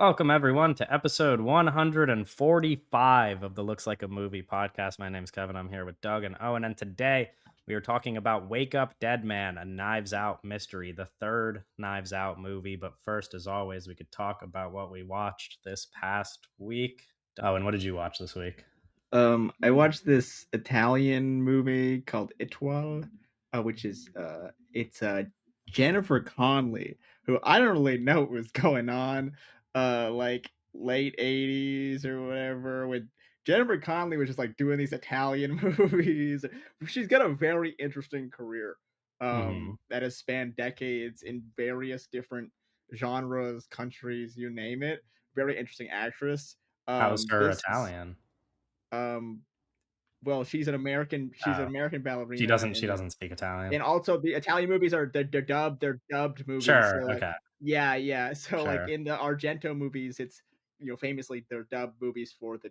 Welcome everyone to episode 145 of the Looks Like a Movie podcast. My name's Kevin. I'm here with Doug and Owen, and today we are talking about Wake Up Dead Man, a Knives Out mystery, the third Knives Out movie. But first, as always, we could talk about what we watched this past week. Owen, what did you watch this week? I watched this Italian movie called Etoile, which is it's Jennifer Connelly, who I don't really know what was going on, like late '80s or whatever. With Jennifer Connelly was just like doing these Italian movies. She's got a very interesting career, Hmm. that has spanned decades in various different genres, countries, you name it. Very interesting actress. How's her This is Italian? um well, she's an Oh, American she ballerina, doesn't. She doesn't speak Italian. and also the Italian movies are they're dubbed movies, Sure. so, like Okay. yeah, yeah, so, like, Sure. in the Argento movies, it's, famously, they're dubbed movies for the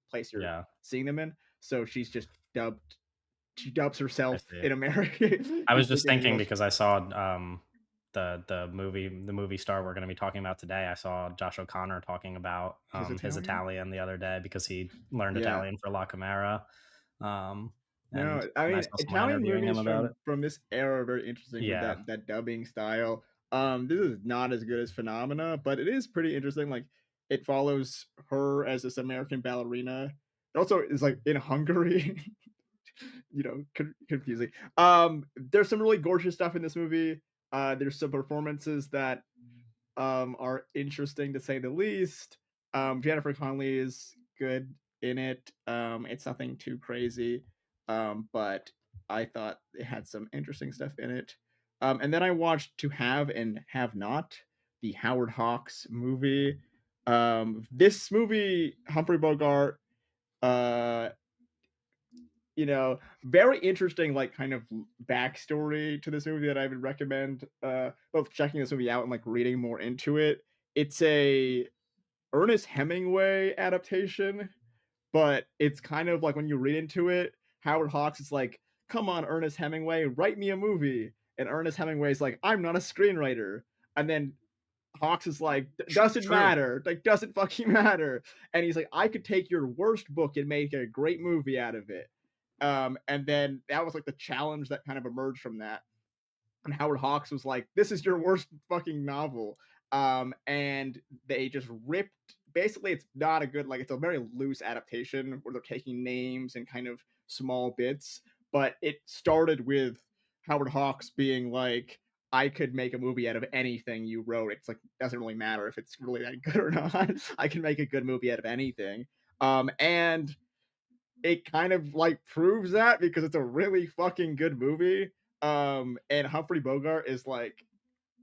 place you're Yeah. seeing them in, so she dubs I herself see. in American I was just in thinking English. because I saw the movie star we're going to be talking about today. I saw Josh O'Connor talking about She's his Italian? Italian the other day because he learned Yeah. Italian for La Camera, um, and No, I I mean, saw someone Italian interviewing him movies about from it. this era are very interesting with Yeah. that dubbing style. This is not as good as Phenomena, but it is pretty interesting. Like, it follows her as this American ballerina. It also is like in Hungary, confusing. There's some really gorgeous stuff in this movie. There's some performances that are interesting to say the least. Jennifer Connelly is good in it. It's nothing too crazy, but I thought it had some interesting stuff in it. And then I watched To Have and Have Not, the Howard Hawks movie. This movie, Humphrey Bogart, uh, very interesting, like, kind of backstory to this movie that I would recommend both checking this movie out and like reading more into it. It's a Ernest Hemingway adaptation, but it's kind of like when you read into it, Howard Hawks is like, "Come on, Ernest Hemingway, write me a movie." And Ernest Hemingway's like, "I'm not a screenwriter." And then Hawks is like, "Doesn't True. matter. Like, doesn't fucking matter." And he's like, "I could take your worst book and make a great movie out of it." And then that was like the challenge that kind of emerged from that. And Howard Hawks was like, "This is your worst fucking novel," and they just ripped. Basically, it's not a good, like, it's a very loose adaptation where they're taking names and kind of small bits. But it started with Howard Hawks being like, "I could make a movie out of anything you wrote. It's like doesn't really matter if it's really that good or not. I can make a good movie out of anything." And it kind of like proves that because it's a really fucking good movie. And Humphrey Bogart is like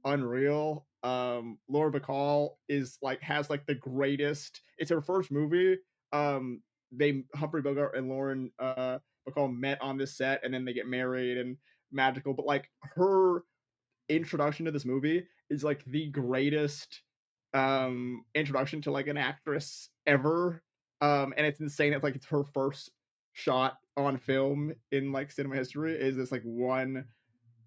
unreal. Laura Bacall is like has like the greatest. It's her first movie. They Humphrey Bogart and Lauren Bacall met on this set, and then they get married and magical. But like her introduction to this movie is like the greatest introduction to like an actress ever. And it's insane that like it's her first shot on film in like cinema history is this like one.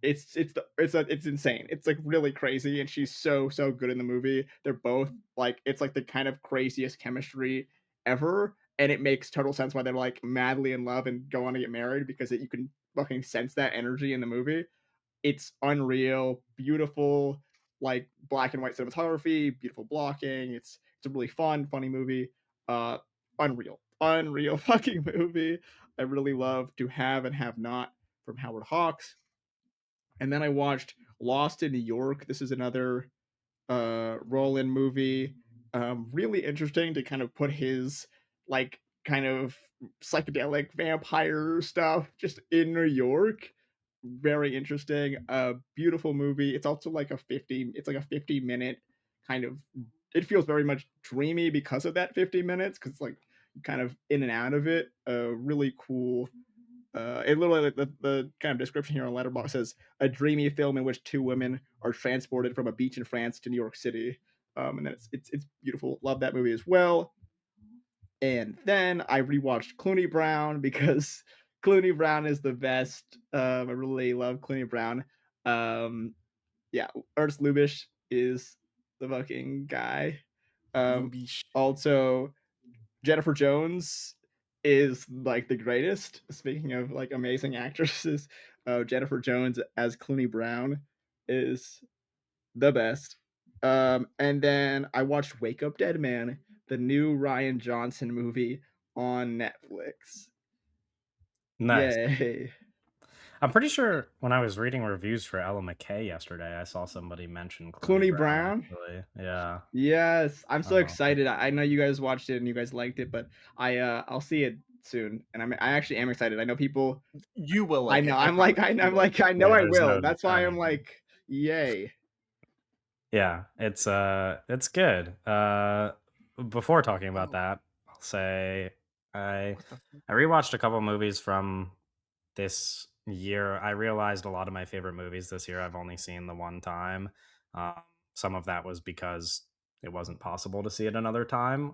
It's insane. It's like really crazy, and she's so good in the movie. They're both like it's like the kind of craziest chemistry ever, and it makes total sense why they're like madly in love and go on to get married because you can fucking sense that energy in the movie. It's unreal, beautiful, like black and white cinematography, beautiful blocking. It's a really funny movie. Uh, unreal fucking movie. I really love To Have and Have Not from Howard Hawks. And then I watched Lost in New York. This is another Roland movie. Really interesting to kind of put his like kind of psychedelic vampire stuff just in New York. Very interesting. Beautiful movie. It's also like it's like a 50-minute kind of it feels very much dreamy because of that 50 minutes because like kind of in and out of it. Really cool. It literally the kind of description here on Letterboxd says a dreamy film in which two women are transported from a beach in France to New York City. And then it's beautiful. Love that movie as well. And then I rewatched Clooney Brown because Clooney Brown is the best. I really love Clooney Brown. Um, yeah, Ernst Lubitsch is the fucking guy. Um, Rubish. also, Jennifer Jones is, like, the greatest. Speaking of, like, amazing actresses, Jennifer Jones as Clooney Brown is the best. And then I watched Wake Up Dead Man, the new Ryan Johnson movie on Netflix. Nice. Yay. I'm pretty sure when I was reading reviews for Ella McCay yesterday, I saw somebody mention Clooney Clooney Brown, Brown? actually. Yeah. Yes, I'm so Um, excited. I know you guys watched it and you guys liked it, but I'll see it soon, and I actually am excited. I know people. You will I like know, it. I promise. You I'm will. like, I know yeah, I there's will. no That's why I'm denying it. like, "Yay." Yeah, it's good. Before talking about Oh, that, I'll say I what the fuck? I rewatched a couple movies from this year. I realized a lot of my favorite movies this year I've only seen the one time. Um, some of that was because it wasn't possible to see it another time,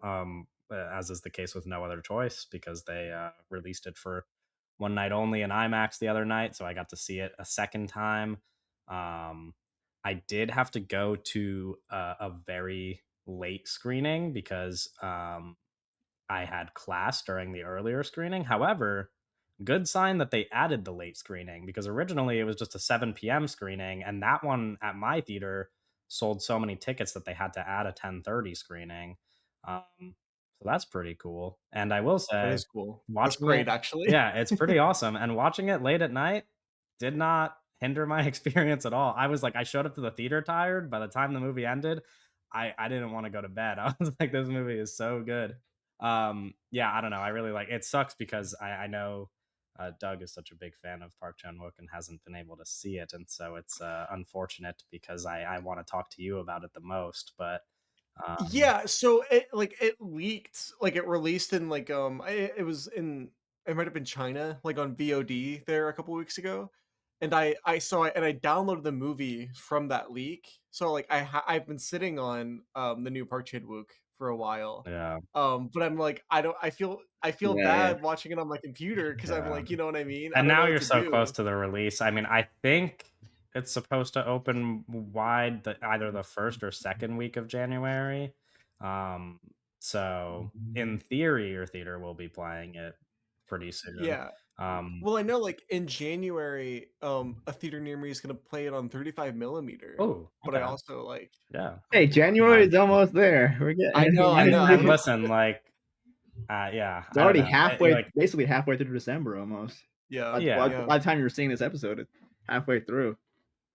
as is the case with No Other Choice, because they released it for one night only in IMAX the other night, so I got to see it a second time. Um, I did have to go to a very late screening because I had class during the earlier screening. However, good sign that they added the late screening because originally it was just a 7 p.m. screening, and that one at my theater sold so many tickets that they had to add a 10:30 screening. So that's pretty cool. And I will That say, is cool. That's watching it, great, actually. yeah, it's pretty awesome. And watching it late at night did not hinder my experience at all. I was like, I showed up to the theater tired. By the time the movie ended, I didn't want to go to bed. I was like, this movie is so good. Yeah, I don't know. I really like it. Sucks because I know Doug is such a big fan of Park Chan Wook and hasn't been able to see it, and so it's unfortunate because I want to talk to you about it the most. But um, Yeah, so it leaked, like it released in it was in, it might have been China, like on VOD there a couple weeks ago. And I saw it and I downloaded the movie from that leak. So like I've been sitting on the new Park Chan-wook for a while. yeah, But I'm like I feel Yeah, yeah. bad watching it on my computer because I'm yeah. like, you know what I mean? I And don't know now what you're to so close do. to the release. I mean, I think it's supposed to open wide either the first or second week of January. Um, so in theory, your theater will be playing it pretty soon. Yeah. Um, Well, I know like in January, a theater near me is gonna play it on 35 millimeter. oh, But I okay, also like, yeah. oh Hey, god. January is almost there. We're I know, I know. And I'm getting listen, like, yeah, It's I don't already know. halfway, Like, basically halfway through December almost. yeah, By yeah, yeah. by the time you're seeing this episode, it's halfway through.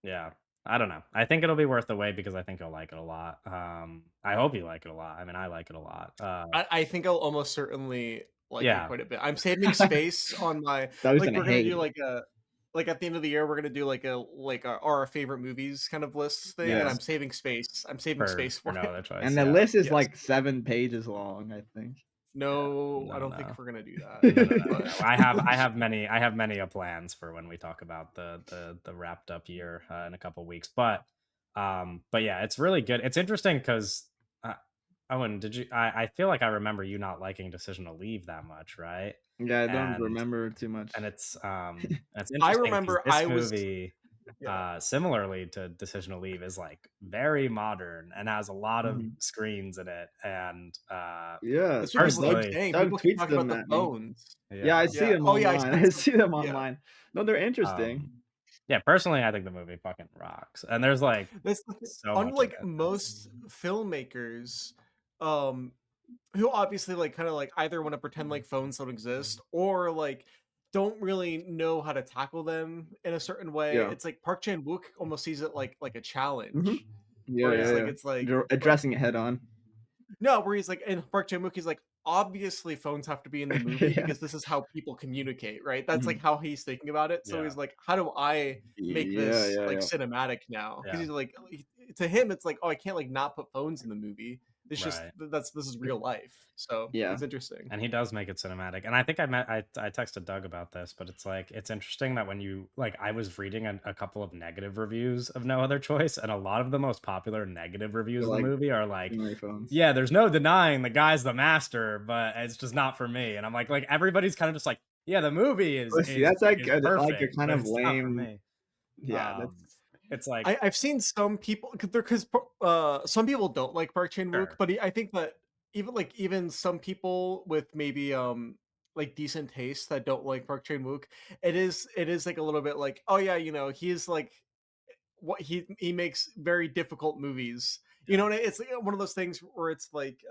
yeah. I don't know. I think it'll be worth the wait because I think you'll like it a lot. I hope you like it a lot. I mean, I like it a lot. I think I'll almost certainly like it Yeah, quite a bit. I'm saving space on my, Doug's like gonna we're gonna do hate. like a, like at the end of the year we're gonna do like a our favorite movies kind of list thing, and Yeah, yes, I'm saving space. I'm saving space for for no it. other choice. and the Yeah. list is Yes. like 7 pages long, I think. Yeah. No, I No, don't think no. we're gonna do that. No, no, no, But no. I have many plans for when we talk about the wrapped up year in a couple weeks. But yeah, it's really good. It's interesting because Owen, did you? I feel like I remember you not liking Decision to Leave that much, right? Yeah, I don't And remember too much. it's I interesting because remember this I was, movie, yeah. similarly to Decision to Leave, is like very modern and has a lot of Mhm. screens in it. And Yeah, That's what people keep Doug personally, saying. Doug People keep tweets talking about them the at me. phones. Yeah, I yeah. see Yeah. them Oh, yeah, I online. sent I some, see them yeah. online. No, they're interesting. Um, yeah, personally, I think the movie fucking rocks, and there's like That's the thing. so much of Unlike it that's most filmmakers, um, who obviously like kind of like either want to pretend like phones don't exist or like don't really know how to tackle them in a certain way. Yeah. It's like Park Chan Wook almost sees it like a Mhm. challenge, Yeah, where he's yeah, yeah, like, yeah. it's like, Addressing it head on. no, where he's like, in Park Chan Wook, he's like, obviously phones have to be in the movie Yeah. because this is how people communicate, right? That's like Mhm. how he's thinking about it. So yeah, he's like, how do I make Yeah, this yeah, like yeah. cinematic now? Because yeah, he's like, to him, it's like, oh, I can't like not put phones in the movie. It's just right. this is real life. So Yeah. it's interesting. And he does make it cinematic. And I think I texted Doug about this, but it's like it's interesting that when you like I was reading a couple of negative reviews of No Other Choice, and a lot of the most popular negative They're reviews of the like movie are like, memory phones. yeah, there's no denying the guy's the master, but it's just not for me. And I'm like everybody's kind of just like, yeah, the movie Let's see, that's like is like a perfect, kind but of it's not for lame. me. Yeah, Um, It's like I've seen some people because some people don't like Park Chan Wook, sure. but I think that even some people with maybe like decent taste that don't like Park Chan Wook, it is like a little bit like, oh yeah, he's like what he makes very difficult movies. Yeah. And it's like one of those things where it's like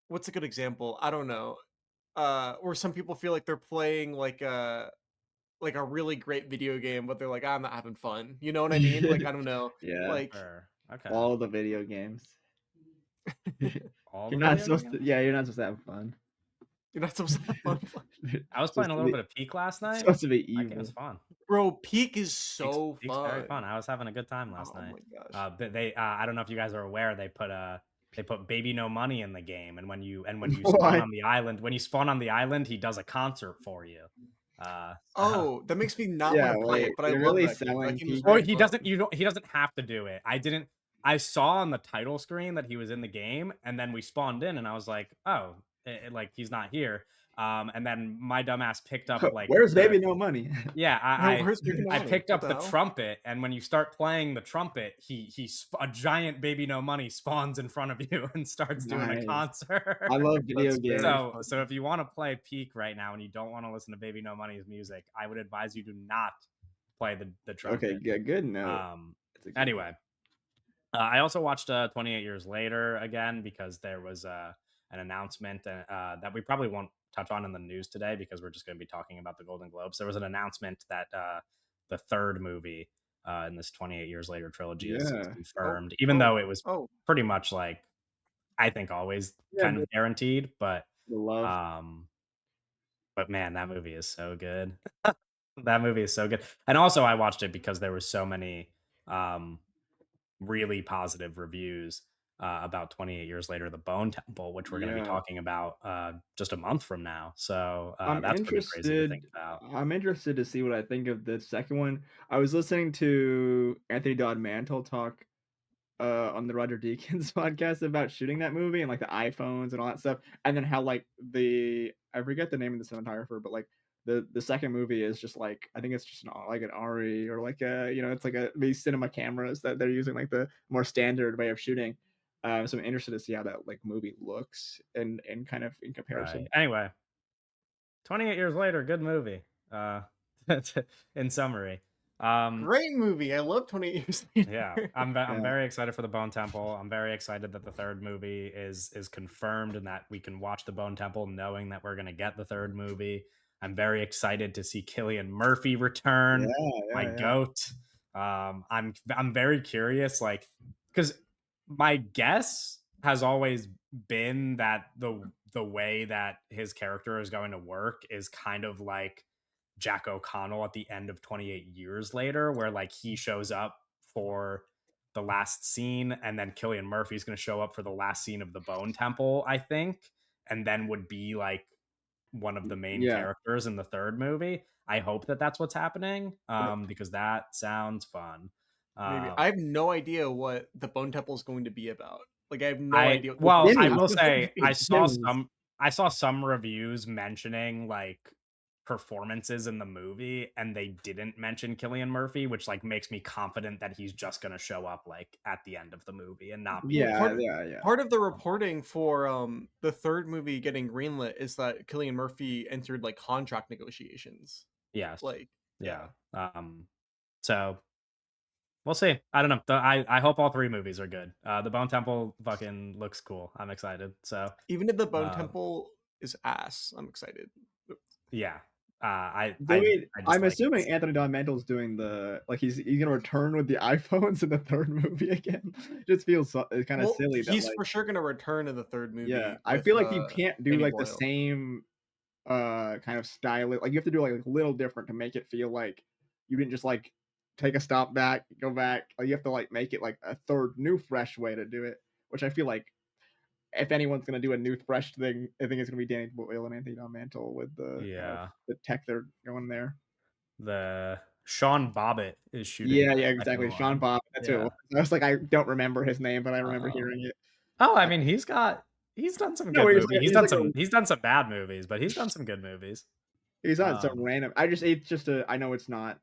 what's a good example? I don't know. Where some people feel like they're playing like a really great video game, but they're like, I'm not having fun. You know what I mean? Like, I don't know. Yeah, Like, Sure. Okay. all the video games. All the You're not video supposed to. games? Yeah, you're not supposed to have fun. you're not supposed to have fun. I was playing a little bit of Peak last It's night. supposed to be That game was evil. fun. Bro, Peak is Peak's so Peak's very fun. fun. I was having a good time last Oh night. my gosh. But I don't know if you guys are aware, they put Baby No Money in the game, and when you spawn What? on the island, he does a concert for you. So Oh, that makes me not want Yeah, to play wait, it, but I you're love really that game. That selling game is Peak or very right he now? fun. doesn't he doesn't have to do it. I saw on the title screen that he was in the game, and then we spawned in, and I was like, oh, like he's not here. And then my dumbass picked up like Where's the Baby No Money? yeah, Where's Making No I Money? picked What up the the hell? trumpet, and when you start playing the trumpet, a giant Baby No Money spawns in front of you and starts doing a Nice. concert. I love video That's very games. fun. So if you want to play Peak right now and you don't want to listen to Baby No Money's music, I would advise you to not play the Okay, trumpet. good note. Um, That's a good note. anyway, I also watched 28 Years Later again because there was an announcement that we probably won't touch on in the news today because we're just going to be talking about the Golden Globes. There was an announcement that the third movie in this 28 Years Later trilogy is Yeah. Oh, confirmed, even oh, though it was oh. pretty much like, I think, always Yeah, kind of guaranteed. the love. Um, but man, that movie is so good. That movie is so good. And also, I watched it because there were so many um, really positive reviews about 28 Years Later, The Bone Temple, which we're going to be Yeah. talking about just a month from now. So I'm that's pretty crazy to think interested about. I'm interested to see what I think of the second one. I was listening to Anthony Dodd Mantle talk on the Roger Deakins podcast about shooting that movie and like the iPhones and all that stuff, and then how like I forget the name of the cinematographer, but like the second movie is just like I think it's just like an RE or like it's like these cinema cameras that they're using like the more standard way of shooting. So I'm interested to see how that like movie looks and kind of in Right. comparison. Anyway, 28 Years Later, good movie. Uh, in summary. Great movie. I love 28 Years Yeah, Later. I'm Yeah, very excited for the Bone Temple. I'm very excited that the third movie is confirmed and that we can watch the Bone Temple knowing that we're gonna get the third movie. I'm very excited to see Killian Murphy yeah, return, my yeah, yeah. goat. I'm very curious, like, because my guess has always been that the way that his character is going to work is kind of like Jack O'Connell at the end of 28 Years Later, where like he shows up for the last scene and then Killian Murphy's going to show up for the last scene of the Bone Temple, I think, and then would be like one of the main Yeah. characters in the third movie. I hope that that's what's happening because that sounds fun. Maybe Um, I have no idea what the Bone Temple is going to be about. Like I have no I idea what the well, I plot Jimmy's. will is going to say be. Jimmy's. I saw some reviews mentioning like performances in the movie and they didn't mention Killian Murphy, which like makes me confident that he's just going to show up like at the end of the movie and not be Well, like Yeah, yeah, yeah. part of the reporting for the third movie getting greenlit is that Killian Murphy entered like contract negotiations. yes. Like, Yeah. yeah. So we'll see. I don't know. I hope all three movies are good. The Bone Temple fucking looks cool. I'm excited. So Even if the Bone um Temple is ass, I'm excited. yeah. I Do I we I just I'm like assuming Anthony Don Mantel's doing the like he's gonna return with the iPhones in the third movie again. Just feels kind of Well, silly that he's like for sure gonna return in the third yeah, movie I with feel like you can't do Danny like the Boyle. same kind of style. Like you have to do like a little different to make it feel like you didn't just like take a stop back, go back. Like you have to like make it like a third new fresh way to do it, which I feel like if anyone's gonna do a new fresh thing, I think it's gonna be Danny Boyle and Anthony Don Mantle with the kind of yeah. the tech they're going there. The Sean Bobbitt is shooting Yeah, the yeah, second exactly. Sean one. Bob, that's who it Yeah. was. I was like, I don't remember his name, but I remember Um, hearing it. oh, I Uh, mean, he's done some no, good movies. He's done some bad movies, but he's done some good movies. he's not some Um, random. I just it's just a I know it's not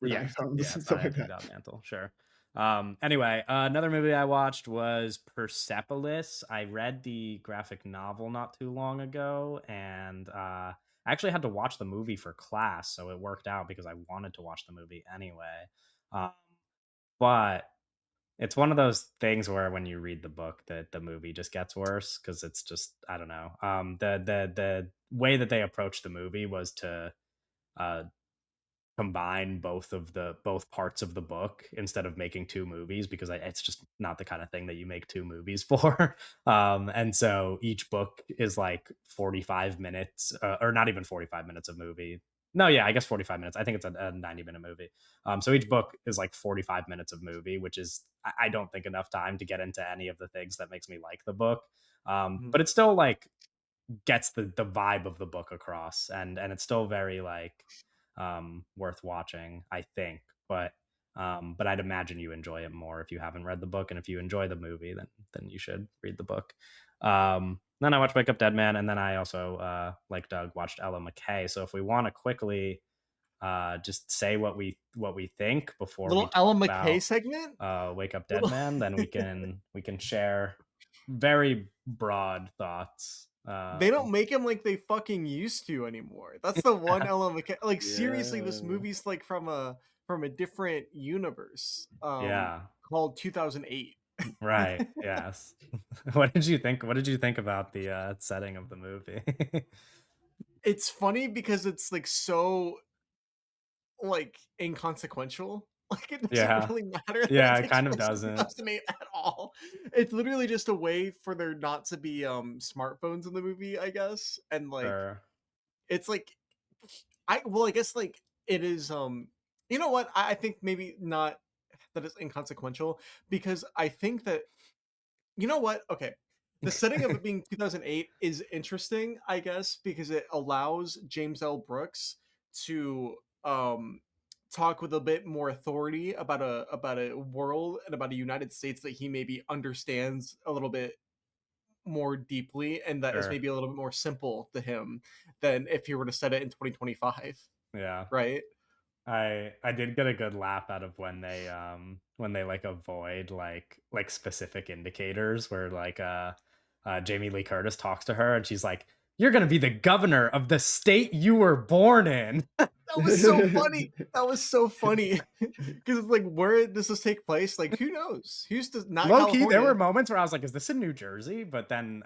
Green Yeah, iPhones yeah, and sorry, stuff I like had to that. go out mantle, sure. Anyway, another movie I watched was Persepolis. I read the graphic novel not too long ago, and I actually had to watch the movie for class, so it worked out because I wanted to watch the movie anyway. Um, but it's one of those things where when you read the book, the movie just gets worse because it's just I don't know. The way that they approached the movie was to uh combine both parts of the book instead of making two movies because it's just not the kind of thing that you make two movies for. And so each book is like 45 minutes, or not even 45 minutes of movie. No, yeah, I guess 45 minutes. I think it's a 90-minute movie. So each book is like 45 minutes of movie, which is I don't think enough time to get into any of the things that makes me like the book. Mhm. But it's still like gets the vibe of the book across, and it's still very like worth watching, I think. But I'd imagine you enjoy it more if you haven't read the book, and if you enjoy the movie, then you should read the book. Then I watched Wake Up Dead Man, and then I also like Doug watched Ella McCay. So if we want to quickly just say what we think before we Little talk Ella McCay about segment. Wake Up Dead Little. Man, then we can share very broad thoughts. They don't make him like they fucking used to anymore. That's the one element. Like seriously, this Yeah. movie's like from a different universe. Yeah, Called 2008. right. Yes. What did you think about the setting of the movie? It's funny because it's like so like inconsequential. Like it doesn't Yeah. really matter that it Yeah, it takes kind of place in doesn't. 2008 at all. It's literally just a way for there not to be smartphones in the movie, I guess. And like Sure. it's like I guess like it is you know what? I think maybe not that it's inconsequential because I think that you know what? Okay. The setting of it being 2008 is interesting, I guess, because it allows James L. Brooks to talk with a bit more authority about a world and about a United States that he maybe understands a little bit more deeply and that is Sure. maybe a little bit more simple to him than if he were to set it in 2025, Yeah. right? I did get a good laugh out of when they like avoid like specific indicators where like Jamie Lee Curtis talks to her and she's like, "You're gonna be the governor of the state you were born in." That was so funny. That was so funny because it's like where does this take place? Like who knows? Houston, not Low key, there were California. moments where I was like, "Is this in New Jersey?" But then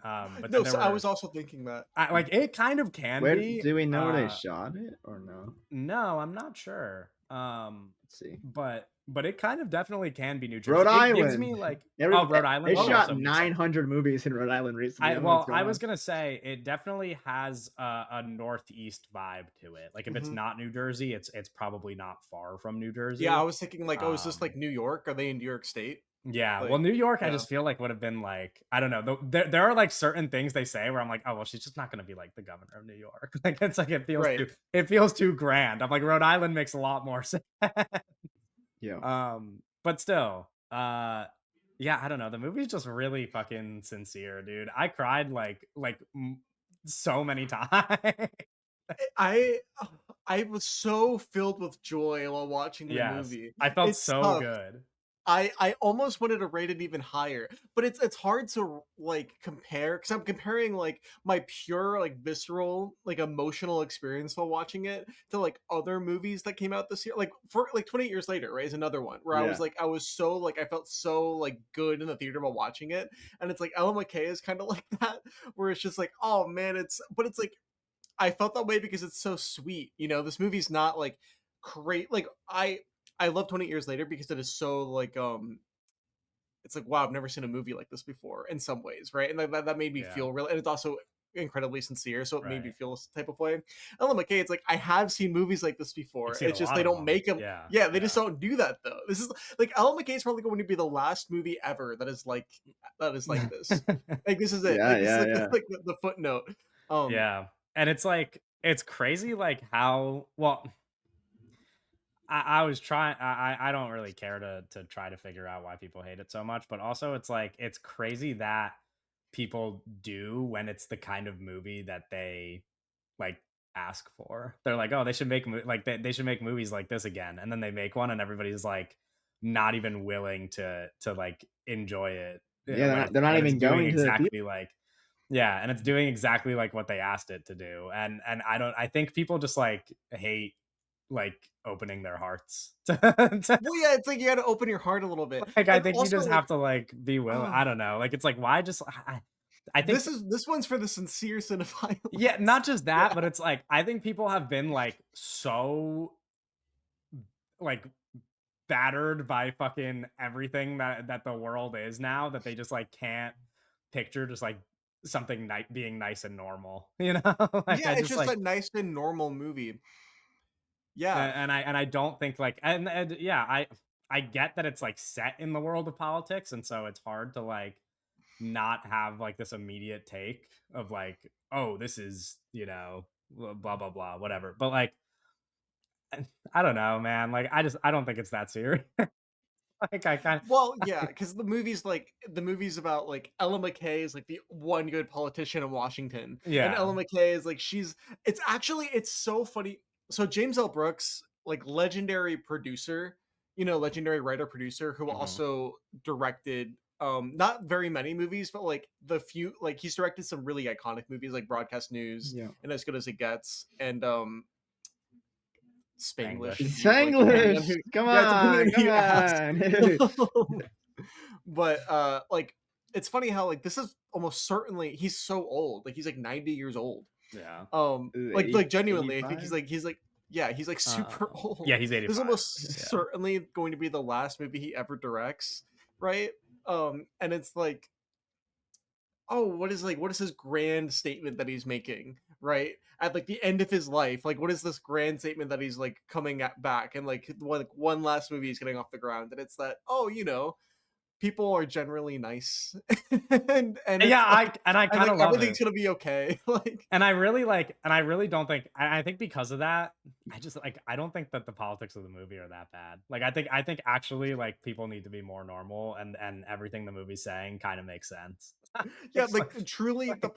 No, there so I was were also thinking that. like it kind of can Where be. do we know where they shot it or no? No, I'm not sure. Let's see. But it kind of definitely can be New Rhode Jersey. It gives me Island. like Every oh, Rhode Island they would Oh, shot also be something. 900 movies in Rhode Island recently. I don't know what's I going was on. gonna say it definitely has a northeast vibe to it. Like if it's mhm. not New Jersey, it's probably not far from New Yeah, I Jersey. was thinking like, oh, is this like Um, New York? Are they in New York State? yeah, well, Like, New York, I yeah, just feel like would have been like I don't know. There are like certain things they say where I'm like, oh well, she's just not gonna be like the governor of New York. Like it's like right. it feels too grand. I'm like Rhode Island makes a lot more sense. Yeah. But still, yeah, I don't know. The movie's just really fucking sincere, dude. I cried so many times. I I was so filled with joy while watching the Yes, movie. I felt It's so tough. good. I almost wanted to rate it even higher, but it's hard to like compare because I'm comparing like my pure like visceral like emotional experience while watching it to like other movies that came out this year. Like for like 28 years later, right? Is another one where Yeah. I was so like I felt so like good in the theater while watching it, and it's like Ellen McCay is kind of like that where it's just like oh man, it's like I felt that way because it's so sweet. You know, this movie's not like great. Like I love 20 Years Later because it is so like it's like wow, I've never seen a movie like this before in some ways, right? And that made me Yeah, feel real, and it's also incredibly sincere, so it made me right. feel this type of way. Ellen McKay, it's like I have seen movies like this You've before. seen a It's just lot they of don't them. make them. Yeah, Yeah, they just yeah. don't do that though. This is like Ellen McKay is probably going to be the last movie ever that is like this. Like this is it. Yeah, Like this is yeah, like yeah. the footnote. Um, Yeah, and it's like it's crazy, like how well I was trying. I don't really care to try to figure out why people hate it so much, but also it's like it's crazy that people do when it's the kind of movie that they like ask for. They're like, "Oh, they should make like they should make movies like this again." And then they make one and everybody's like not even willing to like enjoy it. Yeah, they're not When it's even doing going to the theater. exactly like yeah, and it's doing exactly like what they asked it to do. And I think people just like hate like opening their hearts to Well, yeah, it's like you got to open your heart a little bit, like I and think you also just like, have to like be willing. uh, I don't know. Like it's like why just I think this one's for the sincere yeah, cinephiles. not just Yeah, that, but it's like I think people have been like so like battered by fucking everything that the world is now that they just like can't picture just like something being nice and normal, you know? Like yeah, I it's just just like a nice and normal movie. Yeah, and I don't think like and yeah, I get that it's like set in the world of politics and so it's hard to like not have like this immediate take of like, oh, this is, blah blah blah, whatever. But like I don't know, man. Like I don't think it's that serious. Like I kind well, of yeah, because the movie's about like Ella McCay is like the one good politician in Washington, and yeah. Ella McCay is like it's so funny. So James L. Brooks, like legendary producer, legendary writer producer who Mhm. also directed not very many movies, but like the few like he's directed some really iconic movies like Broadcast News Yeah. and As Good as It Gets and Spanglish, Spanglish. if you like, depending on Spanglish! who, Come yeah, depending on on, who come you ask. on. But like, it's funny how like this is almost certainly he's so old, like he's like 90 years old. Yeah. Like genuinely, I think 85? he's like yeah, he's like super Yeah, old. he's This is 85. almost Yeah. certainly going to be the last movie he ever directs, right? And it's like, oh, what is his grand statement that he's making, right? At like the end of his life, like what is this grand statement that he's like coming at back and like one last movie he's getting off the ground, and it's that, oh, people are generally nice, and Yeah, it's like I and kind like of love everything's it. gonna be okay. Like, And I really don't think I think because of that, I just like I don't think that the politics of the movie are that bad. Like I think actually like people need to be more normal and everything the movie's saying kind of makes sense. yeah, It's like truly like the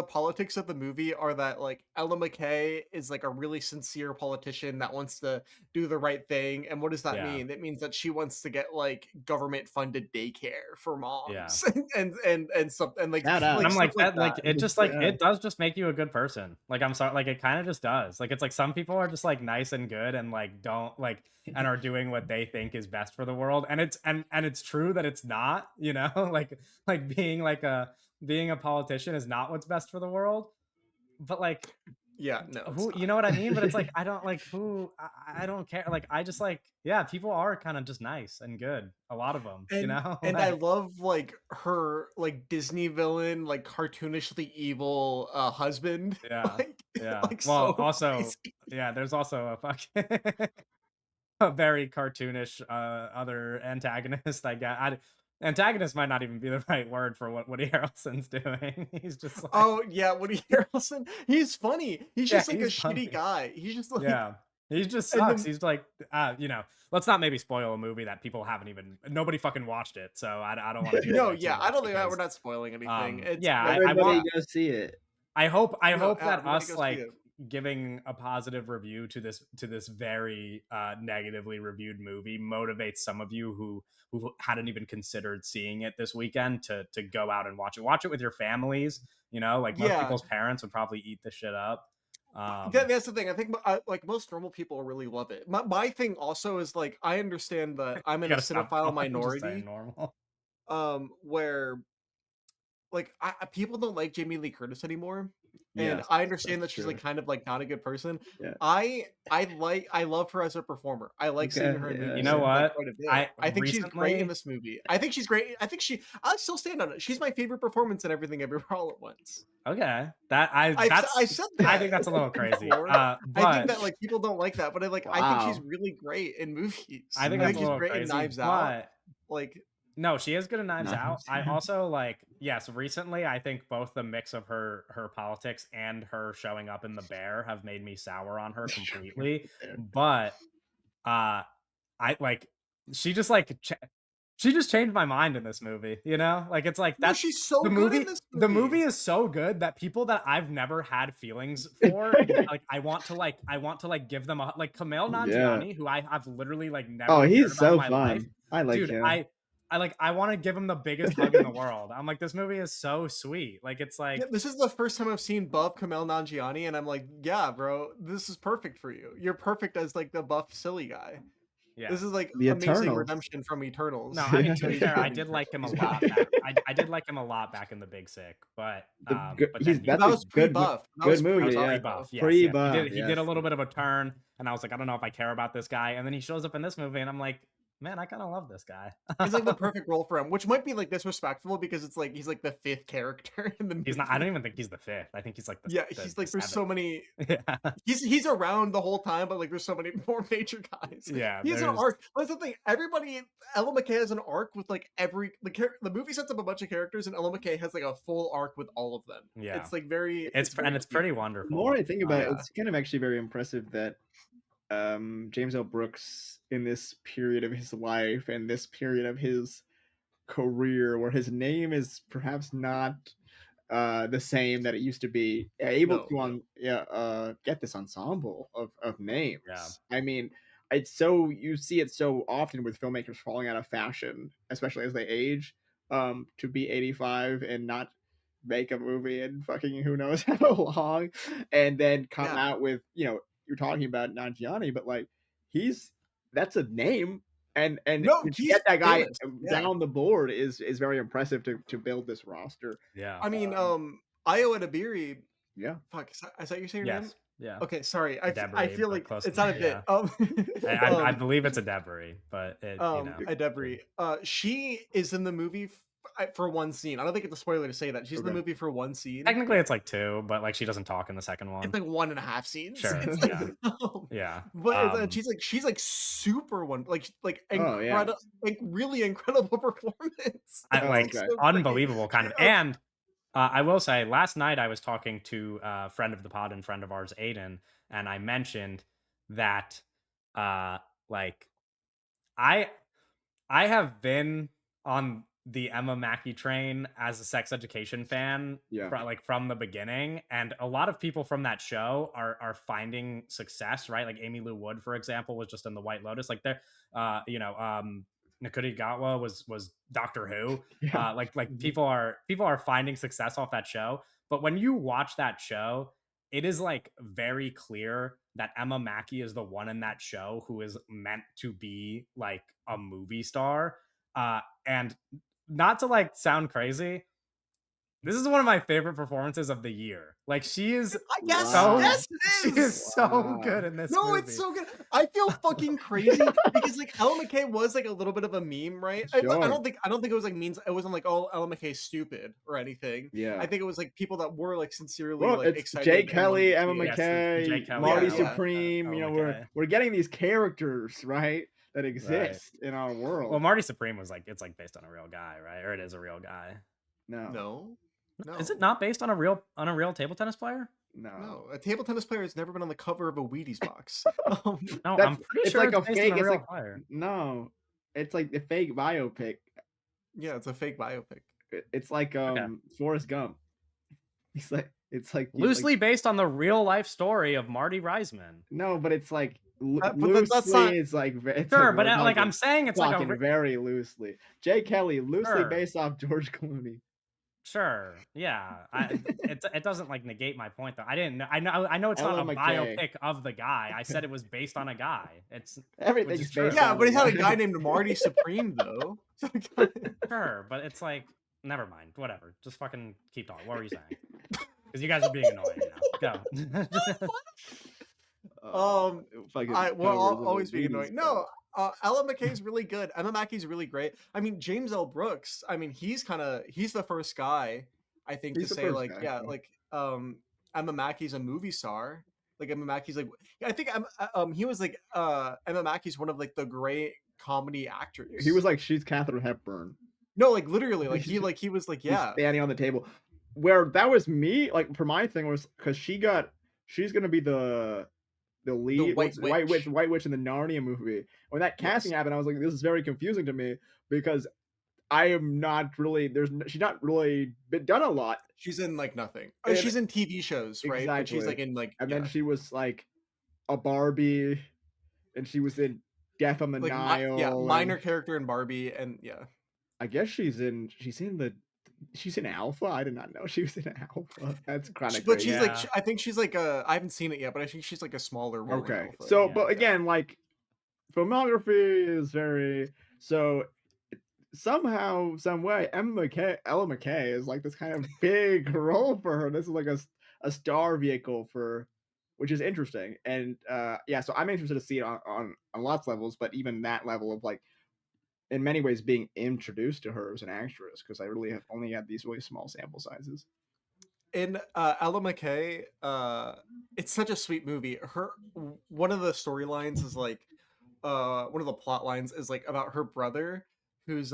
politics of the movie are that like Ella McKay is like a really sincere politician that wants to do the right thing. And what does that yeah. mean? That means that she wants to get like government funded daycare for Yeah. moms and stuff and Shout And out. like I'm stuff like like that that. like Yeah. it does just make you a good person. Like I'm sorry, like it kind of just does. Like it's like some people are just like nice and good and like don't like and are doing what they think is best for the world. And it's true that it's not, like being a politician is not what's best for the world. But like Yeah, no, it's who, you not. know what I mean? But it's like I don't like who I don't care. Like I just like yeah, people are kind of just nice and good. A lot of them, you And know? and I love like her like Disney villain, like cartoonishly evil husband. Yeah. Like Yeah. like Well, so also, crazy. yeah, there's also a fucking a very cartoonish other antagonist. Antagonist might not even be the right word for what Woody Harrelson's doing. He's just like, Oh yeah, Woody Harrelson. He's funny. He's yeah, just like a he's shitty funny. guy. He's just like Yeah. He just and sucks. then He's like, let's not maybe spoil a movie that people haven't even nobody fucking watched it. So I don't want to get into no, that too yeah, I much don't think we're because not spoiling anything. It's yeah, but I want Everybody yeah, go see it. I no, hope that everybody us go see like it. giving a positive review to this very negatively reviewed movie motivates some of you who hadn't even considered seeing it this weekend to go out and watch it. Watch it with your families. Like most Yeah, people's parents would probably eat this shit up. that's the thing. I think like most normal people really love it. My thing also is like I understand that I'm You in a gotta stop cinephile just saying minority, normal. where like people don't like Jamie Lee Curtis anymore, and Yes, I understand that's that she's true. like kind of like not a good person. Yeah. I love her as a performer. I like seeing Okay. her in You movies know like what? quite a bit. I I think she's great in recently this movie. I think she's great. I still stand on it. She's my favorite performance in Everything Everywhere All at Once. okay. I said I that think that's a little crazy. before. I think But that like people don't like that, but I think she's Wow. really great in I movies. think I that's think a she's little great in crazy. Knives Out. But Like no, she is good at Knives Out. Nice. I also like yes, recently I think both the mix of her politics and her showing up in The Bear have made me sour on her completely. There. But uh I like she just like she just changed my mind in this movie, you know? Like, it's like No, that's she's so the good in movie this the movie movie. is so good that people that I've never had feelings for, like, I want to, like, give them a like, Kumail Yeah. Nanjiani, who I've literally, like, Oh, never cared he's about in so my life. fun. I like Dude, him. I wanna give him the biggest hug in the world. I'm like, "This movie is so sweet." Like, it's Yeah, like this is the first time I've seen buff Kumail Nanjiani, and I'm like, yeah, bro, this is perfect for you. You're perfect as like the buff silly guy. yeah. This is like The amazing Eternals. redemption from No, Eternals. I mean, to be Amazing fair, I from did like him a Eternals. lot back I did like him a lot back in The Big Sick, but then But he That's that a was good pre-buff. That good was that was movie, pre-buff yeah. pre-buff. though. Yes, yes. Pre-buff, He did a yes. little bit of a turn, and I was like, "I don't know if I care about this guy," and then he shows up in this movie, and I'm like, "Man, I kinda love this guy." It's like the perfect role for him, which might be like disrespectful because it's like he's like the fifth character in the He's not I don't movie. even think he's the 5th. I think he's like Yeah, the he's the like there's so 7th. many. Yeah. He's around the whole time, but like there's so many more major guys. Yeah, He has an there's arc. That's the thing. Everybody, Ella McCay has an arc with like the movie sets up a bunch of characters, and Ella McCay has like a full arc with all of them. yeah. It's like very, it's very It's cute. pretty The more wonderful. I think about it, Yeah. it's kind of actually very impressive that James L. Brooks in this period of his life and this period of his career where his name is perhaps not the same that it used to be, able No, to no. get this ensemble of Yeah. names. I mean, it's so you see it so often with filmmakers falling out of fashion, especially as they age, to be 85 and not make a movie in fucking who knows how long, and then come Yeah. out with, you're talking about Nanjiani, but like he's that's a name, and No, to he's get that guy famous. Yeah. down the board is very impressive to build this roster. Yeah. I mean, Um, Io Edebiri. yeah. Fuck, is that you saying your name? Yes. Yeah. Okay, sorry. I Debris, feel but like close it's not enough, a bit. yeah. I Um, believe it's a debris, but Edebri. She is in the movie for one scene. I don't think it's a spoiler to say that she's in the Okay. movie for one scene. technically it's like 2, but, like, she doesn't talk in the second It's one. like 1.5 scenes. Sure, It's like, yeah. Yeah. but she's like super Oh yeah. really incredible performance. I Oh, It's like like, okay. so great. unbelievable kind of and, I will say, last night I was talking to a friend of the pod and friend of ours, Aiden, and I mentioned that, uh, like, I I have been on the Emma Mackey train as a sex education fan Yeah. from the beginning, and a lot of people from that show are finding success, right? Like Amy Lou Wood, for example, was just in The White Lotus. Like they're, Nakuti Gatwa was Doctor Who. Yeah. Like people are finding success off that show. But when you watch that show, it is like very clear that Emma Mackey is the one in that show who is meant to be like a movie star. And not to like sound crazy, this is one of my favorite performances of the year. Like she is Yes, so Wow. yes, she it is is. so Wow. good in this No, movie. it's so good. I feel fucking crazy because like Ella McCay was like a little bit of a meme, right? I Sure. don't think it was like means it wasn't like oh Ella McCay's stupid or anything. Yeah. I think it was like people that were like sincerely Well, like it's excited Jay and wanted Kelly, to Emma see it. Yes, it's Jay McCay, Kelly, Marty yeah, yeah. Supreme. Ella We're McCay. we're getting these characters, right, that Right. exist in our Well, world. Marty Supreme was like it's like based on a real guy, right? Or it is a real guy. No. No, Is it not based on a real table tennis player? No. no. A table tennis player has never been on the cover of a Wheaties box. No, That's I'm pretty it's sure like it's a based fake. on a It's real like player. no. It's like the fake biopic. Yeah, it's a fake biopic. It's like Okay. Forrest Gump. It's like Loosely based on the real life story of Marty Reisman. no, but it's like But that's loosely. not. It's like it's Sure, like but we're like I'm talking, saying, it's like a talking very loosely. Jay Kelly, loosely Sure. based off George Clooney. Sure, yeah. It doesn't like negate my point though. I didn't know. I know it's Ella not a McCay. biopic of the guy. I said it was based on a guy. It's Everything's true. based Yeah, on but he the had a guy. guy named Marty Supreme though. sure, but it's like never mind. Whatever. Just fucking keep talking. What were you saying? Because you guys are being annoying now. Go. Fucking We're covers of a always being Wheaties annoying. box. No, Ella McKay's really good. Emma Mackey's really great. I mean, James L. Brooks. I mean, he's the first guy I think He's to the say first like guy, yeah, yeah. like Emma Mackey's a movie star. Like Emma Mackey's like I think he was like Emma Mackey's one of like the great comedy actors. He was like, she's Katharine Hepburn. no, like literally, like he was like He's yeah. standing on the table. Where that was me, like for my thing was because she's gonna be the the The lead, White what's Witch. White Witch in the Narnia movie. When that casting Yes. happened, I was like, this is very confusing to me because I am not really she's not really been done a lot. She's in, like, nothing. And She's in TV shows, right? But she's, exactly. like, in, like And then yeah. she was like a Barbie, and she was in Death on the Like, yeah, Nile, and minor character in Barbie, and yeah. I guess she's in Alpha. I did not know she was in Alpha. That's kind of But she's, crazy. like Yeah. I think she's, like, I haven't seen it yet, but I think she's, like, a smaller role in Okay, Alpha. so Yeah. but Yeah. again, like filmography is very so somehow, some way, Ella McCay is like this kind of big role for her. This is like a star vehicle for, which is interesting. And yeah, so I'm interested to see it on lots of levels, but even that level of like, in many ways, being introduced to her as an actress because I really have only had these really small sample sizes. In Ella McCay, it's such a sweet movie. One of the storylines is like one of the plot lines is like about her brother who's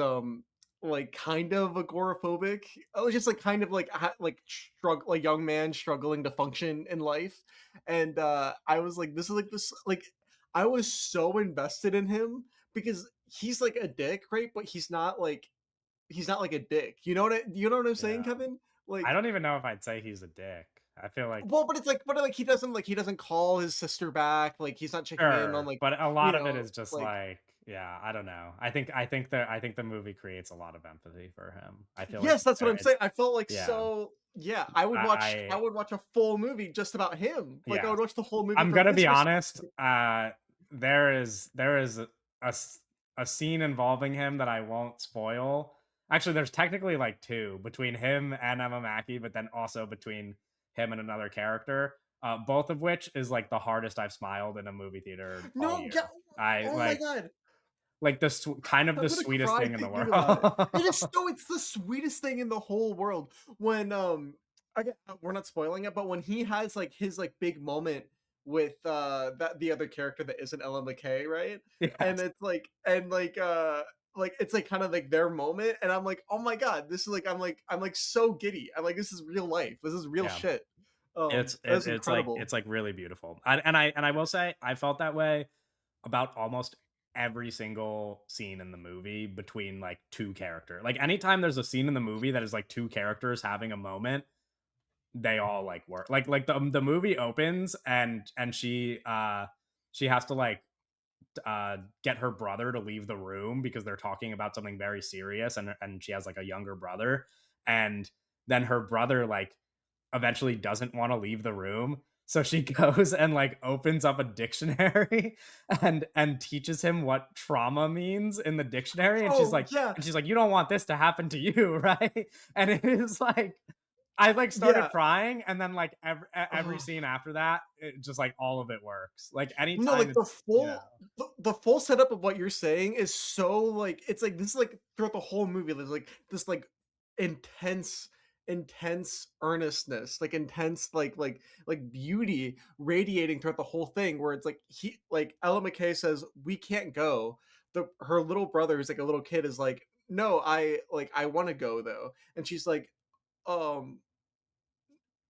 like kind of agoraphobic, just like kind of like like struggle, like young man struggling to function in life. And I was like, this is like this like I was so invested in him because he's like a dick, right? But he's not like a dick. You know what I'm saying, Yeah. Kevin? I Like, don't even know if I'd say he's a dick. I feel like well, but like he doesn't call his sister back. Like he's not checking in on sure, like but a you lot of it know is just like like, yeah, I don't know. I think the movie creates a lot of empathy for him. I feel like yes, that's what I'm saying. I felt like yeah. so yeah. I I would watch a full movie just about him. Like I yeah. would watch the whole movie I'm from gonna his be perspective. honest. There is a scene involving him that I won't spoil. Actually, there's technically like two between him and Emma Mackey, but then also between him and another character. Both of which is like the hardest I've smiled in a movie theater all No, yeah. year. I Oh my god. like kind of I'm the gonna sweetest cry thing in the thinking about it. It is world. so it's the sweetest thing in the whole world. When again, we're not spoiling it, but when he has like his like big moment with that the other character that isn't Ella McCay, right? And Yes. it's like it's like kind of like their moment, and I'm like, oh my god, this is like I'm like so giddy. I'm like, this is real life. This is real Yeah. shit. That's It's like incredible. it's like really beautiful. And I will say I felt that way about almost every single scene in the movie between like two characters. Like anytime there's a scene in the movie that is like two characters having a moment, they all like work. Like the movie opens and she has to like get her brother to leave the room because they're talking about something very serious and she has like a younger brother and then her brother like eventually doesn't want to leave the room. So she goes and like opens up a dictionary and teaches him what trauma means in the dictionary. Oh yeah, And she's like, you don't want this to happen to you, right? And it is like I like started yeah. crying, and then like every Oh. scene after that, it just like all of it works. Like No, anytime like the it's yeah, the full setup of what you're saying is so like it's like this is like throughout the whole movie. There's like this like intense, intense earnestness, like intense, like beauty radiating throughout the whole thing. Where it's like he like Ella McCay says we can't go. Her little brother, who's like a little kid, is like no, I want to go though, and she's like um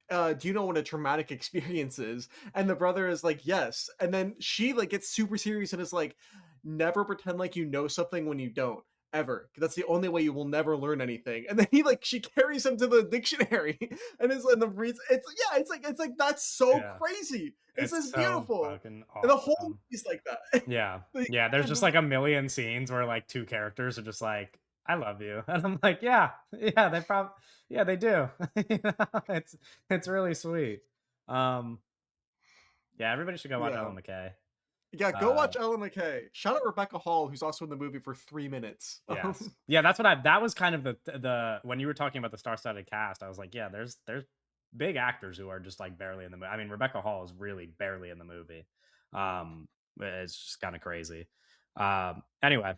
do you know what a traumatic experience is? And the brother is like, yes. And then she like gets super serious and is like, never pretend like you know something when you don't. Ever. 'Cause that's the only way you will never learn anything. And then he like she carries him to the dictionary and the reads it's like that's so yeah. crazy. This It's is so beautiful. fucking And the whole awesome. movie's like that. Yeah. Like, Yeah, there's just and like a million scenes where like two characters are just like, "I love you." And I'm like, "Yeah. Yeah, yeah, they do." You know? It's really sweet. Um, yeah, everybody should go watch yeah. Ellen McKay. Yeah, go Uh, watch Ellen McCay. Shout out Rebecca Hall, who's also in the movie for 3 minutes. yes. Yeah, that's what that was kind of the when you were talking about the star-studded cast, I was like, "Yeah, there's big actors who are just like barely in the movie." I mean, Rebecca Hall is really barely in the movie. It's just kind of crazy. Anyway,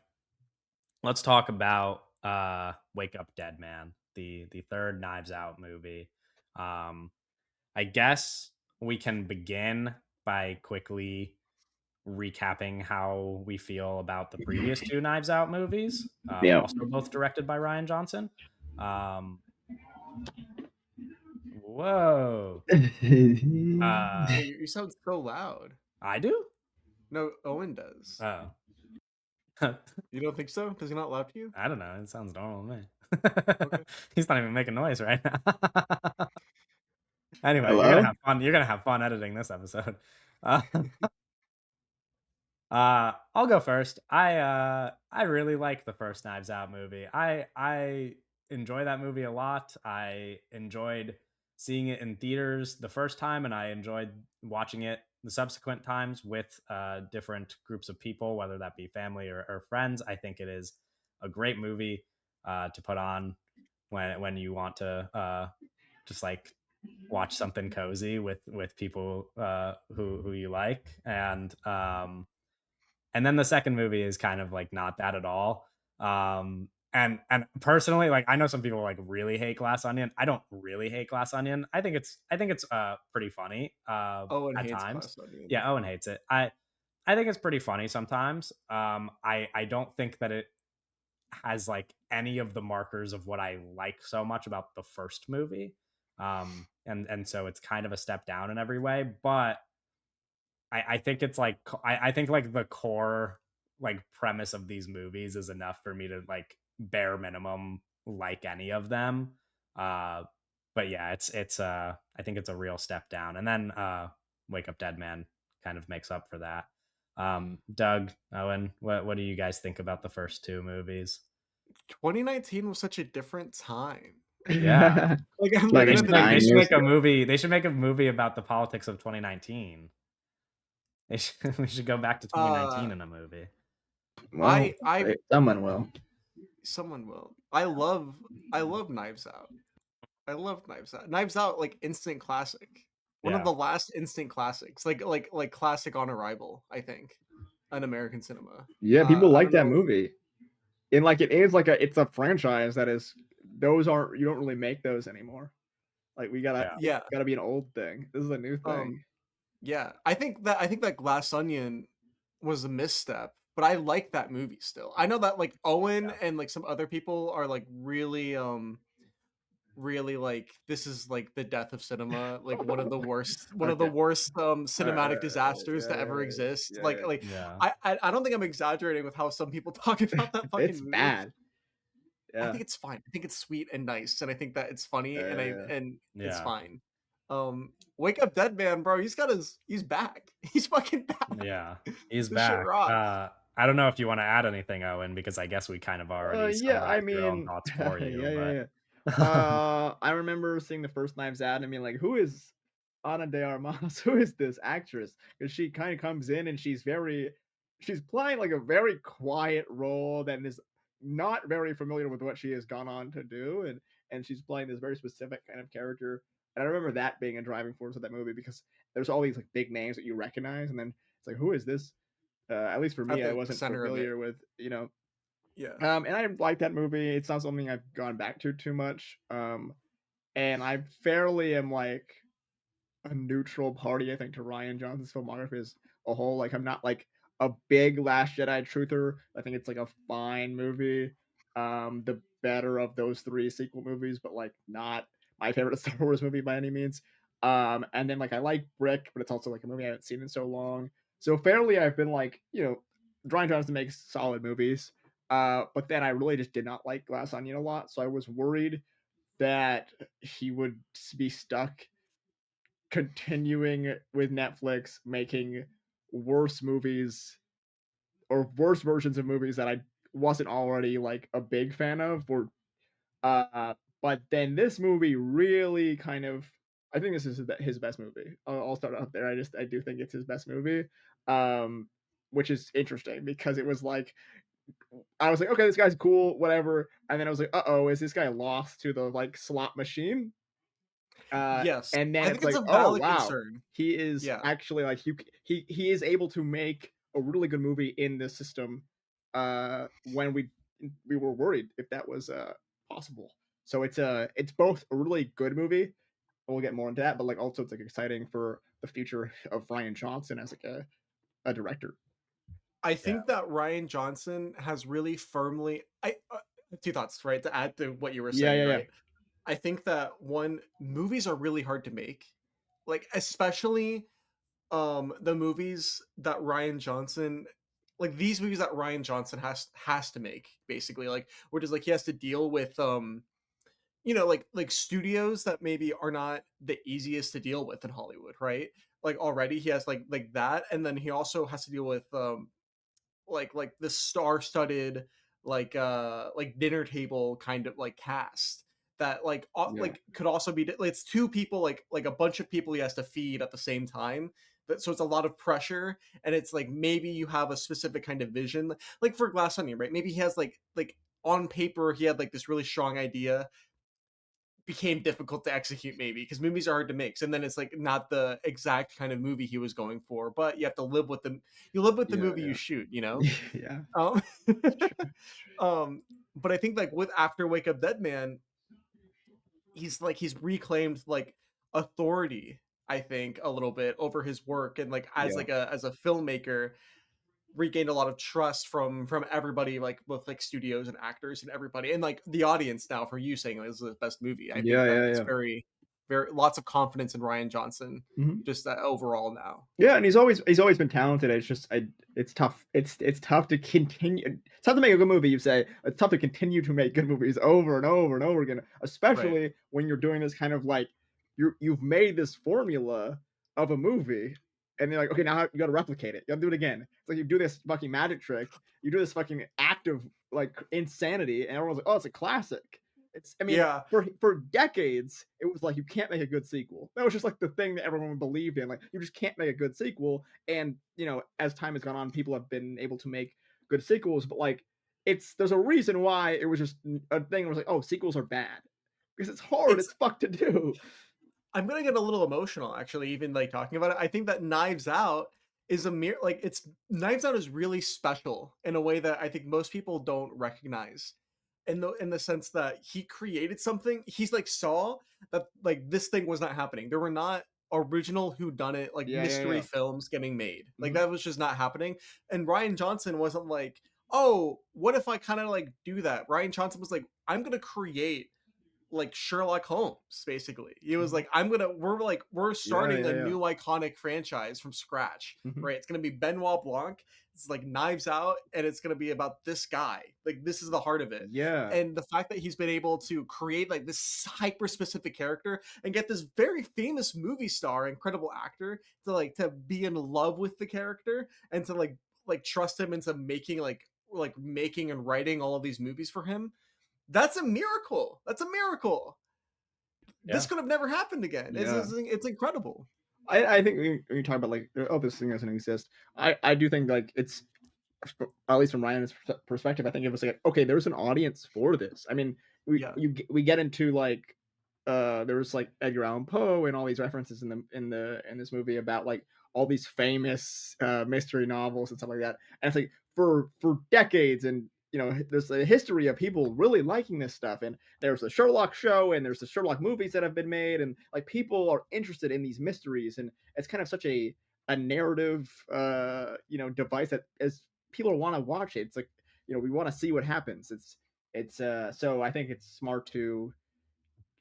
let's talk about Wake Up Dead Man, the third Knives Out movie. Um, I guess we can begin by quickly recapping how we feel about the previous two Knives Out movies, Yeah. also both directed by Ryan Johnson. Um, whoa. Oh, Uh, you sound so loud. I do. No, Owen does. Oh, You don't think so? Does he not laugh to you? I don't know. It sounds normal to me. Okay. He's not even making noise right now. Anyway, you're gonna Hello? have fun. You're gonna have fun editing this episode. Uh, I'll go first. I really like the first Knives Out movie. I enjoy that movie a lot. I enjoyed seeing it in theaters the first time, and I enjoyed watching it the subsequent times with different groups of people, whether that be family or friends. I think it is a great movie to put on when you want to just like watch something cozy with people who you like, and then the second movie is kind of like not that at all. And personally, like I know some people like really hate Glass Onion. I don't really hate Glass Onion. I think it's pretty funny Owen at hates times. Glass Onion. Yeah, Owen hates it. I think it's pretty funny sometimes. I don't think that it has like any of the markers of what I like so much about the first movie. And so it's kind of a step down in every way, but I think it's like I think like the core like premise of these movies is enough for me to like bare minimum like any of them. Uh, but yeah, it's I think it's a real step down. And then Wake Up Dead Man kind of makes up for that. Doug, Owen, what do you guys think about the first two movies? 2019 was such a different time. Yeah, Like I'm yeah, Like looking at the they 9 should numbers. years make a ago. movie. They should make a movie about the politics of 2019. They should, we should go back to 2019 Uh, in a movie. Well, I someone will. someone will. I love Knives Out. I love Knives Out. Knives Out, like instant classic. One of Yeah. the last instant classics, like classic on arrival. I think, in American cinema. Yeah, people I like don't that know. movie. And like it is like it's a franchise that is those aren't you don't really make those anymore. Like we gotta Yeah. it's Yeah. gotta be an old thing. This is a new Um. thing. Yeah. I think that Glass Onion was a misstep, but I like that movie still. I know that like Owen Yeah. and like some other people are like really like this is like the death of cinema, like one of the Okay. worst cinematic disasters Yeah, to ever yeah, exist. yeah, Like yeah. Yeah. I don't think I'm exaggerating with how some people talk about that fucking It's movie. bad. I Yeah. think it's fine. I think it's sweet and nice, and I think that it's funny, Yeah, yeah, yeah. and it's Yeah. fine. Wake Up Dead Man, bro. He's back. He's fucking back. Yeah. He's This shit back. rocks. I don't know if you want to add anything, Owen, because I guess we kind of already Yeah, I summarized your own mean, thoughts yeah, for you, yeah, but yeah. I remember seeing the first Knives Out and being like, "Who is Ana de Armas? Who is this actress?" Because she kind of comes in and she's playing like a very quiet role that is not very familiar with what she has gone on to do, and she's playing this very specific kind of character. And I remember that being a driving force of that movie because there's all these like big names that you recognize, and then it's like, who is this? At least for me, At I the wasn't center of it. familiar with Yeah. and I like that movie. It's not something I've gone back to too much. And I fairly am like a neutral party, I think, to Ryan Johnson's filmography as a whole. Like, I'm not like a big Last Jedi truther. I think it's like a fine movie. The better of those three sequel movies, but like not my favorite Star Wars movie by any means. And then like I like Brick, but it's also like a movie I haven't seen in so long. So fairly, I've been like, Ryan Johnson makes solid movies. But then I really just did not like Glass Onion a lot, so I was worried that he would be stuck continuing with Netflix making worse movies or worse versions of movies that I wasn't already like a big fan of. Or but then this movie really kind of I think this is his best movie. I'll start out there. I do think it's his best movie, um, which is interesting because it was like I was like, okay, this guy's cool, whatever, and then I was like, is this guy lost to the like slot machine? Yes. And then I it's think it's like, a oh valid wow, concern. he is Yeah. actually like he is able to make a really good movie in this system. When we were worried if that was possible. So it's both a really good movie, and we'll get more into that, but like also it's like exciting for the future of Ryan Johnson as like a director. I yeah. think that Ryan Johnson has really firmly I two thoughts, right? To add to what you were Yeah, saying, yeah, yeah. right? I think that one movies are really hard to make. Like especially the movies that Ryan Johnson like these movies that Ryan Johnson has to make basically like which is like he has to deal with like studios that maybe are not the easiest to deal with in Hollywood, right? Like already he has like that, and then he also has to deal with like the star-studded like dinner table kind of like cast that Yeah. like could also be it's two people like a bunch of people he has to feed at the same time that so it's a lot of pressure and it's like maybe you have a specific kind of vision like for Glass Onion, right? Maybe he has like on paper he had like this really strong idea became difficult to execute maybe because movies are hard to make and then it's like not the exact kind of movie he was going for but you have to live with them you live with the Yeah. movie you shoot, you know. Yeah. Yeah. um, It's true. but I think like with After Wake Up Dead Man, he's reclaimed like authority, I think, a little bit over his work and Yeah. like as a filmmaker, regained a lot of trust from everybody, like both like studios and actors and everybody, and like the audience now for you saying this is the best movie. I think Yeah. that Yeah. it's Yeah. very lots of confidence in Ryan Johnson, Mhm. just overall now. Yeah, and he's always been talented. It's just it's tough. It's tough to continue. It's tough to make a good movie. You say it's tough to continue to make good movies over and over and over again, Right. especially when you're doing this kind of like you've made this formula of a movie, and you're like, okay, now you got to replicate it. You got to do it again. It's like you do this fucking magic trick. You do this fucking act of like insanity, and everyone's like, oh, it's a classic. I mean, Yeah, for decades, it was like you can't make a good sequel. That was just like the thing that everyone believed in. Like you just can't make a good sequel. And as time has gone on, people have been able to make good sequels. But like, there's a reason why it was just a thing. Where it was like, oh, sequels are bad because it's hard. it's It's fuck to do. I'm gonna get a little emotional actually, even like talking about it. I think that Knives Out is a mere like it's Knives Out is really special in a way that I think most people don't recognize. In the sense that he created something, he's like saw that like this thing was not happening. There were not original who done it like Yeah, yeah, mystery yeah. films getting made. Like Mhm. that was just not happening. And Ryan Johnson wasn't like, oh, what if I kind of like do that? Ryan Johnson was like, I'm gonna create like Sherlock Holmes, basically. He was Mhm. like, we're Yeah, starting yeah, a yeah. new iconic franchise from scratch, Mhm. right? It's gonna be Benoit Blanc. It's like Knives Out, and it's gonna be about this guy. Like this is the heart of it. Yeah, And the fact that he's been able to create like this hyper specific character and get this very famous movie star, incredible actor, to be in love with the character and to like trust him into making and writing all of these movies for him, that's a miracle. That's a miracle. This Yeah. could have never happened again. yeah. It's incredible. I think when you talk about like, oh, this thing doesn't exist. I do think like it's at least from Ryan's perspective, I think it was like, okay, there's an audience for this. I mean, Yeah. we get into like there was like Edgar Allan Poe and all these references in this movie about like all these famous mystery novels and stuff like that. And it's like for decades and there's a history of people really liking this stuff, and there's the Sherlock show and there's the Sherlock movies that have been made, and like people are interested in these mysteries, and it's kind of such a narrative device that as people want to watch it. It's like we want to see what happens. It's so I think it's smart to,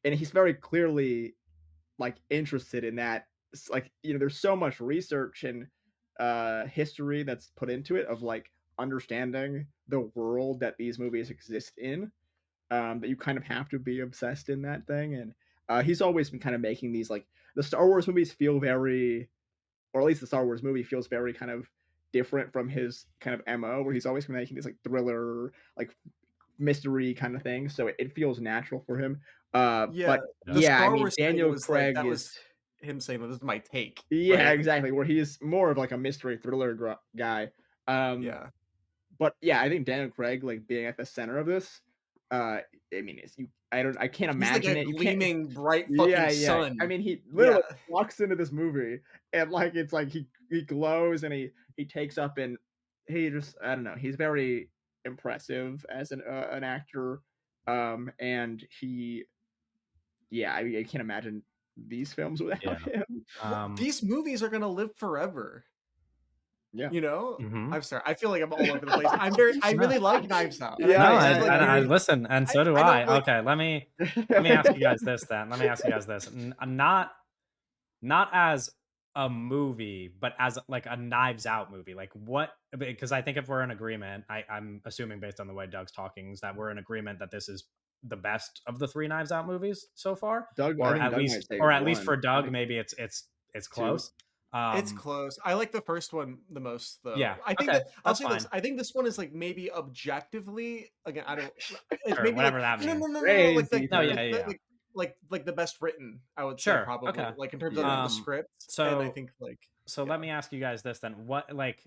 and he's very clearly like interested in that. It's like there's so much research and history that's put into it of like understanding the world that these movies exist in, that you kind of have to be obsessed in that thing. And he's always been kind of making these like the Star Wars movies feel very, or at least the Star Wars movie feels very kind of different from his kind of MO, where he's always been making these like thriller, like mystery kind of thing. So it feels natural for him. Yeah. But The yeah, I Star mean Wars thing Daniel was like Craig that is, was him saying this is my take, yeah, right? exactly, where he is more of like a mystery thriller guy. Um, Yeah. but yeah, I think Daniel Craig like being at the center of this. I mean, I can't He's like imagine a it. You can't. gleaming bright Yeah, fucking yeah. I sun. mean, he Yeah. literally walks into this movie and like it's like he glows and he takes up, and he just, I don't know. He's very impressive as an actor. And he, yeah, I can't imagine these films without Yeah. him. Well, these movies are gonna live forever. Yeah. You know? Mhm. I'm sorry. I feel like I'm all over the place. I No. really like Knives Out, and I No, think Yeah, this I is yeah, like I very listen, and so do I know I. like Okay, let me ask yeah. you guys this then. Let me ask you guys this. Not as a movie, but as like a Knives Out movie, like what? Because I think if we're in agreement, I'm assuming based on the way Doug's talking, is that we're in agreement that this is the best of the three Knives Out movies so far, Doug, I or think Doug might say or at least for one. I Doug, think maybe it's two. close. It's Um, close. I like the first one the most, yeah, though. I think okay, that I'll that's say this. fine. I think this one is like maybe objectively, again, I don't. It's Sure, maybe like whatever that no, no, means. no, no, no. Like Crazy the No, term. yeah, yeah, yeah. like the best written. I would say Sure, probably okay. like in terms of like Yeah. the script, and I So think like So yeah. let me ask you guys this then. What like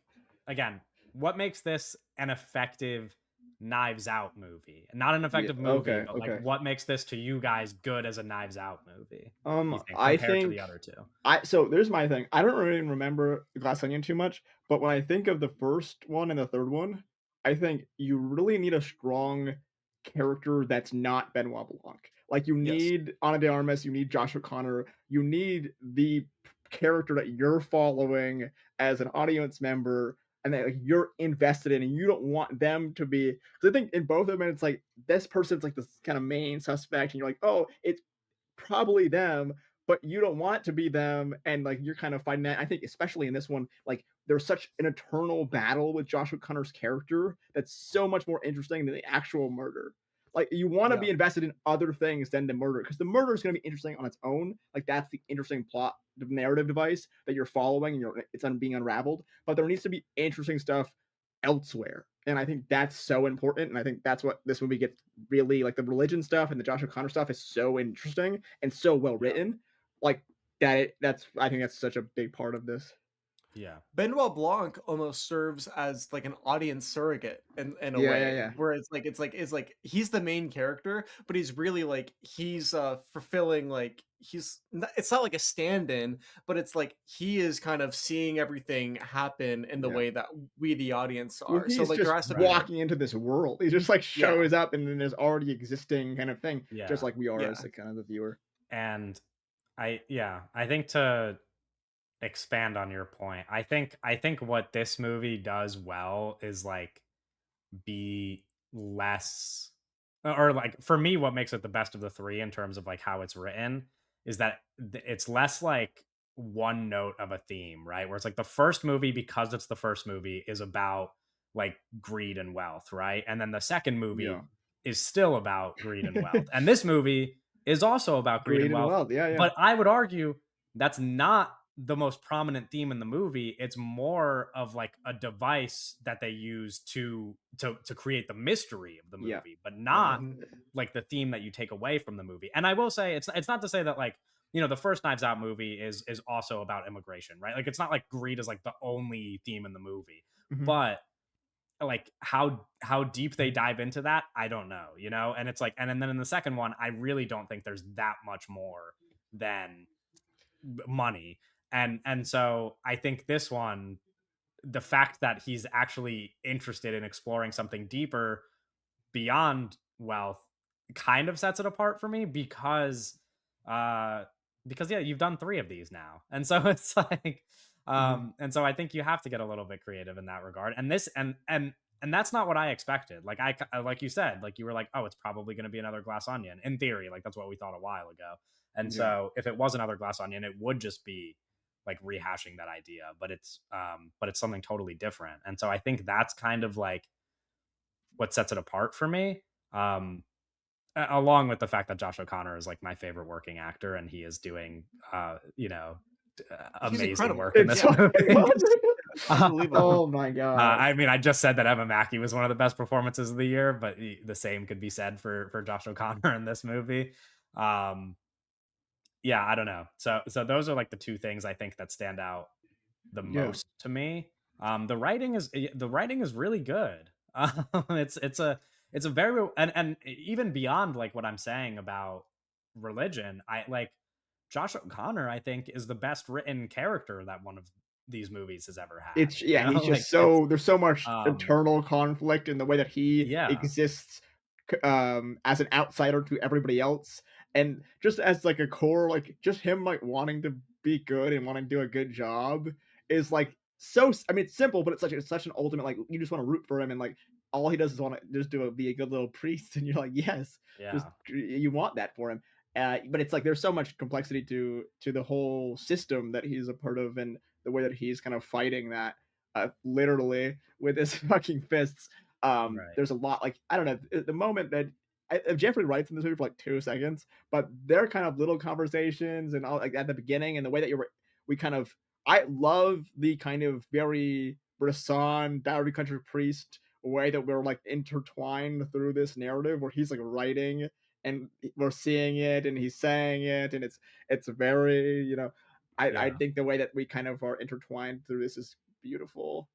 again, what makes this an effective Knives Out movie? Not an Yeah. effective movie, Okay. but like Okay. what makes this to you guys good as a Knives Out movie? You think I compared to the think other two? so there's my thing. I don't really remember Glass Onion too much, but when I think of the first one and the third one, I think you really need a strong character that's not Benoit Blanc. Like you Yes. need Ana de Armas, you need Josh O'Connor, you need the character that you're following as an audience member and that like, you're invested in, and you don't want them to be. Because I think in both of them, it's like this person's like this kind of main suspect, and you're like, oh, it's probably them, but you don't want it to be them, and like you're kind of fighting that. I think especially in this one, like there's such an eternal battle with Joshua Connor's character that's so much more interesting than the actual murder. Like you want to Yeah. be invested in other things than the murder, because the murder is going to be interesting on its own. Like that's the interesting plot, the narrative device that you're following, and it's being unraveled. But there needs to be interesting stuff elsewhere, and I think that's so important. And I think that's what this movie gets really like. The religion stuff and the Joshua Connor stuff is so interesting and so well Yeah. written, like that's I think that's such a big part of this. Yeah. Benoit Blanc almost serves as like an audience surrogate in a Yeah, yeah, way yeah. where it's like he's the main character, but he's really like he's fulfilling like it's not like a stand-in, but it's like he is kind of seeing everything happen in the Yeah. way that we the audience Well, are. So he's like there just has to be Right. like walking into this world. He just like yeah, shows up and then there's already existing kind of thing, just Yeah. like we are as yeah. the kind of the viewer. And I think to expand on your point, I think what this movie does well is like be less or like for me what makes it the best of the three in terms of like how it's written is that it's less like one note of a theme, right? Where it's like the first movie, because it's the first movie, is about like greed and wealth, right? And then the second Yeah. movie is still about greed and wealth, and this movie is also about greed Greed and and wealth. wealth. Yeah, yeah. But I would argue that's not the most prominent theme in the movie. It's more of like a device that they use to create the mystery of the Yeah. movie, but not Mhm. like the theme that you take away from the movie. And I will say it's not to say that like, you know, the first Knives Out movie is also about immigration, right? Like it's not like greed is like the only theme in the movie. Mhm. But like how deep they dive into that, I don't know, you know? And it's like and then in the second one, I really don't think there's that much more than money. And so I think this one, the fact that he's actually interested in exploring something deeper beyond wealth kind of sets it apart for me uh because yeah, you've done 3 of these now. And so it's like Mhm. and so I think you have to get a little bit creative in that regard. And this and that's not what I expected. Like like you said, like you were like, "Oh, it's probably going to be another Glass Onion." In theory, like that's what we thought a while ago. And Yeah. so if it was another Glass Onion, it would just be like rehashing that idea, but it's something totally different. And so I think that's kind of like what sets it apart for me. Um, along with the fact that Josh O'Connor is like my favorite working actor, and he is doing, you know, He's amazing incredible. work in It's this so Yeah, movie. unbelievable. oh my god. I mean, I just said that Emma Mackey was one of the best performances of the year, but the same could be said for Josh O'Connor in this movie. Um, yeah, I don't know. So those are like the two things I think that stand out the Yeah. most to me. The writing is really good. It's a very and even beyond like what I'm saying about religion, I like Josh O'Connor. I think is the best written character that one of these movies has ever had. It's You yeah, know, he's like just it's so there's so much um internal conflict in the way that he yeah exists as an outsider to everybody else, and just as like a core, like just him like wanting to be good and wanting to do a good job is like I mean, it's simple, but it's such an ultimate like you just want to root for him, and like all he does is want to just be a good little priest, and you're like yes, just yeah you want that for him. But it's like there's so much complexity to the whole system that he's a part of, and the way that he's kind of fighting that, literally with his fucking fists. Right. There's a lot, like, I don't know, the moment that Jeffrey writes in this movie for like 2 seconds, but they're kind of little conversations and all, like at the beginning, and the way that we kind of, I love the kind of very Bresson Dowry Country Priest way that we're like intertwined through this narrative where he's like writing and we're seeing it and he's saying it, and it's very, I Yeah. think the way that we kind of are intertwined through this is beautiful,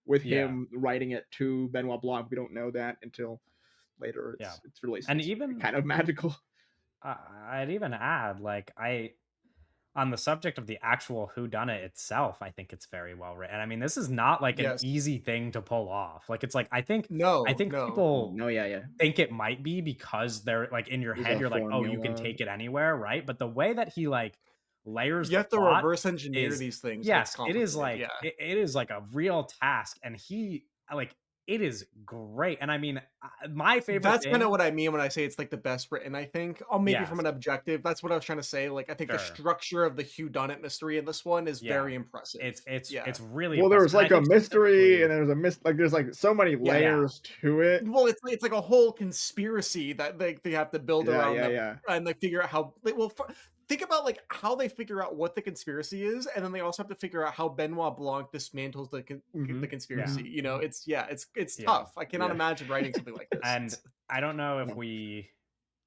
with Yeah. him writing it to Benoit Blanc. We don't know that until later. Yeah. It's released. And It's even kind of magical. I'd even add, like, I on the subject of the actual whodunit itself, I think it's very well written. I mean, this is not like an Yes. easy thing to pull off. Like, it's like I No, think no. people No, yeah, yeah. think it might be because they're like in your There's head, a you're like, oh, you can formula. take it anywhere, right? But the way that he like layers You the have to plot reverse engineer is, these things, and it's yes, it is complicated, like yeah. it is like a real task, and like it is great. And I mean, my favorite That's kinda thing, what I mean when I say it's, like, the best written, I think. Oh, maybe from yes, an objective, that's what I was trying to say, like, I think the sure, structure of the whodunit mystery in this one is yeah, very impressive. Yeah. it's really Well, impressive, there's and I like a think mystery, and specifically, there's like there's like so many Yeah. yeah, layers to it. Well, it's like a whole conspiracy that they have to build Yeah, around yeah, them, yeah. and they figure out how like, well, think about, like, how they figure out what the conspiracy is, and then they also have to figure out how Benoit Blanc dismantles the Mhm. conspiracy, Mhm. yeah, it's yeah, it's yeah, tough. I cannot Yeah. imagine writing something like this. and I don't know if No. we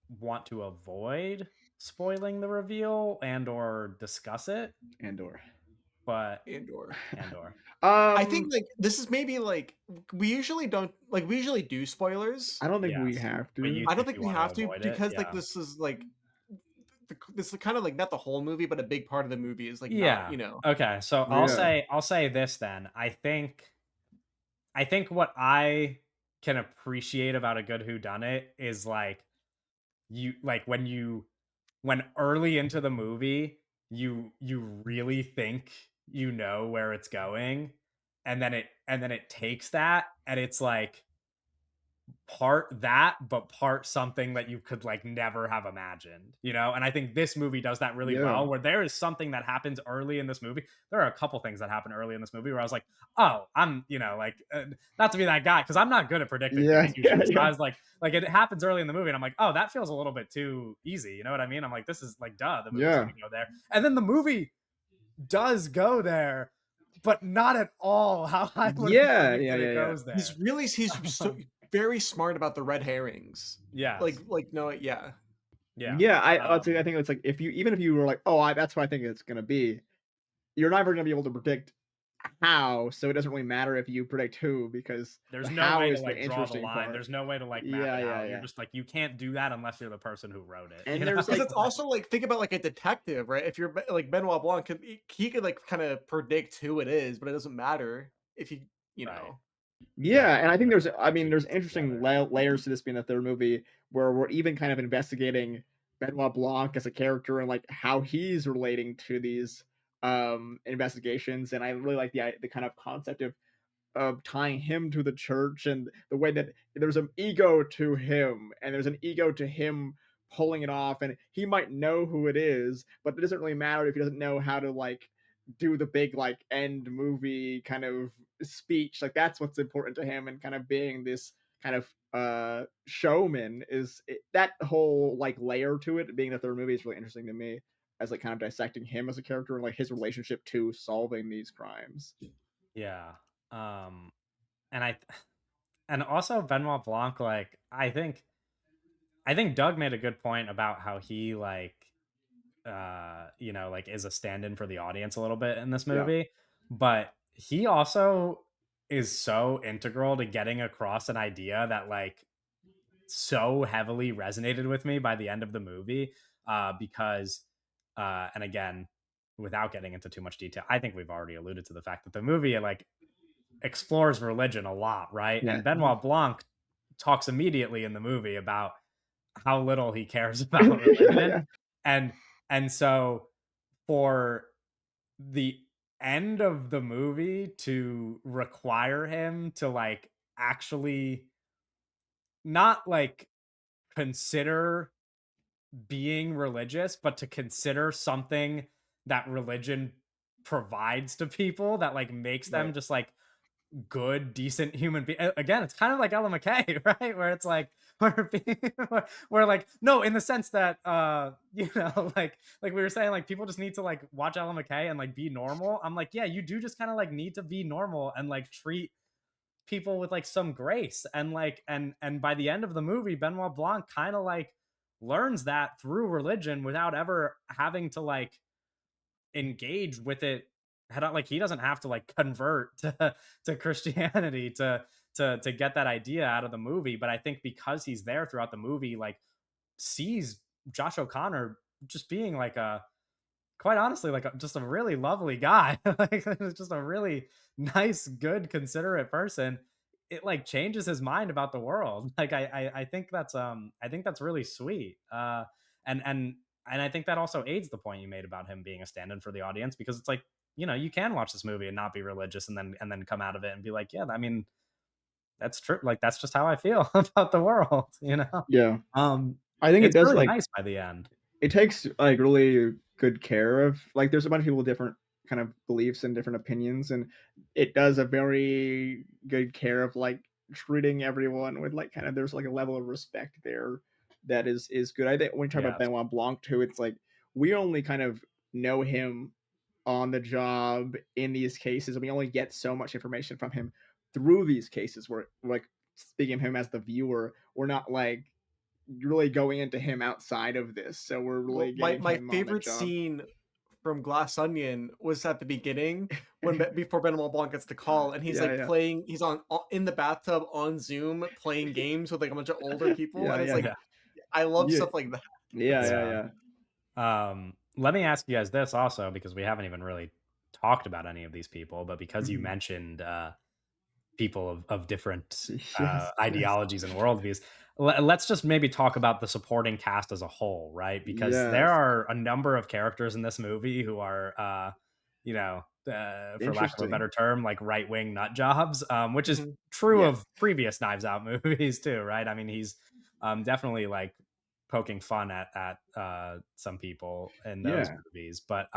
want to avoid spoiling the reveal and or discuss it, Andor. but And/or and or I think, Um, like, this is maybe, like, we usually don't like, we usually do spoilers. I don't think we yes, have but you to. I don't think think you we want to have to avoid it, because, like, yeah. this is, like, this is kind of, like, not the whole movie, but a big part of the movie is, like, not, Yeah. you know. Okay, so Yeah. I'll say this then. I think what I can appreciate about a good whodunit is like when early into the movie you really think you know where it's going, and then it takes that and it's like part that, but part something that you could like never have imagined, you know? And I think this movie does that really Yeah. well, where there is something that happens early in this movie. There are a couple things that happen early in this movie where I was like, oh, I'm, like, not to be that guy, because I'm not good at predicting Yeah, things yeah, usually. So yeah. I was like, it happens early in the movie, and I'm like, oh, that feels a little bit too easy. You know what I mean? I'm like, this is like, duh, the movie's Yeah. gonna go there. And then the movie does go there, but not at all how I would have Yeah, yeah, predicted yeah, it yeah. goes there. He's so very smart about the red herrings. Yes. No, yeah. Yeah. Yeah, I Um, think it's like if you, even if you were like, "Oh, that's what I think it's gonna be," you're never gonna be able to predict how, so it doesn't really matter if you predict who, because the There's no how way to, is the like, draw the interesting line. part. There's no way to, like, map Yeah, it yeah, out. You're yeah. just like, you can't do that unless you're the person who wrote it, And you there's Because know? like it's also like think about like a detective, right? If you're like Benoit Blanc, he could like kind of predict who it is, but it doesn't matter if you Right. know. Yeah, Right. and I think Even if there's, you I mean, actually there's piece it interesting together. layers to this being the third movie where we're even kind of investigating Benoit Blanc as a character and like how he's relating to these investigations, and I really like the kind of concept of tying him to the church, and the way that there's an ego to him and there's an ego to him pulling it off, and he might know who it is, but it doesn't really matter if he doesn't know how to like do the big like end movie kind of speech. Like that's what's important to him, and kind of being this kind of showman is that whole like layer to it being the third movie is really interesting to me, as like kind of dissecting him as a character and like his relationship to solving these crimes. Yeah. Um, and and also Benoit Blanc, like, I think Doug made a good point about how he, like, like, is a stand-in for the audience a little bit in this Yeah. movie, but he also is so integral to getting across an idea that, like, so heavily resonated with me by the end of the movie, because and again, without getting into too much detail, I think we've already alluded to the fact that the movie, like, explores religion a lot, right? Yeah. And Mhm. Benoit Blanc talks immediately in the movie about how little he cares about Yeah, religion. yeah. And so for the end of the movie to require him to, like, actually not, like, consider being religious, but to consider something that religion provides to people that like makes Right. them just like good, decent human being. Again, it's kind of like Ella McCay, right? Where it's like where like no, in the sense that like we were saying, like people just need to like watch Ella McCay and like be normal. I'm like, yeah, you do just kind of like need to be normal and like treat people with like some grace and like and by the end of the movie, Benoit Blanc kind of like learns that through religion without ever having to like engage with it head on. Like he doesn't have to like convert to Christianity to get that idea out of the movie. But I think because he's there throughout the movie, like sees Josh O'Connor just being like a quite honestly like just a really lovely guy. Like just a really nice, good, considerate person. It like changes his mind about the world. Like I think I think that's really sweet. And and and I think that also aids the point you made about him being a stand-in for the audience because it's like, you know, you can watch this movie and not be religious and then come out of it and be like, yeah, I mean, that's true. Like that's just how I feel about the world, you know? Yeah. Um I think it it's does, really like nice by the end. it takes, like, really good care of like, there's a bunch of people with different kind of beliefs and different opinions, and it does a very good care of, like, treating everyone with, like, kind of there's, like, a level of respect there that is good. I think when you talk about Yes. Benoit Blanc too, it's like, we only kind of know him on the job in these cases, and we only get so much information from him through these cases where, like, speaking of him as the viewer, we're not, like, really going into him outside of this, so we're Well, really my getting my him on the favorite job. scene from Glass Onion was at the beginning when before Benoit Blanc gets the call, and he's Yeah, like yeah. playing. He's on in the bathtub on Zoom playing games with like a bunch of older people, Yeah, and it's yeah. like Yeah. I love Yeah. stuff like that. Yeah, yeah, Yeah. yeah. Let me ask you guys this also because we haven't even really talked about any of these people, but because you Mhm. mentioned people of different Yes, yes. ideologies and worldviews, let's just maybe talk about the supporting cast as a whole, right? Because there Yes. are a number of characters in this movie who are, you know, for lack of a Interesting. better term, like right wing nut jobs, which is Mhm. true Yes. of previous Knives Out movies too, right? I mean, he's definitely like poking fun at some people in those Yeah. movies. But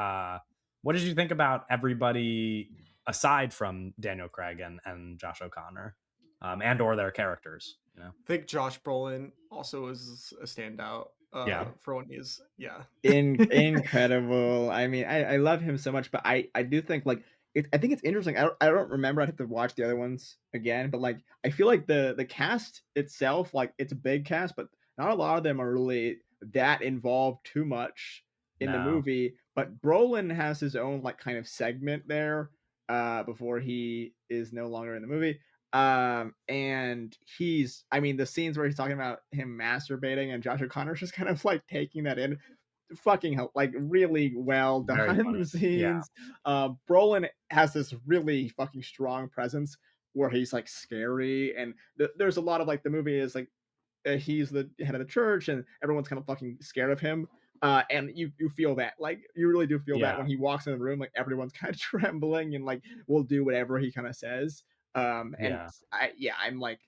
what did you think about everybody aside from Daniel Craig and Josh O'Connor, and or their characters? You know, I think Josh Brolin also is a standout yeah, for when he's yeah. Incredible. I mean, I love him so much, but I do think, like, I think it's interesting. I don't remember, I'd have to watch the other ones again, but, like, I feel like the cast itself, like, it's a big cast, but not a lot of them are really that involved too much in the no, movie, but Brolin has his own, like, kind of segment there, before he is no longer in the movie, and I mean, the scenes where he's talking about him masturbating and Josh O'Connor's just kind of like taking that in, fucking hell, like really well very done funny. Yeah, scenes. Brolin has this really fucking strong presence where he's like scary, and there's a lot of like the movie is like he's the head of the church, and everyone's kind of fucking scared of him. And you feel that, like, you really do feel that yeah, when he walks in the room, like everyone's kind of trembling and like will do whatever he kind of says. And yeah. I'm like,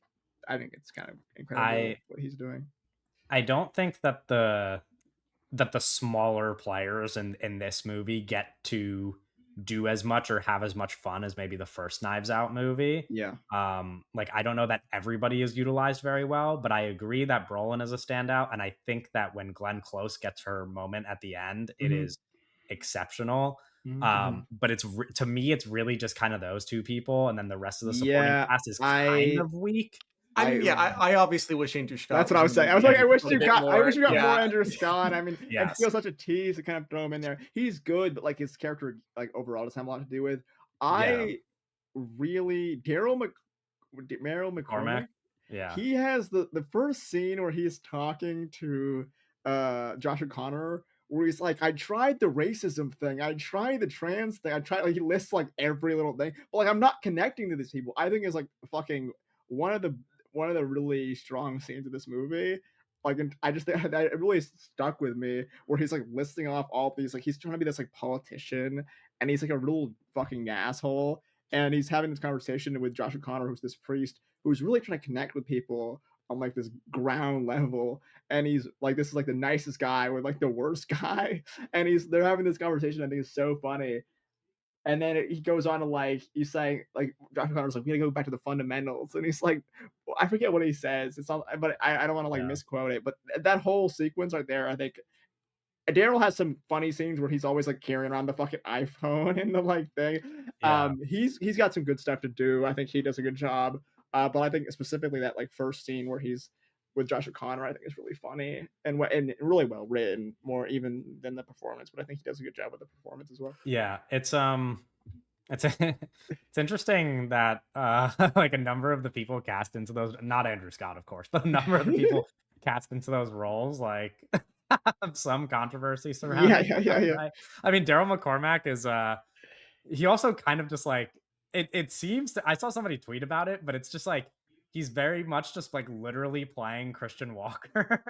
I think it's kind of I incredible what he's doing. I don't think that the smaller players in this movie get to do as much or have as much fun as maybe the first Knives Out movie. Yeah. Like I don't know that everybody is utilized very well, but I agree that Brolin is a standout, and I think that when Glenn Close gets her moment at the end, it Hmm. is exceptional. Hmm. But to me, it's really just kind of those two people, and then the rest of the supporting Yeah, cast is kind I of weak. I mean, I yeah, I obviously wish Andrew That's Scott what was I in was the saying. I was movie like, And I wish a you bit got I more. wish you got more Yeah, Andrew Scott. I mean, it yes, feels such a tease to kind of throw him in there. He's good, but like his character, like overall, doesn't have a lot to do with. yeah, I really Meryl Cormac, McCormick. yeah, He has the first scene where he's talking to Josh O'Connor, where he's like, I tried the racism thing, I tried the trans thing, I tried, like, he lists like every little thing, but like I'm not connecting to these people. I think is like fucking one of the one of the really strong scenes of this movie. Like, and I just think that it really stuck with me, where he's like listing off all these, like he's trying to be this like politician, and he's like a real fucking asshole, and he's having this conversation with Josh O'Connor, who's this priest who's really trying to connect with people on like this ground level, and he's like, this is like the nicest guy with like the worst guy, and they're having this conversation. I think is so funny. And then he goes on to like he's saying like Dr. Connor's like we gotta go back to the fundamentals, and he's like I forget what he says. It's all, but I don't want to like Yeah. misquote it. But that whole sequence right there, I think Daryl has some funny scenes where he's always like carrying around the fucking iPhone and the like thing. Yeah. He's got some good stuff to do. I think he does a good job. But I think specifically that like first scene where he's with Josh O'Connor, I think is really funny and really well written, more even than the performance. But I think he does a good job with the performance as well. Yeah. It's it's interesting that like a number of the people cast into those, not Andrew Scott, of course, but a number of the people cast into those roles like have some controversy Yeah, surrounding yeah, yeah, them. yeah. I mean, Daryl McCormack is he also kind of just like it seems I saw somebody tweet about it, but it's just like he's very much just like literally playing Christian Walker.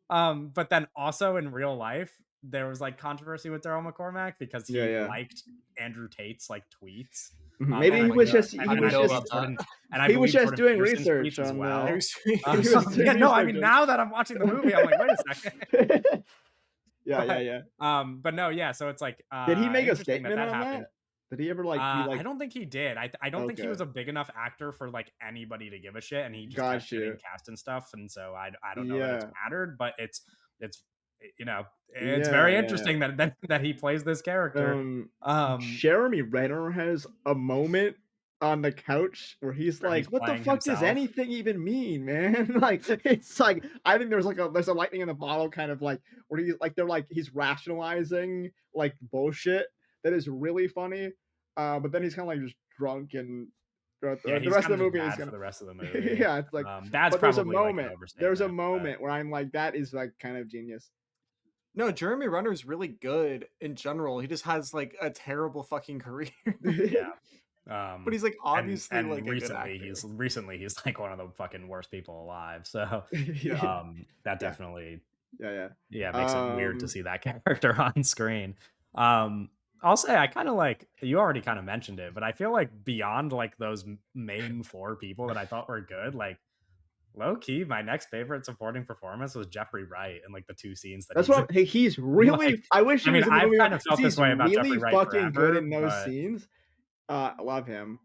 But then also in real life, there was like controversy with Daryl McCormack because Yeah, he yeah. liked Andrew Tate's like tweets. Maybe And Oh he my was god, just I he didn't was know just about that. I he was believe just Jordan doing Peterson's research tweets as on well. He was Yeah, doing no, I research mean on now that I'm watching the movie, I'm like, wait a second. Yeah, yeah, But yeah. but no, yeah. So it's like Did he make a interesting that statement that on happened. that? Did he ever like be I like, don't think he did. I don't think he okay, was a big enough actor for like anybody to give a shit, and he just kept got getting you. cast and stuff. And so I don't know that it's Yeah, mattered, but it's you know it's yeah, very yeah, yeah. interesting that he plays this character. Um, Um, Jeremy Renner has a moment on the couch where he's where he's like, "What the playing fuck does himself. anything even mean, man?" Like, it's like I think there's a lightning in the bottle kind of like where he's rationalizing like bullshit that is really funny. But then he's kind of like just drunk and Yeah, the he's rest kind of of the just movie is bad for gonna the rest of the movie. yeah, it's like Bad's but there's a probably like an moment. There's a overstatement, but moment where I'm like, that is like kind of genius. No, Jeremy Renner is really good in general. He just has like a terrible fucking career. yeah. But he's like obviously And like a good actor. recently he's like one of the fucking worst people alive. So Yeah, that yeah, definitely yeah, yeah yeah. makes it weird to see that character on screen. I'll say I kind of like you already kind of mentioned it, but I feel like beyond like those main four people that I thought were good, like low key, my next favorite supporting performance was Jeffrey Wright and like the two scenes that That's he's in. what hey, he's Like, really I wish I he mean, was in the I've movie more kind of 'cause felt this he's way about really Jeffrey Wright fucking good forever, in those but scenes. I love him.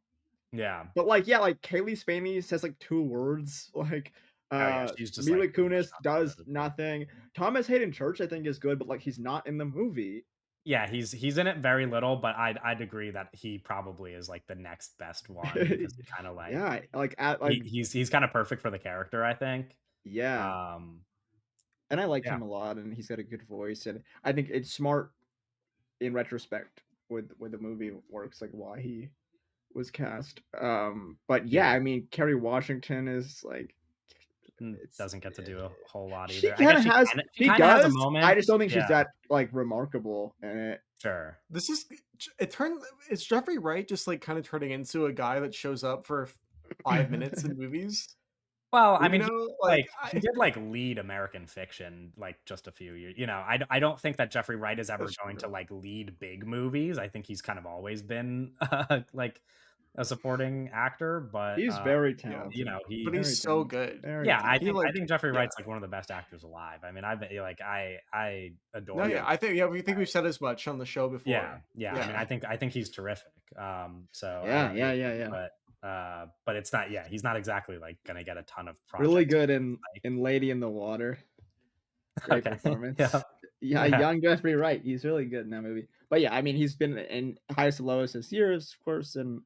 yeah. But, like, yeah, like, Kaylee Spaney says, like, 2 words, like, Oh yeah, she's just like Mila pretty much Kunis nothing does but nothing. Thomas Hayden Church, I think, is good, but, like, he's not in the movie. yeah, he's in it very little, but I'd agree that he probably is like the next best one because he kind of like Yeah, like, at like he's kind of perfect for the character, I think. yeah, Um, and I like yeah, him a lot, and he's got a good voice, and I think it's smart in retrospect with the movie works, like, why he was cast. But, yeah, yeah, I mean, Kerry Washington is, like, it's doesn't get to do a whole lot she either. I guess kinda has she she kind of has a does, I moment. just don't think she's Yeah, that, like, remarkable in it. sure. This is it turned is Jeffrey Wright just like kind of turning into a guy that shows up for 5 minutes in movies? Well, I You mean, know, like like he did like lead American Fiction like just a few years. You know, I don't think that Jeffrey Wright is ever that's going to true. like lead big movies. I think he's kind of always been like a supporting actor, but He's very Yeah. you talented. know, But he he's Very so talented. good. Very yeah, He talented. I like think Jeffrey yeah. Wright's like one of the best actors alive. I mean, like I No, adore yeah, him. I think we think we've said as much on the show Yeah, before. yeah. I mean, Yeah. I think he's terrific. So Yeah, yeah, yeah, yeah. but it's not. Yeah, he's not exactly like gonna get a ton of Really projects. good Like, in Lady in the Water. Great okay, yeah, performance. Yeah, yeah, young Jeffrey Wright. He's really good in that movie. But yeah, I mean, he's been in Highest to Lowest this years, of course, and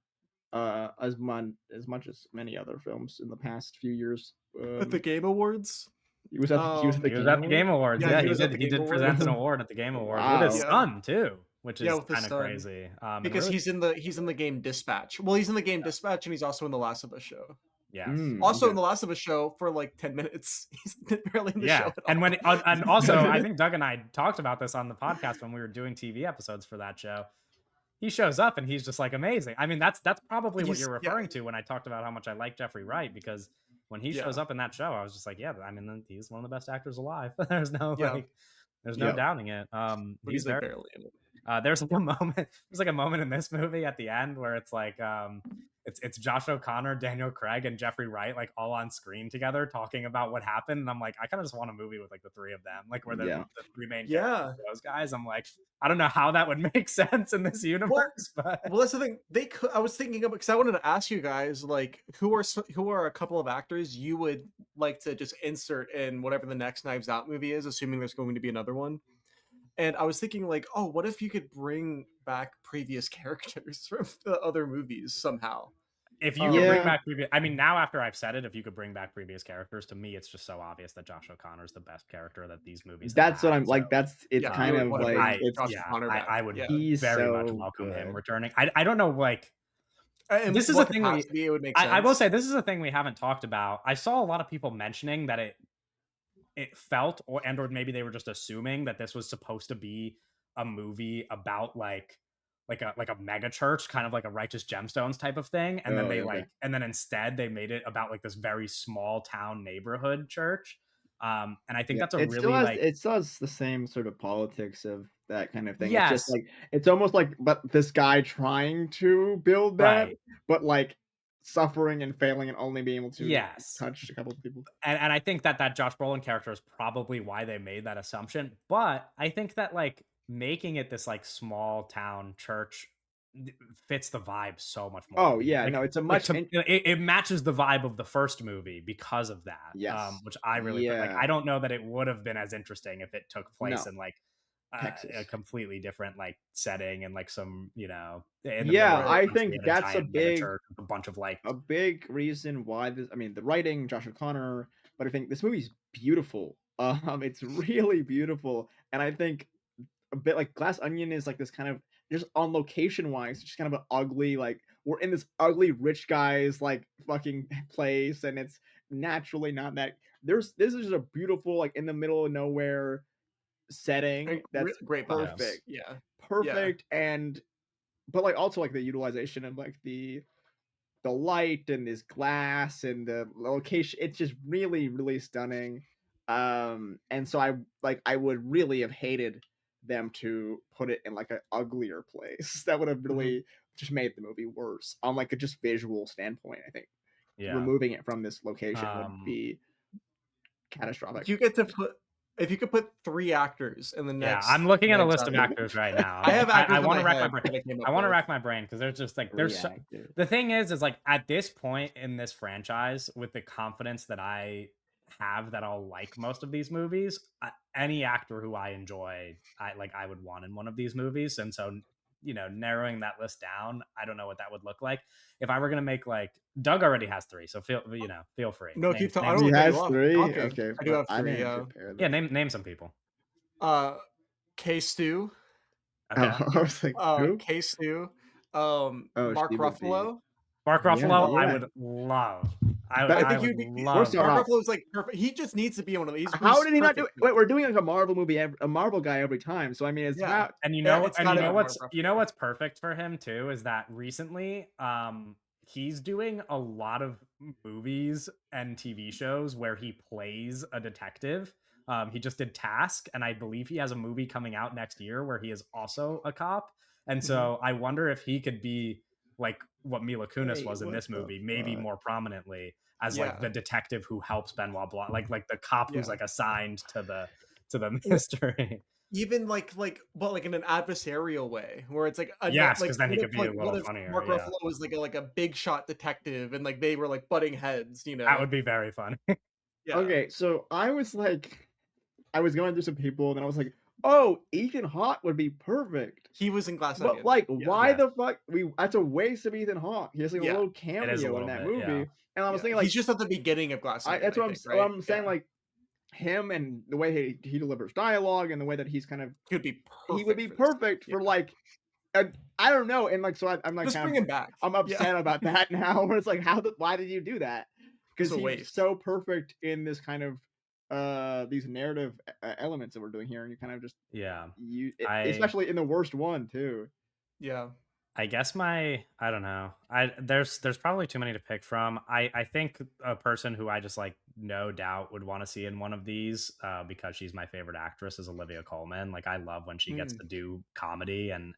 as much as many other films in the past few years. At the Game Awards. He was at the he was Game at the Awards. Game Awards. Yeah, Yeah, he was at the he Game did present an Awards. award at the Game Awards with his Wow. Yeah. son too, which Yeah, is with his kind of son. crazy. And Because really, he's in the game Dispatch. Well, he's in the game Dispatch and he's also in the Last of Us show. yes, Also in Okay. the Last of Us show for like 10 minutes. He's barely in the show yeah. at And all. and also, I think Doug and I talked about this on the podcast when we were doing TV episodes for that show. He shows up and he's just like amazing. I mean, that's probably what you're Yeah, referring to when I talked about how much I like Jeffrey Wright, because when he shows yeah, up in that show, I was just like, yeah, I mean, he's one of the best actors alive. There's no yeah. like, there's no Yep. doubting it. But He's he's like very. barely in it. There's like a moment. There's like a moment in this movie at the end where it's like it's Josh O'Connor, Daniel Craig, and Jeffrey Wright like all on screen together talking about what happened. And I'm like, I kind of just want a movie with like the three of them, like where Yeah. the three main characters Yeah. are those guys. I'm like, I don't know how that would make sense in this Well, universe, but well, that's the thing. They could. I was thinking of because I wanted to ask you guys like who are a couple of actors you would like to just insert in whatever the next Knives Out movie is, assuming there's going to be another one. And I was thinking like, oh, what if you could bring back previous characters from the other movies somehow? if you could bring Yeah. back previous, I mean, now after I've said it, if you could bring back previous characters, to me, it's just so obvious that Josh O'Connor is the best character that these movies have That's what had. I'm So like. It's Yeah, you kind would of want to like bring it's Josh O'Connor back. I would Yeah, he's very much so welcome him good. returning. I don't know, like and this is a what thing capacity it would make sense. I will say this is a thing we haven't talked about. I saw a lot of people mentioning that it felt or maybe they were just assuming that this was supposed to be a movie about like a mega church, kind of like a Righteous Gemstones type of thing, and then Oh, they okay. and then instead they made it about like this very small town neighborhood church. And I think Yeah, that's a it still really has like it still has the same sort of politics of that kind of thing. It's just yes, like it's almost like but this guy trying to build that, right, but like suffering and failing and only being able to yes. touch a couple of people. And I think that that Josh Brolin character is probably why they made that assumption. But I think that like making it this like small town church fits the vibe so much more. Oh yeah, no, it's a much It matches the vibe of the first movie because of that, yes. which I really like. Yeah. I don't know that it would have been as interesting if it took place No, in like a Texas. completely different like setting and like some in the middle Yeah, of the Right. I country think in a that's giant mega church with a bunch of like a big reason why this I mean, the writing, Josh O'Connor, but I think this movie's beautiful. It's really beautiful, and I think a bit like Glass Onion is like this kind of just on location wise, just kind of an ugly like we're in this ugly rich guy's like fucking place, and it's naturally not that. This is just a beautiful like in the middle of nowhere setting that's Great yes. vibes. perfect, Yeah. Yeah. perfect, and but like also like the utilization of like the light and this glass and the location. It's just really, really stunning. And so I would really have hated them to put it in like an uglier place. That would have Mhm. really just made the movie worse on like a just visual standpoint. I think Yeah. removing it from this location would Um be catastrophic. You get to put if you could put 3 actors in the Yeah, next I'm looking at a Knives list Out of movie. actors right now. I have I actors in want my to rack my head brain. that I came I up want to with. rack my brain because there's just like Three actors. the thing is like at this point in this franchise, with the confidence that I have that I'll like most of these movies, any actor who I enjoy, I would want in one of these movies, and so narrowing that list down, I don't know what that would look like if I were gonna make like Doug already has three, so feel free. No, Name I don't some He wanna cut people. you has off. Keep three. talking. Okay, I do but have I 3, didn't prepare Yeah, this. name some people. Uh, K Stu, Okay. I was like, who? K Stu, Oh, Mark she would be. Ruffalo. Mark Yeah, Ruffalo, I yeah. would love. I But I I think would he'd be first love. off, Mark Ruffalo is, like, perfect. He just needs to be in one of these. how He's did he not do perfect it? for Wait, it. we're doing like a Marvel movie, a Marvel guy every time. So I mean, it's Yeah. how And Yeah, it's gotta be Mark you know Ruffalo. what's perfect for him too is that recently he's doing a lot of movies and TV shows where he plays a detective. He just did Task, and I believe he has a movie coming out next year where he is also a cop. And Mhm. so I wonder if he could be like what Mila Kunis wait, was in what this the movie, maybe fuck? more prominently as like the Yeah. detective who helps Benoit Blanc, like the cop who's Yeah. like assigned to the Or mystery. even, but, like, in an adversarial way, where it's, like, a Yes, like, because then he could be a what little if funnier. Mark Yeah, Ruffalo was, like, a big shot detective and, like, they were, like, butting heads, you that know? would be very funny. Yeah. Okay, so I was like, I was going through some people, and I was like, oh, Ethan Hawke would be perfect. He was in Glass But Onion. like, Yeah. why Yes, the fuck? That's a waste of Ethan Hawke. He has like a Yeah. little it is a cameo in little that bit. Yeah, movie, and I was Yeah. thinking He's like, just at the beginning of Glass Onion, that's I what think, right? I'm saying. Yeah. Like him and the way he delivers dialogue and the way that he's kind of He'd be he would perfect be for this. perfect Yeah. for like I don't know, and like so I'm like Just kind bring of him back. I'm Yeah. upset about that now. Where it's like why did you do that? It's Because a he's waste. so perfect in this kind of these narrative elements that we're doing here, and you kind of just yeah. you I especially in the worst one too. Yeah. I guess I don't know. There's probably too many to pick from. I think a person who I just like no doubt would want to see in one of these because she's my favorite actress is Olivia Colman. Like I love when she gets Mm, to do comedy and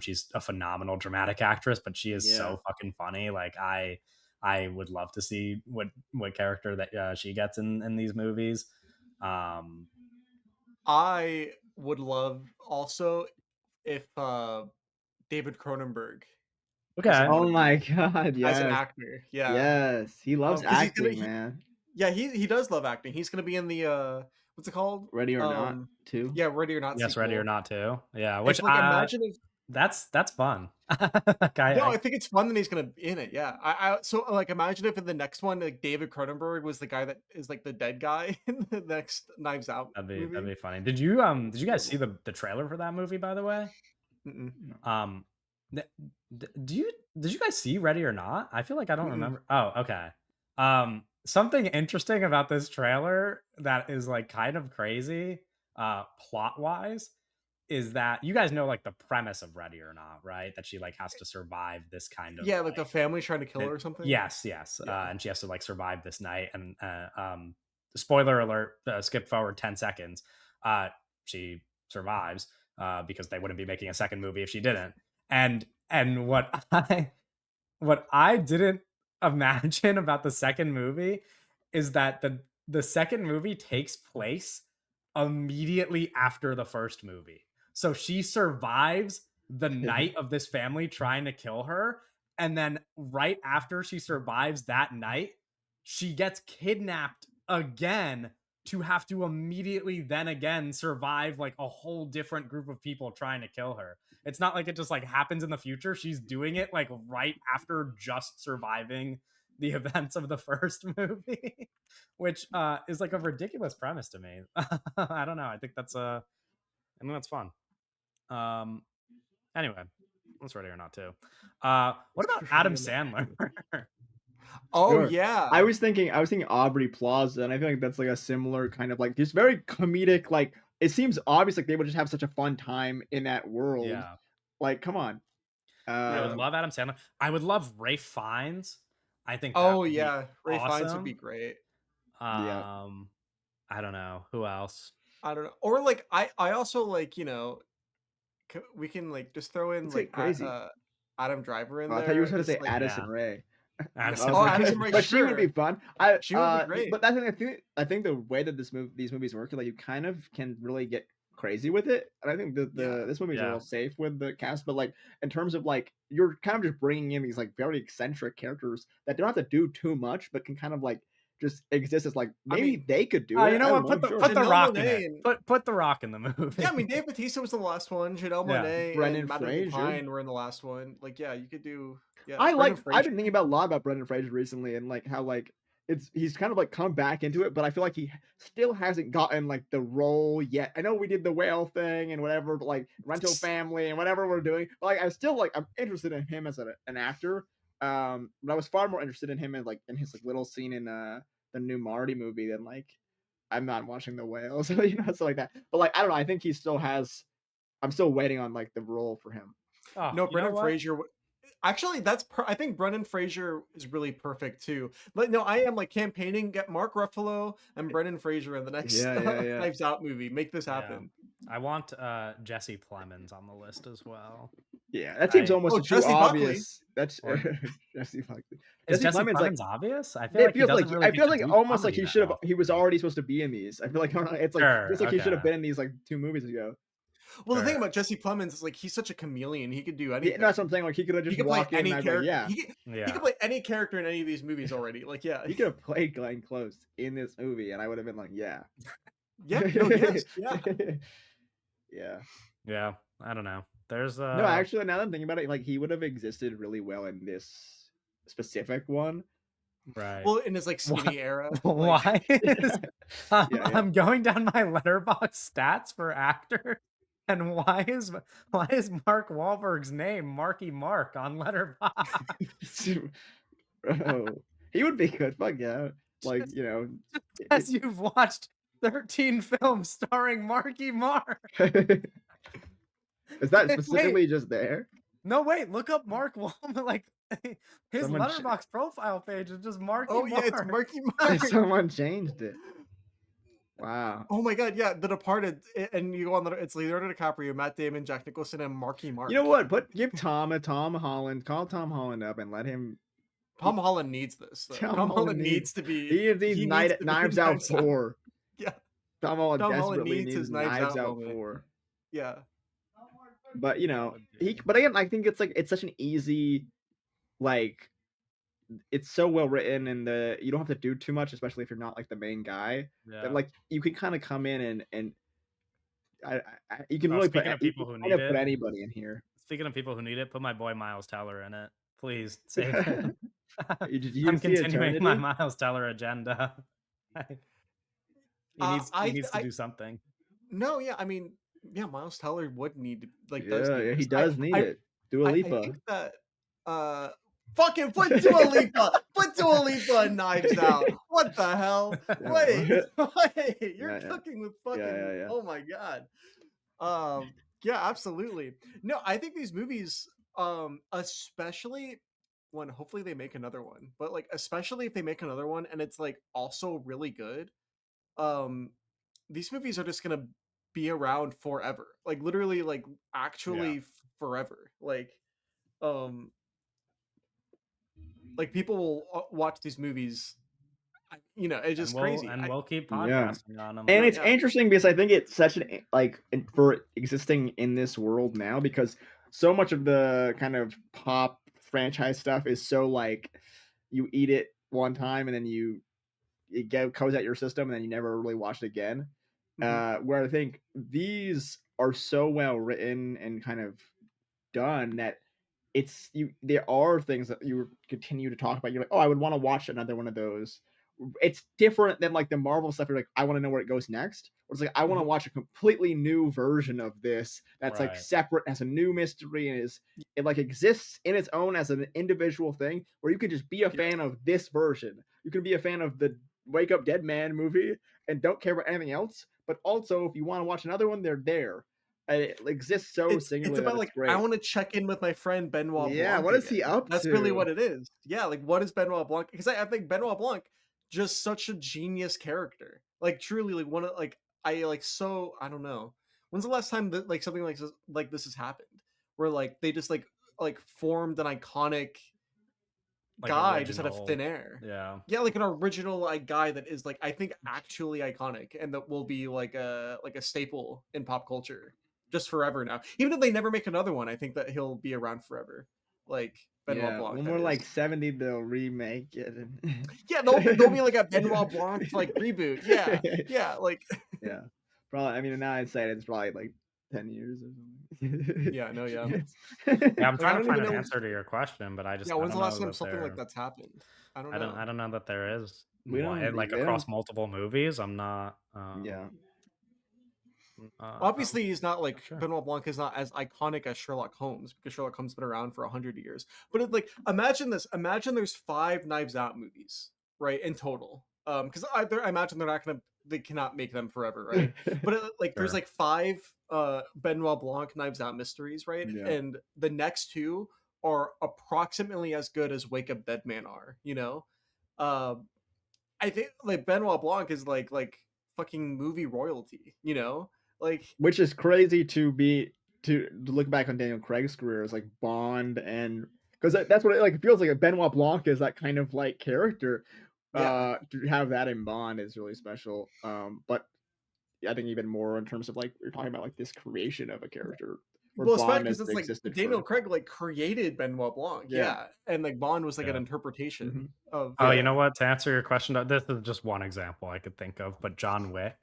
she's a phenomenal dramatic actress, but she is Yeah. so fucking funny. Like I would love to see what character that she gets in these movies. Um I would love also if David Cronenberg was in okay. one Oh of these my god, as an yes. actor. Yeah. Yes. He loves Because he's gonna acting, man. yeah, he does love acting. He's gonna be in the what's it called? Ready or Not, Um too. yeah, Ready or Not Yes, Ready or sequel. Not too. Yeah, which If like imagine if that's fun. Like no, I I think it's fun that he's gonna be in it. Yeah. I so like imagine if in the next one like David Cronenberg was the guy that is like the dead guy in the next Knives Out that'd movie. be funny. Did you guys see Horrible. the trailer for that movie by the way? Mm-mm. No. Um th- do you did you guys see Ready or Not? I feel like I don't Mm-mm. remember. Oh, okay. Something interesting about this trailer that is like kind of crazy plot wise is that you guys know like the premise of Ready or Not, right? That she like has to survive this kind of Yeah, like the family's trying to kill her it or something. yes, yes, Yeah. and she has to, like, survive this night, and, spoiler alert, skip forward 10 seconds, uh, she survives, because they wouldn't be making a second movie if she didn't, and what I didn't imagine about the second movie is that the second movie takes place immediately after the first movie. So she survives the night of this family trying to kill her, and then right after she survives that night, she gets kidnapped again to have to immediately then again survive like a whole different group of people trying to kill her. It's not like it just like happens in the future. She's doing it like right after just surviving the events of the first movie, which is like a ridiculous premise to me. I don't know. I think that's fun. Um anyway, let's Ready or Not too. What about Ready Adam or Not. Sandler? Oh Sure. yeah. I was thinking Aubrey Plaza, and I feel like that's like a similar kind of like just very comedic. Like it seems obvious, like they would just have such a fun time in that world. Yeah. Like, come on. I would Yeah. love Adam Sandler. I would love Ray Fiennes. I think that Oh would be yeah. Ray Fiennes would be awesome. great. Yeah, Um I don't know who else. I don't know. Or like I also like, we can like just throw in let's like get crazy. Adam Driver in Oh, I thought you were there. going to Just say like Addison Yeah, Rae. I Addison was oh, like, Addison Rae, but she would be sure. fun. She would be But great. that's the thing. I think the way that these movies work, like you kind of can really get crazy with it. And I think Yeah. the this movie's a Yeah. little safe with the cast, but like in terms of like you're kind of just bringing in these like very eccentric characters that don't have to do too much, but can kind of like just exist as like I mean, maybe they could do You it. know I don't what? know. Put Sure. the Janelle Rock in it. Monáe and Put the Rock in the yeah, I movie. mean Dave Bautista was in the last one. Janelle Yeah. Monáe and Brendan Madeline Fraser. Pine were in the last one. Like, yeah, you could do yeah. I Brendan like. I've Fraser. been thinking about a lot about Brendan Fraser recently, and like how like he's kind of like come back into it, but I feel like he still hasn't gotten like the role yet. I know we did the whale thing and whatever, but like Rental Family and whatever we're doing, but like I still like I'm interested in him as an actor. But I was far more interested in him in like in his like little scene in the new Marty movie than like I'm not watching the whale, so stuff like that. But like I don't know, I think he still has. I'm still waiting on like the role for him. Oh, No, you know Brendan what? Fraser. Actually, I think Brendan Fraser is really perfect too. But no, I am like campaigning get Mark Ruffalo and Brendan Fraser in the next Yeah, yeah, yeah. Knives Out movie. Make this Yeah. happen. I want Jesse Plemons on the list as well. Yeah, that seems I almost Oh, too Jesse Buckley. obvious. That's or Jesse Buckley. is Jesse Jesse Plemons, like Plemons obvious? I feel it like he feels like doesn't really I get feel to like do almost like comedy that he was often. already supposed to be in these. I feel like it's like Sure. just like he should have Okay. been in these like 2 movies ago. Well, the thing Sure. about Jesse Plemons is like he's such a chameleon. He could do Yeah, no, that's what anything. I'm saying. Like he could have He just could play walked in and any I'd be like, character. yeah, He Yeah. could play any character in any of these movies already. Like, yeah, he could have played Glenn Close in this movie, and I would have been like, yeah, yeah, no, yes, yeah. yeah. Yeah. I don't know. There's No, actually, now that I'm thinking about it, like he would have existed really well in this specific one. right. Well, in his like Why skinny era, like why Yeah, is I'm, yeah, yeah. I'm going down my letterbox stats for actor and why is Mark Wahlberg's name Marky Mark on letterbox? Bro, he would be good. Fuck yeah. Like, Just it, as you've watched 13 films starring Marky Mark. is that Wait, specifically just there? No, wait, look up Mark Wahlberg. Like his Someone letterbox profile page is just Marky Oh yeah, it's Mark. Marky Mark. someone changed it. Wow. Oh my god, yeah, The Departed, and you go on it's Leonardo DiCaprio, Matt Damon, Jack Nicholson, and Marky You know Mark. what? Give Tom a Tom Holland. Call Tom Holland up and let him. Tom Holland needs this though. Tom Tom Holland Holland needs. needs to be. He needs He needs to be Knives Out Knives Out. 4. Yeah, Tom Holland Tom Holland desperately needs needs his Knives Knives Out Out moment. 4. Yeah. But you know, Would be. but again, I think it's like it's such an easy, like, it's so well written, and you don't have to do too much, especially if you're not like the main guy. That Yeah. like you can kind of come in and you can Oh, really speaking of you people can who kind need of put it, anybody in here. speaking of people who need it, put my boy Miles Teller in it. Please save him. Did you I'm see continuing my Eternity? Miles Teller agenda. he needs he I, needs to I, do something. no, yeah, I mean, yeah, Miles Teller would need, like, does Yeah, need yeah, he this. does need it. Dua I Lipa. think that, uh, fucking put Dua Lipa in Knives Out. What the hell? Yeah, Wait, wait, you're yeah, cooking with yeah, yeah. oh my god. Yeah, absolutely. No, I think these movies, especially when hopefully they make another one, but like especially if they make another one and it's like also really good, um, these movies are just gonna be around forever. Like literally, like Yeah. actually forever. Um, like people will watch these movies. It's just crazy. We'll keep Yeah. podcasting on them. And No, it's yeah. interesting because I think it's such an for existing in this world now, because so much of the kind of pop franchise stuff is so like you eat it one time and then goes out your system and then you never really watch it again. Mhm. Where I think these are so well written and kind of done that there are things that you continue to talk about. You're like, oh, I would want to watch another one of those. It's different than like the Marvel stuff. You're like, I want to know where it goes next. Or it's like, I want to Mhm. watch a completely new version of this that's like Right. separate, has a new mystery, and it like exists in its own as an individual thing where you could just be a Yes. fan of this version. You can be a fan of the Wake Up Dead Man movie and don't care about anything else. But also, if you want to watch another one, they're there. And it exists so It's singularly that about, it's like, I great. wanna check in with my friend Benoit Yeah, Blanc what is he again. up That's really to? what it is. Yeah, like, what is Benoit Blanc? Because I think Benoit Blanc, just such a genius character. Like, truly, like, one of like, I, like, so I don't know. When's the last time that, like, something like this has happened? Where, like, they just, like, formed an iconic Like guy just out of original. thin air. Yeah. Yeah, like an original like guy that is like I think actually iconic and that will be like a staple in pop culture just forever now. Even if they never make another one, I think that he'll be around forever. Like Benoit Yeah, Blanc, when that we're is. like 70, they'll remake it. Yeah, they'll be like a Benoit Blanc like reboot. Yeah, yeah, like Yeah, probably. I mean, now I'd say it's probably like 10 years or something. yeah, no, yeah. Yeah, I'm Like I trying to don't find even an know. answer to your question, but Yeah, I when's don't the last know time that something like that's happened? I don't know. I don't know that there is We one, don't. like They don't. across multiple movies. I'm not Yeah. Obviously, he's not like sure. Benoit Blanc is not as iconic as Sherlock Holmes because Sherlock Holmes has been around for 100 years. But like, imagine this: imagine there's 5 Knives Out movies, right, in total. Because I imagine they cannot make them forever, right? But like, there's Sure. like 5 Benoit Blanc Knives Out mysteries, right? Yeah. And the next 2 are approximately as good as Wake Up Dead Man are. I think like Benoit Blanc is like fucking movie royalty. Like Which is crazy to look back on Daniel Craig's career as like Bond, and because that's what it feels like. Benoit Blanc is that kind of like character. yeah. To have that in Bond is really special. But I think even more in terms of like we're talking about like this creation of a character where Well, especially Bond because has it's like existed Daniel for. Craig like created Benoit Blanc, Yeah. yeah, and like Bond was like an Yeah. interpretation Mhm. of. Oh, you know what? To answer your question, this is just one example I could think of, but John Wick.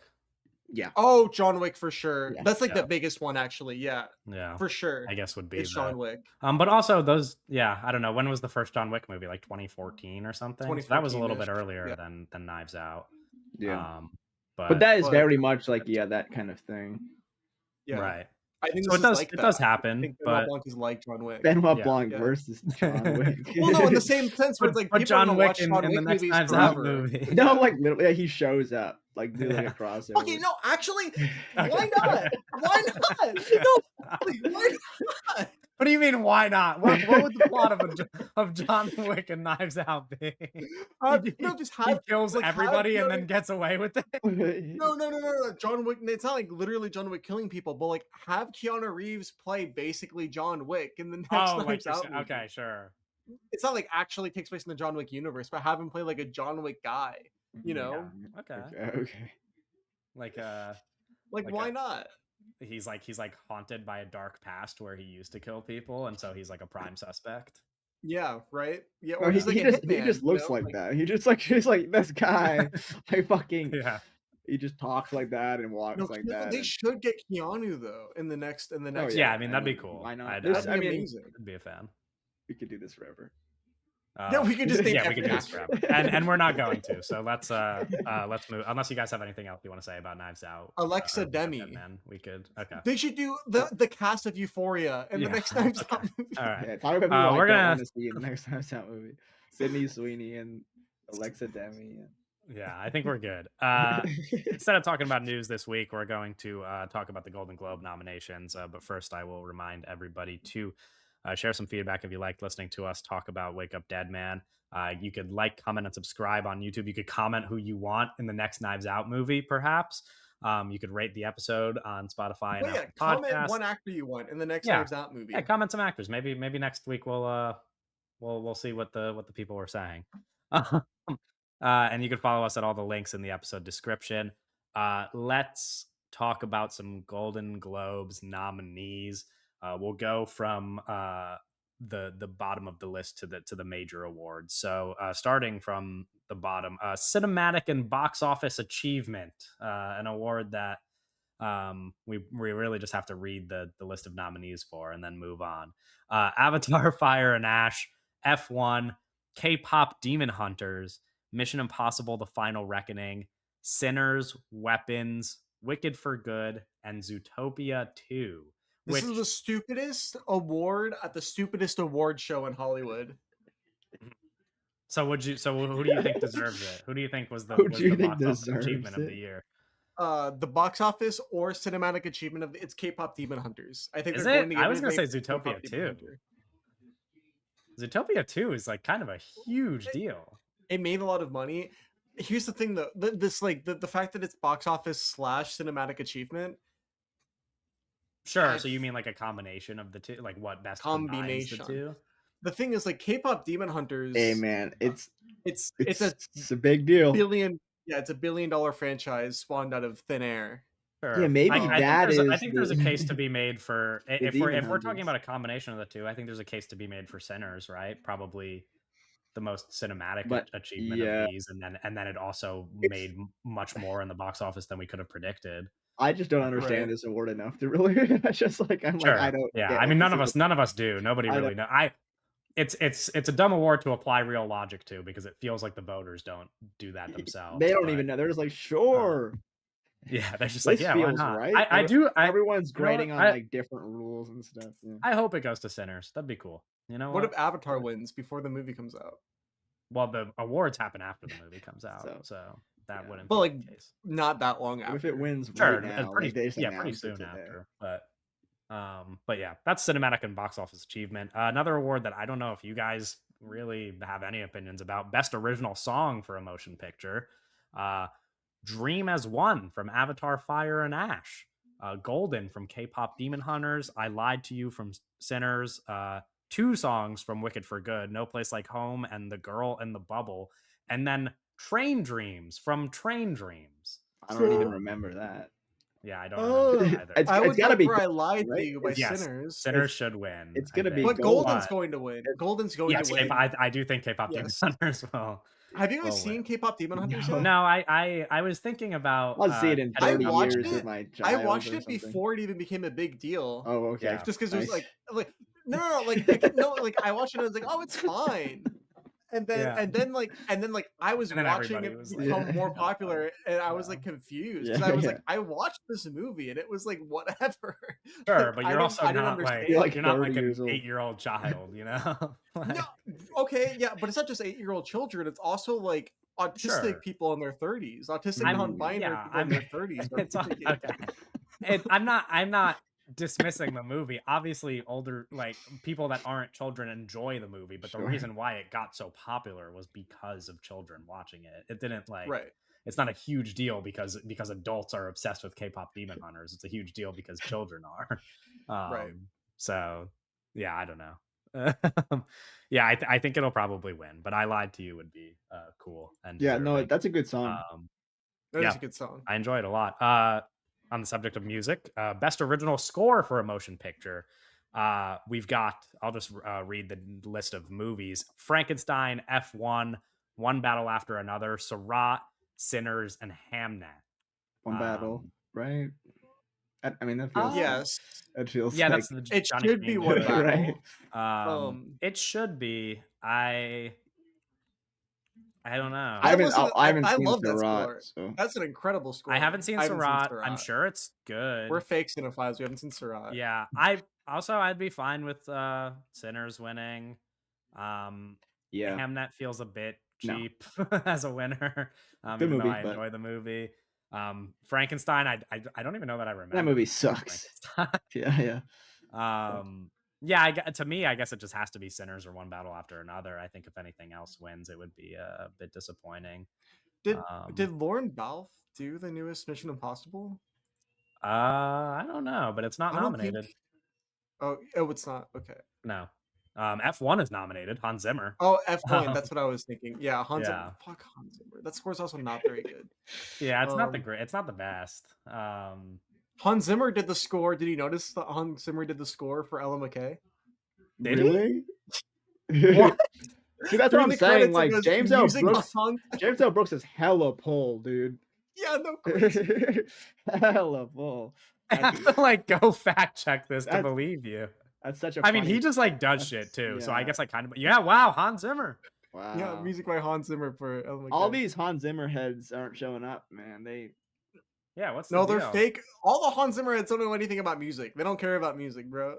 Yeah. Oh, John Wick for sure. Yeah. That's like Yeah. the biggest one, actually. Yeah, Yeah. for sure. I guess would be It's the John Wick. but also those, yeah, I don't know, when was the first John Wick movie? Like 2014 or something? So that was a little bit 2014-ish. earlier Yeah. than Knives Out. Yeah. But But that is But very much like that kind of thing. yeah, right. I think So this is like it that. does I happen, think Benoit but Blanc is like John Wick. Benoit Yeah. Blanc Yeah. versus John Wick. Well, no, in the same sense where it's like but people are John gonna Wick watch in John the Wick next movies Knives Out forever. movie. No, Yeah. like literally, he shows up, like do like a Yeah. crossover. Okay, no, actually, why Okay. not? Why not? No, why not? What do you mean? Why not? What would the plot of John Wick and Knives Out be? No, just He have kills like have everybody and Keanu. then gets away with it. No. John Wick. It's not like literally John Wick killing people, but like have Keanu Reeves play basically John Wick in the next Oh, like Knives you're Out movie. okay, sure. It's not like actually takes place in the John Wick universe, but have him play like a John Wick guy. You know, Okay. Okay. Like like like why not? he's like haunted by a dark past where he used to kill people, and so he's like a prime suspect. Yeah, right. Yeah, Or or he's like a he hitman. just looks like that. He just like he's like this guy. Like fucking. Yeah. He just talks like that and walks No, like that. they and- should get Keanu though in the next Oh, Yeah, I mean that'd be cool. Why not? that'd I'd be mean, amazing. be a fan. we could do this forever. Yeah, we could just name yeah, we could every do this actor. forever, and we're not going to. So let's move. Unless you guys have anything else you want to say about Knives Out, Alexa or Demi. Man, we could. Okay. They should do the cast of Euphoria in the next Knives Out movie. All right. Yeah, talk about people we're I don't gonna. want to see in the next Knives Out movie. Sydney Sweeney and Alexa Demi. Yeah, I think we're good. Instead of talking about news this week, we're going to talk about the Golden Globe nominations. But first, I will remind everybody to share some feedback if you like listening to us talk about Wake Up Dead Man. You could like, comment, and subscribe on YouTube. You could comment who you want in the next Knives Out movie, perhaps. You could rate the episode on Spotify and Apple comment Podcasts. one actor you want in the next Yeah. Knives Out movie. Yeah, comment some actors. Maybe next week we'll see what the people were saying. And you can follow us at all the links in the episode description. Let's talk about some Golden Globes nominees. We'll go from the bottom of the list to the major awards. So starting from the bottom, cinematic and box office achievement, an award that we really just have to read the list of nominees for and then move on. Avatar, Fire and Ash, F1, K-pop Demon Hunters, Mission Impossible: The Final Reckoning, Sinners, Weapons, Wicked for Good, and Zootopia 2. This is the stupidest award at the stupidest award show in Hollywood. So who do you think deserves it? Who do you think was the box office achievement of the year? The box office or cinematic achievement of it's K-pop Demon Hunters. I think Is they're it? going to I was gonna say Zootopia 2. Zootopia 2 is like kind of a huge deal. It made a lot of money. Here's the thing though, the fact that it's box office / cinematic achievement. Sure. So you mean like a combination of the two, like what best combination the two? The thing is, like K-pop Demon Hunters. Hey man, it's a big deal. It's a $1 billion franchise spawned out of thin air. Sure. Yeah, maybe I think there's a case to be made for if we're Hunters. talking about a combination of the two. I think there's a case to be made for Sinners, right? Probably the most cinematic achievement of these, and then it also made much more in the box office than we could have predicted. I just don't understand this award enough to really. It's just like I'm sure. like I don't. Yeah, I mean none of us do. Nobody really know. It's a dumb award to apply real logic to because it feels like the voters don't do that themselves. They don't even know. They're just like sure. Yeah, they're just like yeah, why not? Right? I do. Everyone's grading on like different rules and stuff. Yeah. I hope it goes to Sinners. That'd be cool. You know what if Avatar wins before the movie comes out? Well, the awards happen after the movie comes out, so that wouldn't. But be like the case. not that long after. If it wins, sure, right now, pretty like, soon after. But yeah, that's cinematic and box office achievement. Another award that I don't know if you guys really have any opinions about: best original song for a motion picture. Dream as One from Avatar, Fire and Ash. Golden from K-pop Demon Hunters. I Lied to You from Sinners. 2 songs from Wicked for Good, No Place Like Home and The Girl in the Bubble, and then Train Dreams from Train Dreams. I don't even remember that. Yeah, I don't remember either. It's gotta be I Lied to You by Sinners. Sinners should win. It's gonna be but Golden's going to win. Golden's going to win. I do think K-pop Demon Hunters will. Have you guys seen K-pop Demon Hunters yet? No, I was thinking about. I'll see it in 30 years with my child. I watched it before it even became a big deal. Oh, okay. Yeah. Just because it was like no, like I watched it and I was like, oh, it's fine. And then I was watching it become more popular, and I was like confused because I was like, I watched this movie and it was like whatever. Sure, but you're also not like you're not like an 8-year-old child, you know? No, okay, yeah, but it's not just 8-year-old children; it's also like autistic people in their 30s, autistic non-binary people in their 30s. It's okay. I'm not dismissing the movie. Obviously, older like people that aren't children enjoy the movie, but the Sure. reason why it got so popular was because of children watching it. It didn't like Right. it's not a huge deal because adults are obsessed with K-pop demon hunters. It's a huge deal because children are. Right. So yeah, I don't know. Yeah, I think it'll probably win, but I Lied to You would be cool and Yeah, no, deserving. that's a good song. That is Yeah, a good song. I enjoy it a lot. On the subject of music, best original score for a motion picture. We've got, I'll just read the list of movies: Frankenstein, F1, One Battle After Another, Seurat, Sinners, and Hamnet. One Battle, Um, right? I mean, uh, Yes. that feels yeah, like that's the It Johnny should be King One movie. right. Battle. It should be. I don't know. I haven't I seen love that Seurat, score. so That's an incredible I score. haven't seen I haven't seen Seurat. I'm Seurat. sure it's good. We're fake cinephiles. We haven't seen Seurat. Yeah, I'd be fine with Sinners winning. yeah, Hamnet feels a bit no, cheap as a winner, good even though movie, I but enjoy the movie. Frankenstein, I don't even know that I remember that movie seeing sucks. Frankenstein. Yeah. Yeah, to me, I guess it just has to be Sinners or One Battle After Another. I think if anything else wins, it would be a bit disappointing. Did Lauren Balfe do the newest Mission Impossible? I don't know, but it's not I don't think. nominated. Oh, it's not. Okay. No. F1 is nominated. Hans Zimmer. Oh, F1. Um, That's what I was thinking. Yeah, Hans Zimmer. yeah. Fuck Hans Zimmer. That score's also not very good. Yeah, it's not it's not the best. Hans Zimmer did the score. Did you notice that Hans Zimmer did the score for Ella McCay? Did he? Really? What? See, that's what During I'm the saying. credits, it Like goes, James L. "Music Brooks, Hans-" James L. Brooks is hella pull, dude. Yeah, no crazy. Hella pull. I have to like go fact check this to That's- believe you. That's such a. I mean, he funny- just like does that's- shit too. So yeah. I guess I kind of wow, Hans Zimmer. Wow. Yeah, music by Hans Zimmer for Ella McCay. All these Hans Zimmer heads aren't showing up, man. Yeah, what's the No, deal? they're fake. All the Hans Zimmer heads don't know anything about music. They don't care about music, bro.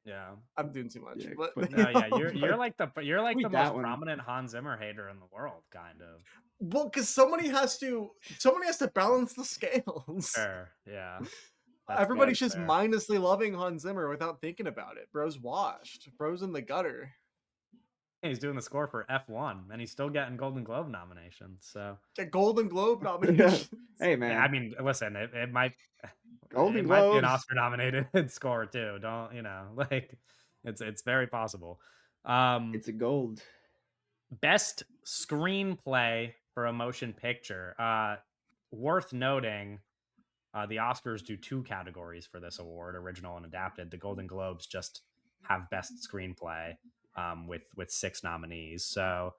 Yeah. I'm doing too much. Yeah, but but No, yeah, you're like the Tweet most that one. prominent Hans Zimmer hater in the world, kind of. well, because somebody has to balance the scales. Sure, yeah. That's Everybody's very just fair. mindlessly loving Hans Zimmer without thinking about it. Bro's washed. Bro's in the gutter. He's doing the score for F1, and he's still getting Golden Globe nominations. So Get Golden Globe nominations. Hey, man. yeah, I mean, listen, it might Golden it might be an Globes. Oscar nominated score too. Don't like it's very possible. It's a gold. Best screenplay for a motion picture. Worth noting, the Oscars do 2 categories for this award: original and adapted. The Golden Globes just have best screenplay with 6 nominees. So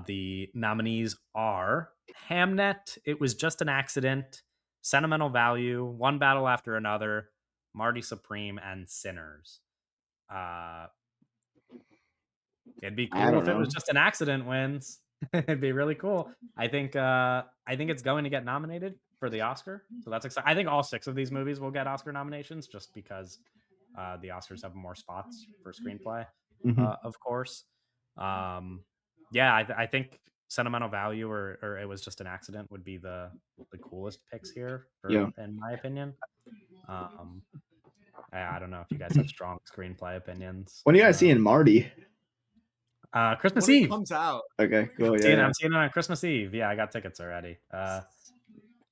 the nominees are Hamnet, It Was Just an Accident, Sentimental Value, One Battle After Another, Marty Supreme, and Sinners. It'd be cool if it was just an accident wins. It'd be really cool. I think it's going to get nominated for the Oscar, so that's exciting. I think all 6 of these movies will get Oscar nominations just because the Oscars have more spots for screenplay, of course. Yeah, I think Sentimental Value or It Was Just an Accident would be the coolest picks here, in my opinion. I don't know if you guys have strong screenplay opinions. When are you guys seeing Marty? Christmas when Eve. it comes out. Okay, cool. I'm Yeah, seeing it on Christmas Eve. Yeah, I got tickets already.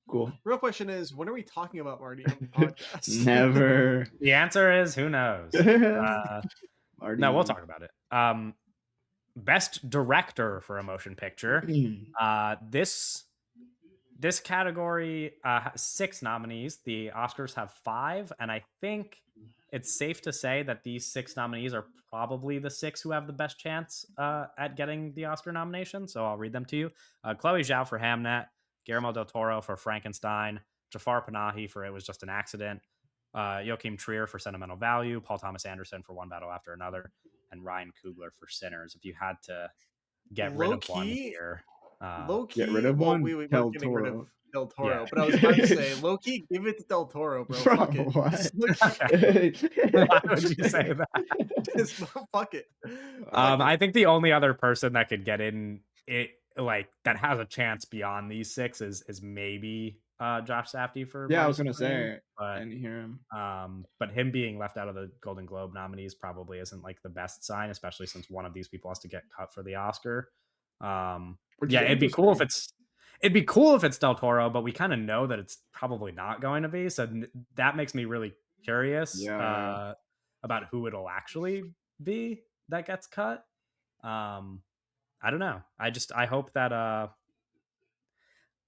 cool. Real question is, when are we talking about Marty on the podcast? Never. The answer is who knows. Marty. No, we'll talk about it. Best director for a motion picture. This category has 6 nominees. The Oscars have 5, and I think it's safe to say that these 6 nominees are probably the 6 who have the best chance at getting the Oscar nomination. So I'll read them to you. Chloe Zhao for Hamnet, Guillermo del Toro for Frankenstein, Jafar Panahi for It Was Just an Accident, Joachim Trier for Sentimental Value, Paul Thomas Anderson for One Battle After Another, and Ryan Coogler for Sinners. If you had to get rid of one here. Low key, get rid of one. we're Del getting rid of Toro. Del Toro, Yeah. but I was about to say, low key, give it to Del Toro, bro. Bro, Fuck it. what? Just low-key, Why would you say that? just fuck it. I think the only other person that could get in it, like that has a chance beyond these 6 is maybe Josh Safdie for Yeah, I was Marty's gonna Plane, say, I didn't hear him. but him being left out of the Golden Globe nominees probably isn't like the best sign, especially since one of these people has to get cut for the Oscar. Which is Yeah, interesting. it'd be cool if it's Del Toro, but we kind of know that it's probably not going to be. So that makes me really curious Yeah, yeah. about who it'll actually be that gets cut. I don't know. I hope that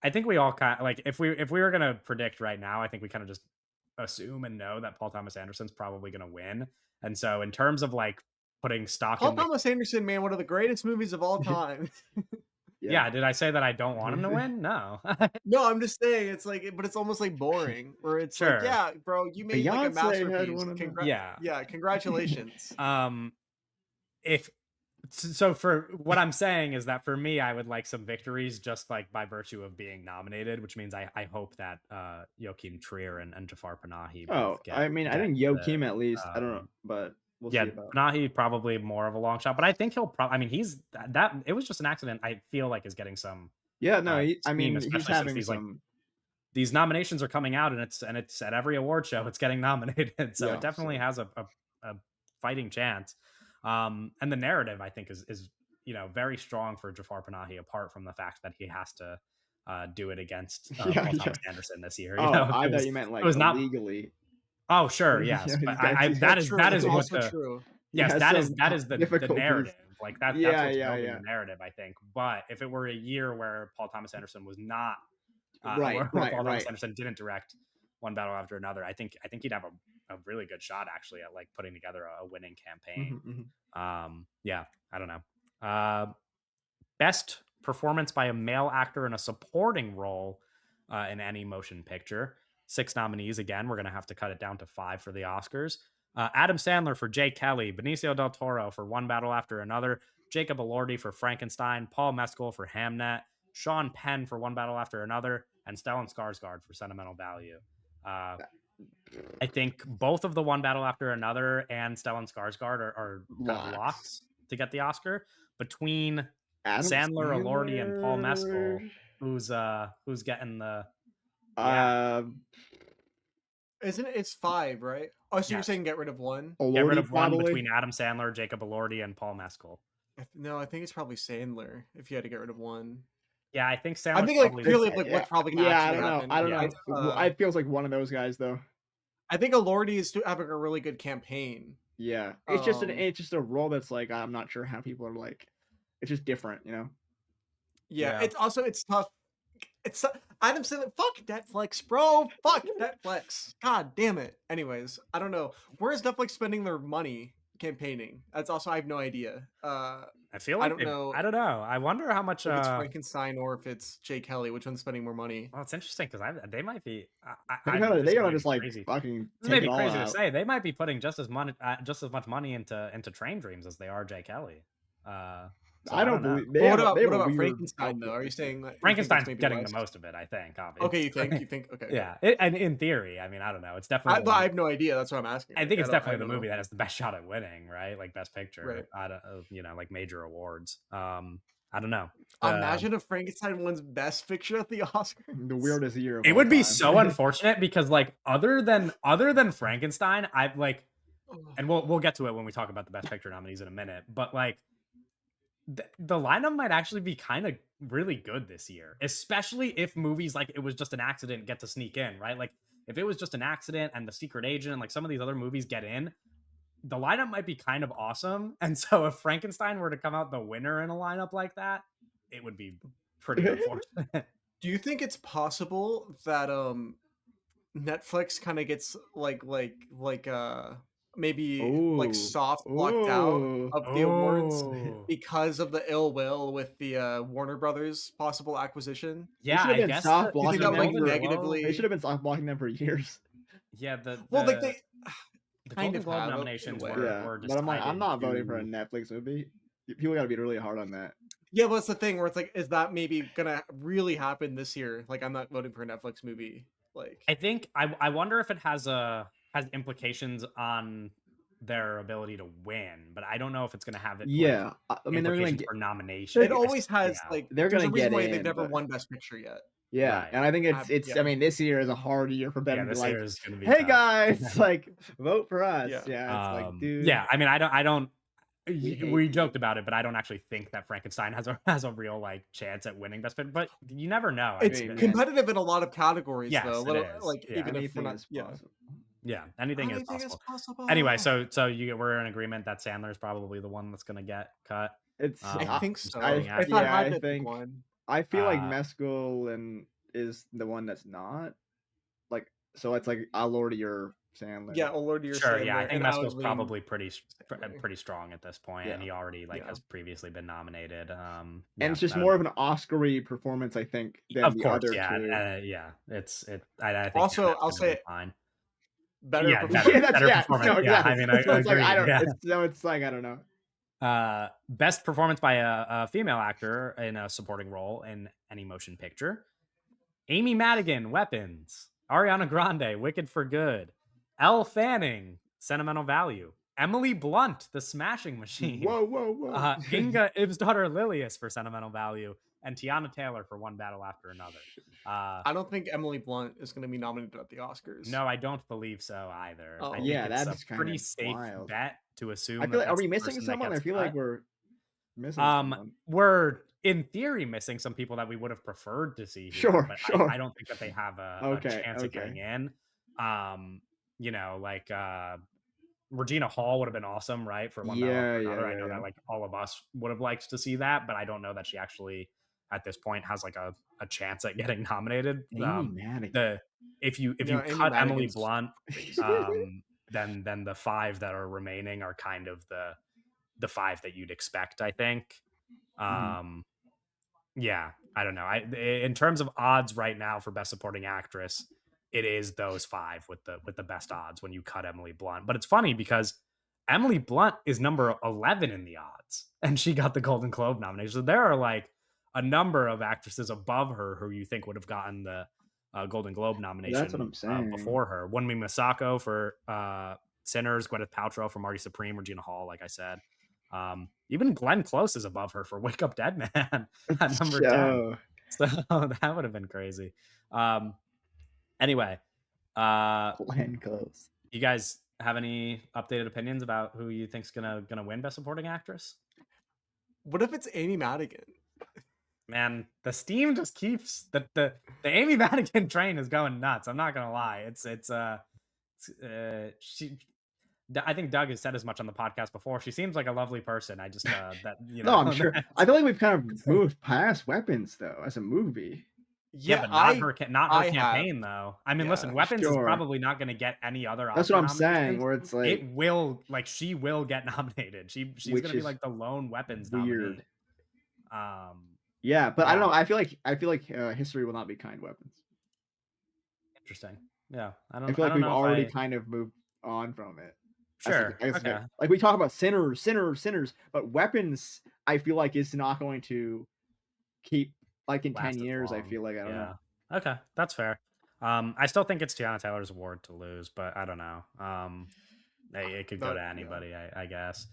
I think we all kind of like if we were gonna predict right now, I think we kind of just assume and know that Paul Thomas Anderson's probably gonna win. And so in terms of like putting stock Paul in the Thomas Anderson, man, one of the greatest movies of all time. Yeah. yeah, did I say that I don't want him to win? No. No, I'm just saying it's like, but it's almost like boring. Where it's like, Sure. yeah, bro, you made like a Beyonce had masterpiece. one of them. Yeah. Yeah, congratulations. If so for what I'm saying is that for me, I would like some victories just like by virtue of being nominated, which means I hope that Joachim Trier and Jafar Panahi Oh, both I mean, I get think the Joakim at least. I don't know, but we'll yeah, see about. Panahi probably more of a long shot, but I think he'll probably I mean he's that it was just an accident. I feel like is getting some Yeah, no, I steam, mean, he's especially since having some. these nominations are coming out and it's at every award show it's getting nominated. So it Yeah, definitely so has a fighting chance. And the narrative I think is very strong for Jafar Panahi, apart from the fact that he has to do it against yeah, Paul yeah. Thomas Anderson this year. Oh, If I it thought was you meant it like was not. illegally. Oh sure, Yeah, yes, but he's got. He's got. That's true. that That's is what also the true. He yes, has some that is the difficulties. narrative. Like that's Yeah, what's yeah, building yeah. the narrative, I think. But if it were a year where Paul Thomas Anderson was not Right, where right, Paul Thomas right. Anderson didn't direct One Battle After Another, I think he'd have a really good shot actually at like putting together a winning campaign. Yeah, I don't know. Best performance by a male actor in a supporting role in any motion picture. 6 nominees again. We're gonna have to cut it down to 5 for the Oscars. Adam Sandler for Jay Kelly, Benicio del Toro for One Battle After Another, Jacob Elordi for Frankenstein, Paul Mescal for Hamnet, Sean Penn for One Battle After Another, and Stellan Skarsgård for Sentimental Value. I think both of the One Battle After Another and Stellan Skarsgård are kind of Locks. locks to get the Oscar. Between Adam Sandler, Elordi, and Paul Mescal, Sandler. who's getting the Uh, Isn't it? It's 5, right? Oh, so you're yes. saying get rid of one? Get rid Elordi of one probably. between Adam Sandler, Jacob Elordi, and Paul Mescal. No, I think it's probably Sandler. If you had to get rid of one, Yeah, I think I'm Sandler's thinking like probably purely of like Yeah, what's probably gonna yeah. I actually don't know. happen. I don't Yeah. know. It feels like one of those guys though. I think Elordi is having a really good campaign. Yeah, it's just a role that's like I'm not sure how people are like. It's just different, you know. Yeah, Yeah. it's tough. It's Adam Sandler. Fuck Netflix, bro. Fuck Netflix. God damn it. Anyways, I don't know. Where is Netflix spending their money campaigning? That's also I have no idea. I feel I like don't know I don't know. I wonder how much. if it's Frankenstein or if it's Jay Kelly. Which one's spending more money? Well, it's interesting because they might be. They This gotta might just be like crazy. fucking This may take it be all crazy to out. say. They might be putting just as much money into Train Dreams as they are Jay Kelly. So I I don't don't know. believe But they have what a about weird Frankenstein though? Are you output. saying that you think it's Frankenstein's maybe getting less? the most of it, I think. Obviously. Okay, you think okay. Yeah, and in theory, I mean, I don't know. It's definitely. I have no idea. That's what I'm asking. I think it's I definitely the don't know. movie that has the best shot at winning, right? Like best picture, Right. out of like major awards. I don't know. Imagine if Frankenstein wins Best Picture at the Oscar. The weirdest year of It all would be time. so unfortunate because like other than Frankenstein, I've like, and we'll get to it when we talk about the best picture nominees in a minute, but like the lineup might actually be kind of really good this year, especially if movies like It Was Just an Accident get to sneak in, right? Like if it was just an accident and The Secret Agent and like some of these other movies get in, the lineup might be kind of awesome. And so if Frankenstein were to come out the winner in a lineup like that, it would be pretty unfortunate. Do you think it's possible that Netflix kind of gets maybe like Ooh, soft locked out ooh. of the awards Oh, because of the ill will with the Warner Brothers possible acquisition? They yeah, should have I been guess soft You think blocking that them. like Golden Globe- negatively? They should have been soft blocking them for years. Yeah, Well, like they the kind Golden of Globe have in a nominations way. Yeah, were but I'm like, I'm decided not voting for a to- Netflix movie. People gotta be really hard on that. Yeah, but it's the thing where it's like, is that maybe gonna really happen this year? Like, I'm not voting for a Netflix movie. Like, I think I wonder if it has implications on their ability to win, but I don't know if it's going to have it. Yeah, like, I mean they're gonna implications get. for nomination. it always has Yeah. like They're there's a gonna reason get why they've in, never but won Best Picture yet. Yeah, Right. and I think it's. I Yeah, mean, this year is a hard year for them Yeah, to be this like, year is gonna be "Hey tough. guys, like vote for us." yeah. Yeah, it's like, dude, Yeah, I mean, I don't we hate we you. joked about it, but I don't actually think that Frankenstein has a has a real, like, chance at winning Best Picture, but you never know, I It's Hey think that man, competitive in a lot of categories, though. yes, it Little is. like Yeah. even if we're anything not, is yeah, possible. Yeah, anything is anything is possible. Anyway, possible. so we're in agreement that Sandler's probably the one that's gonna get cut, It's I think from so. supporting If I yeah, actor. had I to pick think one, I feel like Uh, Mescal and is the one that's not like so it's like I'll lower to your Sandler. yeah, Oh Lord, you're sure, yeah, I Sandler, think and I would Mescal's lean probably Sandler. pretty strong at this point, and Yeah. he already, like, Yeah. has previously been nominated, And yeah, it's just I don't more know. of an Oscar-y performance, I think, than Of the course, other yeah, 2. yeah, I think Also, that's I'll gonna be say fine. better Yeah, Yeah, performance. that's better yeah, performance, no, yeah, exactly. I mean, So it's like I agreed, don't yeah. it's like I don't know. Best performance by a female actor in a supporting role in any motion picture. Amy Madigan, Weapons. Ariana Grande, Wicked for Good. Elle Fanning, Sentimental Value. Emily Blunt, The Smashing Machine. Whoa, whoa, whoa. Inga Ibsdottir Lilius for Sentimental Value. And Tiana Taylor for One Battle After Another. I don't think Emily Blunt is going to be nominated at the Oscars. No, I don't believe so either. I Oh, think Yeah, it's a that's kind pretty of safe wild. bet to I assume feel that like are that's we the missing person that someone? I gets feel like cut. we're missing someone. We're in theory missing some people that we would have preferred to see here, Sure, but I sure. don't think that they have a Okay, chance of okay. getting in. You know, like Regina Hall would have been awesome, right? For One Battle Yeah, After yeah, Another. I yeah, know yeah. that like all of us would have liked to see that, but I don't know that she actually at this point has like a chance at getting nominated. Amy Madigan. The if no, you Amy cut Emily Madigan's Blunt, crazy. then the five that are remaining are kind of the five that you'd expect, I think. Mhm. Um, yeah, I don't know. In terms of odds right now for best supporting actress, it is those five with the best odds when you cut Emily Blunt. But it's funny because Emily Blunt is number 11 in the odds, and she got the Golden Globe nomination. So there are like a number of actresses above her who you think would have gotten the Golden Globe That's what nomination I'm saying. before her. Wunmi Masako for Sinners, Gwyneth Paltrow for Marty Supreme, Regina Hall, like I said. Even Glenn Close is above her for Wake Up Dead Man at number 10. So So that would have been crazy. Um, anyway, uh, Glenn Close. you guys have any updated opinions about who you think's gonna win Best Supporting Actress? What if it's Amy Madigan? Man, the steam just keeps the Amy Madigan train is going nuts. I'm not gonna lie. She. I think Doug has said as much on the podcast before. She seems like a lovely person. I just that you No, know I'm sure. I that's feel like we've kind of moved past Weapons though as a movie. yeah, Yeah, but I not her I have. campaign though. I mean, listen, Yeah. Weapons is Sure. probably not going to get any other That's what Oscar I'm saying, nominations. where it's like It will like she will get nominated. She's going which to be is like the lone Weapons nominee. weird. Um, Yeah, but I don't yeah, know. I feel like history will not be kind Weapons. interesting. Yeah, I feel I like don't we've know if already I kind of moved on from it. sure. As like, Okay, like we talk about sinners, but Weapons, I feel like is not going to keep like in 10 last as years. I long. feel like I don't know. Yeah. Okay, that's fair. I still think it's Tiana Taylor's award to lose, but I don't know. It could go That to yeah. anybody, I guess.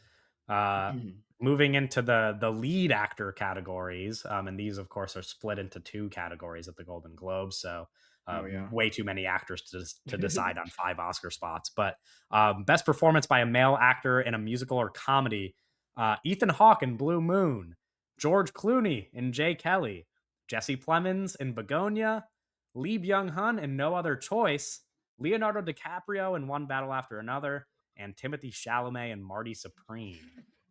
Uh, moving into the lead actor categories, and these, of course, are split into two categories at the Golden Globes. So Oh yeah. way too many actors to decide on five Oscar spots. But best performance by a male actor in a musical or comedy: Ethan Hawke in Blue Moon, George Clooney in Jay Kelly, Jesse Plemons in Begonia, Lee Byung-hun in No Other Choice, Leonardo DiCaprio in One Battle After Another, and Timothy Chalamet and Marty Supreme.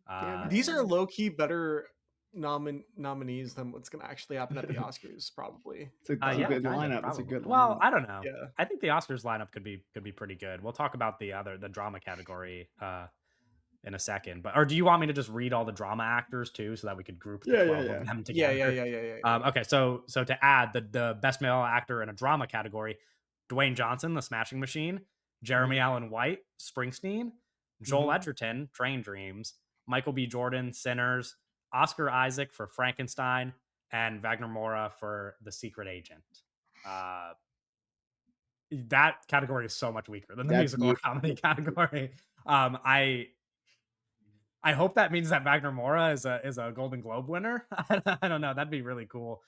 Damn These are it. low key better nominees than what's gonna actually happen at the Oscars, probably. It's a Yeah, good kind of, lineup. It's a probably. good Well, lineup. I don't know. Yeah. I think the Oscars lineup could be pretty good. We'll talk about the drama category in a second. But or do you want me to just read all the drama actors too, so that we could group the Yeah, yeah, 12 yeah. of them Yeah, yeah, together? yeah, yeah, yeah, yeah. Okay, so to add the best male actor in a drama category: Dwayne Johnson, The Smashing Machine; Jeremy Mhm. Allen White, Springsteen; Joel Mhm. Edgerton, Train Dreams; Michael B. Jordan, Sinners; Oscar Isaac for Frankenstein; and Wagner Moura for The Secret Agent. Uh, that category is so much weaker than the That's musical or you. comedy category. I hope that means that Wagner Moura is a Golden Globe winner. I don't know. That'd be really cool.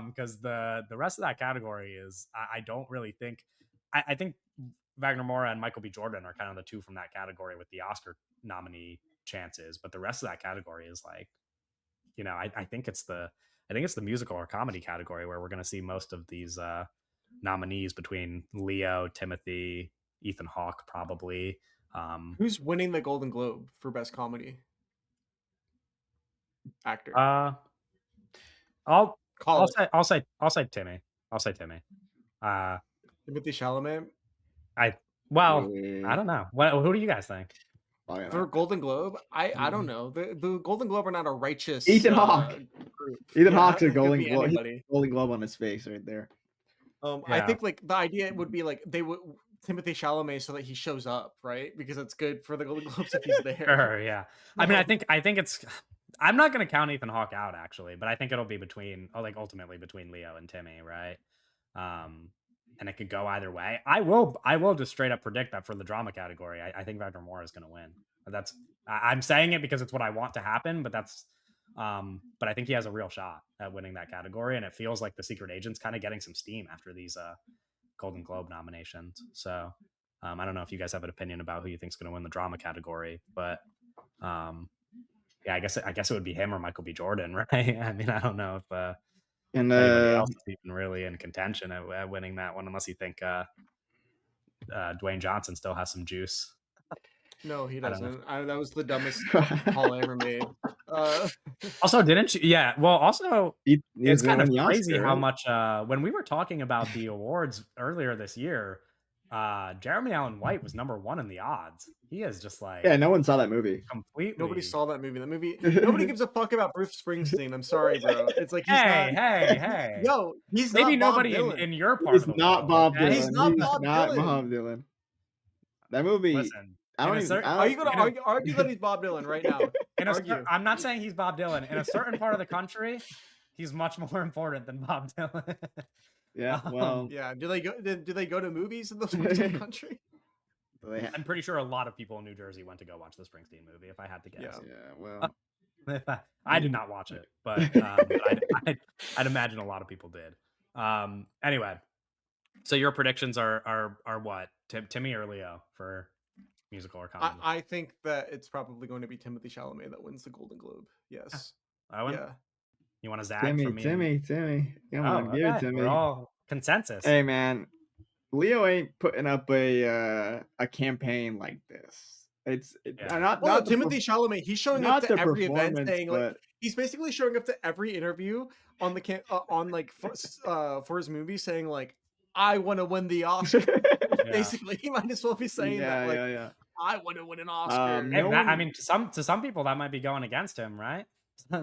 Because the rest of that category is I don't really think I think Wagner Moura and Michael B. Jordan are kind of the two from that category with the Oscar nominee chances, but the rest of that category is like, I think it's the musical or comedy category where we're going to see most of these nominees between Leo, Timothy, Ethan Hawke, probably. Who's winning the Golden Globe for Best Comedy Actor? Uh, I'll Call I'll it. say I'll say I'll say Timmy. I'll say Timmy. Uh, Timothy Chalamet I well, I Yeah. don't know. Who do you guys think? Probably for not. Golden Globe. I don't know. The Golden Globe are not a righteous Ethan Hawke. group. Ethan Yeah, Hawke's a it could Golden be Globe. He's anybody. a Golden Globe on his face right there. I Yeah, think like the idea would be like they would Timothy Chalamet so that he shows up, right? Because it's good for the Golden Globes if he's there. sure, yeah. I mean, I Um, think I think it's. I'm not going to count Ethan Hawke out actually, but I think it'll be ultimately between Leo and Timmy, right? Um, and it could go either way. I will just straight up predict that for the drama category, I think Wagner Moore is going to win. I'm saying it because it's what I want to happen, but I think he has a real shot at winning that category, and it feels like The Secret Agent's kind of getting some steam after these Golden Globe nominations. So I don't know if you guys have an opinion about who you think's going to win the drama category, but um, yeah, I guess it would be him or Michael B. Jordan, right? I mean, I don't know And if anybody else is even really in contention at winning that one, unless you think Dwayne Johnson still has some juice. no, he I don't know. doesn't. That was the dumbest call I ever made. Uh, Also, didn't you? Yeah. Well, also, he was it's gonna kind win of the crazy Oscar, how right? much when we were talking about the awards earlier this year, Jeremy Allen White was number one in the odds. He is just Yeah, like no one saw that movie. Nobody completely. saw that movie. That movie. Nobody gives a fuck about Bruce Springsteen. I'm sorry, bro. It's like he's not. Hey, hey, hey. Yo, he's Maybe not Bob nobody in, Dylan. in your part He's of the not world, Bob okay? He's Dylan. not He's Bob not Dylan. Bob Dylan. That movie, Listen, I in don't a even. certain Are I you gonna in a argue that he's Bob Dylan right now? Argue. I'm not saying he's Bob Dylan. In a certain part of the country, he's much more important than Bob Dylan. yeah. um, Well, Yeah. Do they go to movies in those parts of the they country? I'm pretty sure a lot of people in New Jersey went to go watch the Springsteen movie, if I had to Yeah. guess. yeah. Well, I did not watch it, but I'd imagine a lot of people did. Anyway, so your predictions are what? Timmy or Leo for musical or comedy? I think that it's probably going to be Timothy Chalamet that wins the Golden Globe. Yeah. Yes. Owen, Yeah. you want to zag Timmy, from me and Timmy, Timmy. Come oh, on, give it okay, to we're me. all consensus. Hey, man, Leo ain't putting up a campaign like this. Yeah, Well, no, Timothy Chalamet, he's showing up not the to every event performance, saying like but he's basically showing up to every interview on the on like for his movie saying like I want to win the Oscar. yeah. Basically, he might as well be saying that yeah, like yeah, yeah. I want to win an Oscar. Hey, No I one. mean, to some people that might be going against him, right?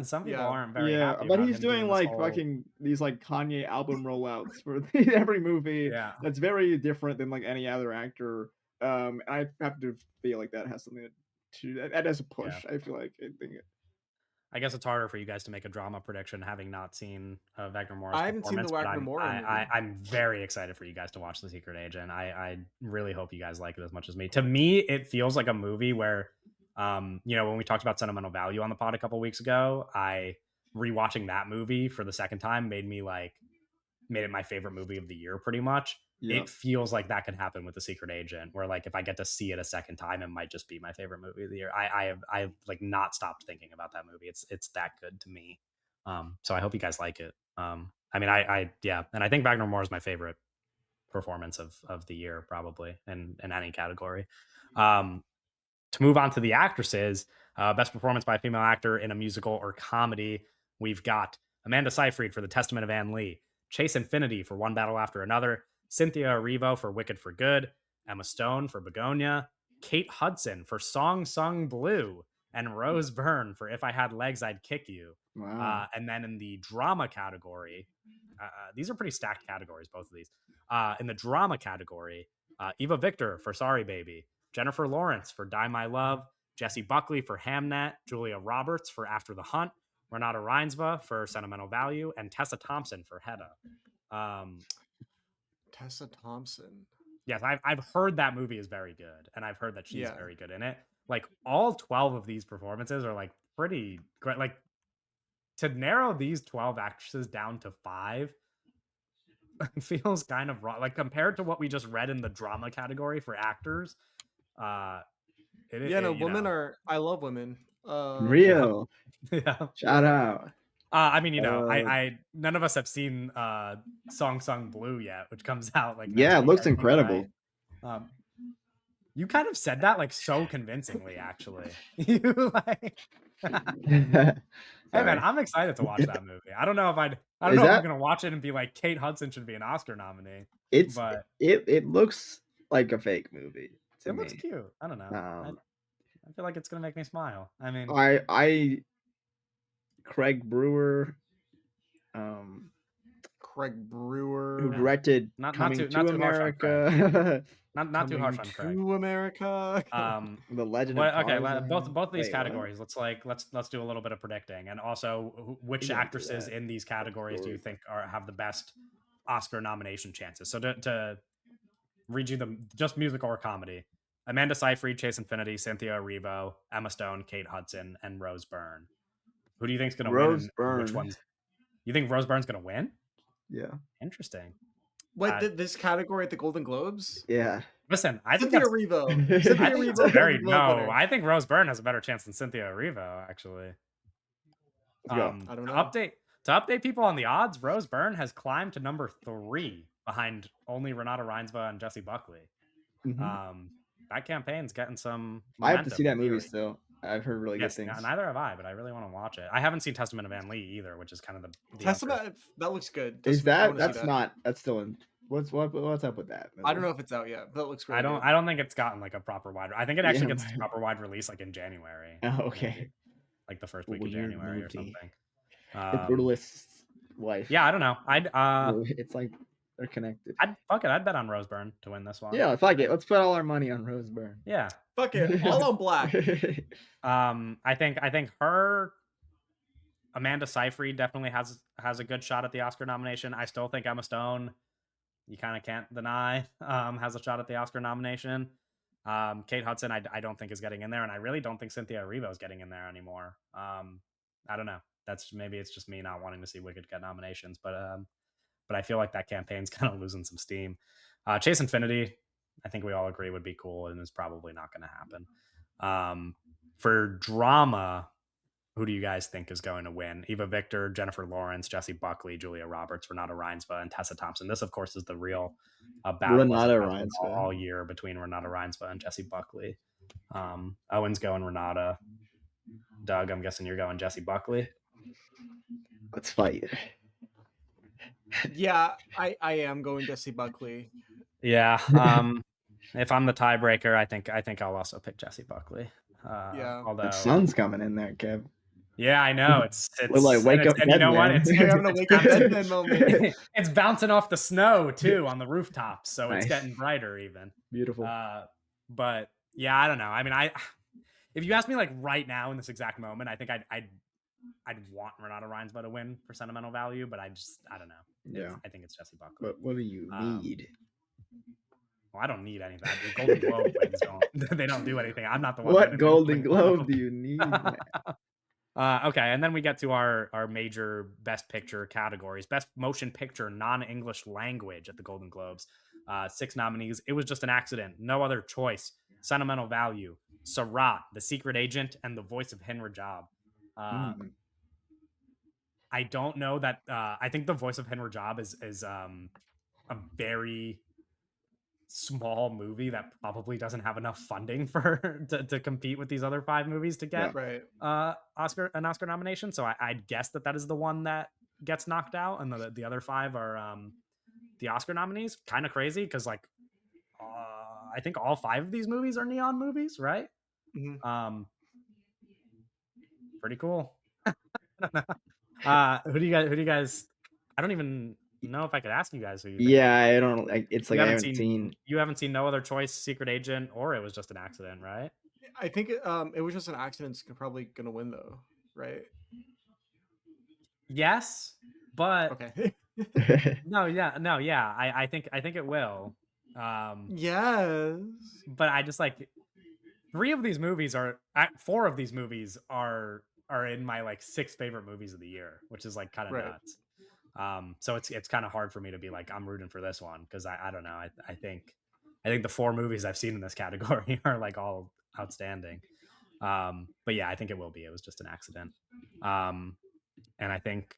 Some people Yeah. aren't very Yeah, happy but about he's him doing doing this like whole. fucking these like Kanye album rollouts for every movie. Yeah, That's very different than like any other actor. I have to feel like that has something to that as a yeah. push. I feel like I think I guess it's harder for you guys to make a drama prediction having not seen Wagner Moore's I haven't seen the performance, but Wagner I'm Moura movie. I'm very excited for you guys to watch The Secret Agent. I really hope you guys like it as much as me. To me, it feels like a movie where, when we talked about sentimental value on the pod a couple weeks ago, I rewatching that movie for the second time made it my favorite movie of the year pretty much. yeah. It feels like that could happen with The Secret Agent, where like if I get to see it a second time, it might just be my favorite movie of the year. I've like not stopped thinking about that movie. It's that good to me. So I hope you guys like it. I mean, yeah, and I think Wagner Moore is my favorite performance of the year probably in any category. To move on to the actresses, best performance by a female actor in a musical or comedy, we've got Amanda Seyfried for The Testament of Anne Lee, Chase Infinity for One Battle After Another, Cynthia Erivo for Wicked for Good, Emma Stone for Begonia, Kate Hudson for Song Sung Blue, and Rose Byrne for If I Had Legs, I'd Kick You. Wow. And then in the drama category, these are pretty stacked categories, both of these. In the drama category, Eva Victor for Sorry Baby, Jennifer Lawrence for Die My Love, Jessie Buckley for Hamnet, Julia Roberts for After the Hunt, Renata Reinsva for Sentimental Value, and Tessa Thompson for Hedda. Tessa Thompson. Yes, I've heard that movie is very good, and I've heard that she's Yeah. very good in it. Like all 12 of these performances are like pretty great. Like to narrow these 12 actresses down to 5 feels kind of wrong. Like compared to what we just read in the drama category for actors, uh, Yeah, no, you know, I love women. yeah, Real. yeah. Shout out. I mean, Uh, I none of us have seen Song Sung Blue yet, which comes out like yeah, next it week, looks I think, right? incredible. Um, you kind of said that like so convincingly, actually. You like, hey man, Sorry. I'm excited to watch that movie. I don't Is know if I'm that gonna watch it and be like, Kate Hudson should be an Oscar nominee, it's but it looks like a fake movie to it looks me. cute. I don't know. Um, I feel like it's gonna make me smile. I mean, I Craig Brewer, um, Craig who Brewer directed not Coming too to harsh on Craig. America, Not too harsh coming on Craig. to America. The Legend of What? Okay, Tarzan. both of these Wait, what? categories. Let's do a little bit of predicting, and also We which don't do actresses that. in these categories do you think have the best Oscar nomination chances? So to read you the just musical or comedy: Amanda Seyfried, Chase Infinity, Cynthia Erivo, Emma Stone, Kate Hudson, and Rose Byrne. Who do you think's going to win, Rose and which Byrne. ones? You think Rose Byrne's going to win? Yeah. Interesting. Wait, this category at the Golden Globes? Yeah. Listen, I think Cynthia that's Erivo. I Cynthia think that's a Erivo, very Golden Globe no. winner. I think Rose Byrne has a better chance than Cynthia Erivo, actually. Let's go. I don't To know. update people on the odds, Rose Byrne has climbed to number 3 behind only Renata Reinsva and Jessie Buckley. Mhm. That campaign's getting some I have to see momentum. that movie still. I've heard really good Yes, things. neither have I, but I really want to watch it. I haven't seen Testament of Van Lee either, which is kind of the other. Testament, that looks good. Is Testament, I that want to see that's that. not that's still in what's up with that I don't movie? know if it's out yet, but that looks really good. I don't think it's gotten like a proper wide. I think it actually Yeah. gets its proper wide release like in January. Oh, Maybe okay. like the first week of Weird January or movie. something. The Brutalist's wife. Yeah, I don't know. It's like they're connected. Fuck it. I'd bet on Rose Byrne to win this one. Yeah, fuck it. Let's put all our money on Rose Byrne. Yeah. Fuck it, all on black. I think her Amanda Seyfried definitely has a good shot at the Oscar nomination. I still think Emma Stone, you kind of can't deny, has a shot at the Oscar nomination. Kate Hudson, I don't think is getting in there, and I really don't think Cynthia Erivo is getting in there anymore. I don't know. Maybe it's just me not wanting to see Wicked get nominations, but I feel like that campaign's kind of losing some steam. Chase Infinity, I think we all agree would be cool, and is probably not going to happen. For drama, who do you guys think is going to win? Eva Victor, Jennifer Lawrence, Jessie Buckley, Julia Roberts, Renata Reinsva, and Tessa Thompson. This, of course, is the real battle Renata Reinsva all year between Renata Reinsva and Jessie Buckley. Owen's going Renata. Doug, I'm guessing you're going Jessie Buckley. Let's fight. Yeah, I am going Jessie Buckley. Yeah. If I'm the tiebreaker, I think I'll also pick Jessie Buckley. Yeah. Although The sun's coming in there, Kev. Yeah, I know. It's We're like, wake up, and you know what? man. We're having a wake up Deadman moment. It's bouncing off the snow too on the rooftops, so Nice. it's getting brighter even. Beautiful. But yeah, I don't know. I mean, if you ask me like right now in this exact moment, I think I'd want Renata Reinsva to win for sentimental value, but I don't know. Yeah. I think it's Jessie Buckley. But what do you need? Well, I don't need anything. The Golden Globe wins they don't do anything. I'm not the one. What Golden Globe do you need? Okay, and then we get to our major Best Picture categories. Best Motion Picture Non-English Language at the Golden Globes. 6 nominees. It Was Just an Accident, No Other Choice, Sentimental Value, Sarat, The Secret Agent, and The Voice of Henry Job. I don't know that. I think The Voice of Henry Job is a very small movie that probably doesn't have enough funding for to compete with these other 5 movies to get Right. an Oscar nomination. So I'd guess that is the one that gets knocked out, and the other 5 are the Oscar nominees. Kind of crazy because like I think all 5 of these movies are neon movies, right? Mm-hmm. Pretty cool. Who do you guys? I don't even know if I could ask you guys who you think. Yeah, I don't. It's like I haven't seen. You haven't seen No Other Choice, Secret Agent, or It Was Just an Accident, right? I think It Was Just an Accident's probably gonna win though, right? Yes, but okay. yeah. I think it will. Yes, but I just like 4 of these movies are are in my like 6 favorite movies of the year, which is like kind of Right. nuts. So it's kind of hard for me to be like I'm rooting for this one because I don't know. I think the 4 movies I've seen in this category are like all outstanding. But yeah, I think it will be. It was just an accident. Um, and I think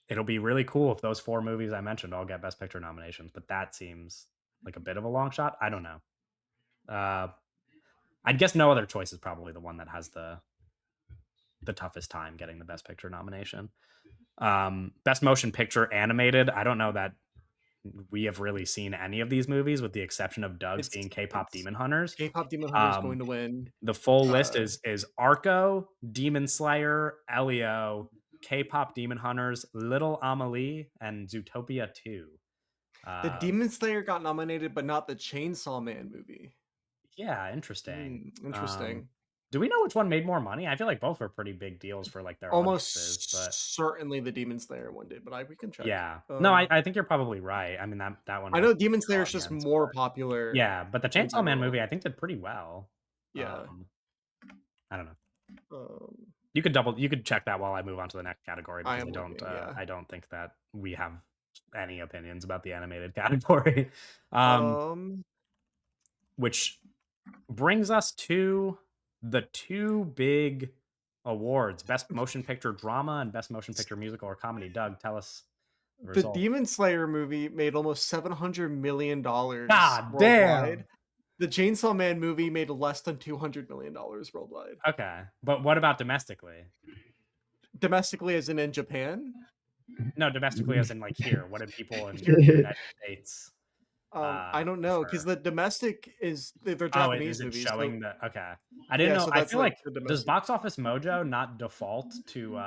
it'll be really cool if those 4 movies I mentioned all get Best Picture nominations. But that seems like a bit of a long shot. I don't know. Uh, I'd guess No Other Choice is probably the one that has the toughest time getting the Best Picture nomination. Best Motion Picture Animated. I don't know that we have really seen any of these movies, with the exception of Doug seeing K-pop It's Demon Hunters. K-pop Demon Hunter is going Um, to win. the full list Uh, is Arco, Demon Slayer, Elio, K-pop Demon Hunters, Little Amelie, and Zootopia 2. the Um, Demon Slayer got nominated, but not the Chainsaw Man movie. yeah, interesting. Interesting. Do we know which one made more money? I feel like both were pretty big deals for like their audiences, but Almost certainly the Demon Slayer one did, but we can check. yeah. No, I think you're probably right. I mean that one I has know a Demon bigger Slayer is just audience, more but popular yeah, but the in Chainsaw Man general. movie I think did pretty well. Yeah. I don't know. Um, You could check that while I move on to the next category I because am looking, yeah. I don't think that we have any opinions about the animated category. Um, Which brings us to the 2 big awards: Best Motion Picture Drama and Best Motion Picture Musical or Comedy. Doug, tell us the the result. Demon Slayer movie made almost $700 million God worldwide. damn. The Chainsaw Man movie made less than $200 million worldwide. Okay, but what about domestically? Domestically, as in Japan? No, domestically as in like here. What did people in the Here. United States I don't know, because prefer? the domestic is they're Oh, Japanese is it movies, so showing the okay. I didn't yeah, know. so I that's feel like like the does domestic. Box Office Mojo not default to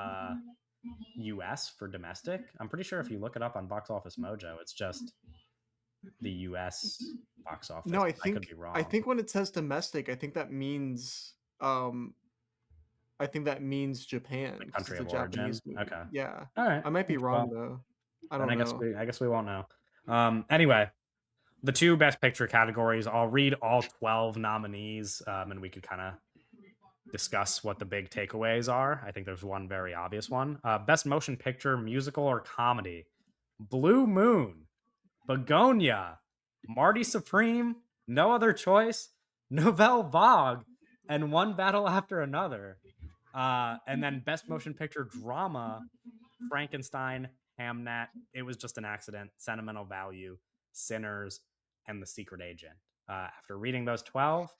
US for domestic? I'm pretty sure if you look it up on Box Office Mojo, it's just the US box No, office. I I could think be I wrong. think when it says domestic, I think that means Japan The because country it's a of origin. Japanese movie. Okay. Yeah. All right. I might be wrong Well, though. I then don't know. I guess we won't know. Anyway, the 2 best picture categories. I'll read all 12 nominees, and we could kind of discuss what the big takeaways are. I think there's one very obvious one. Best motion picture, musical or comedy: Blue Moon, Begonia, Marty Supreme, No Other Choice, Nouvelle Vague, and One Battle After Another. And then Best Motion Picture Drama: Frankenstein, Hamnet, It Was Just an Accident, Sentimental Value, Sinners, and The Secret Agent. After reading those 12,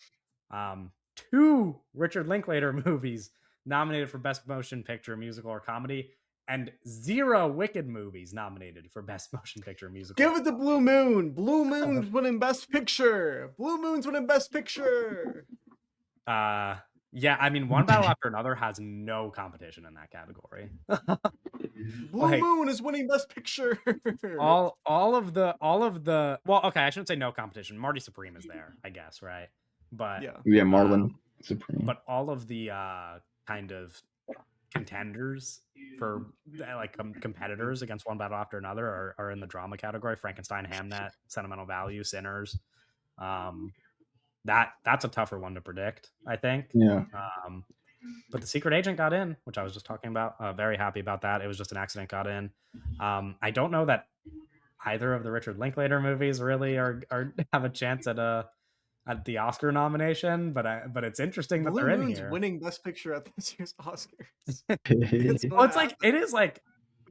2 Richard Linklater movies nominated for Best Motion Picture, Musical, or Comedy, and 0 Wicked movies nominated for Best Motion Picture, Musical. Give it to Blue Moon. Blue Moon's winning Best Picture. Blue Moon's winning Best Picture. Yeah, I mean, One Battle After Another has no competition in that category. Blue Like Moon is winning Best Picture. all of the well, okay, I shouldn't say no competition. Marty Supreme is there, I guess, right? But Yeah. Yeah, Marlon Supreme. but all of the kind of contenders for like competitors against One Battle After Another are in the drama category: Frankenstein, Hamnet, Sentimental Value, Sinners. That's a tougher one to predict, I think. Yeah. But The Secret Agent got in, which I was just talking about. Very happy about that. It Was Just an Accident got in. I don't know that either of the Richard Linklater movies really are have a chance at the Oscar nomination, but it's interesting that Blue they're in Moon's here. winning Best Picture at this year's Oscars. Well,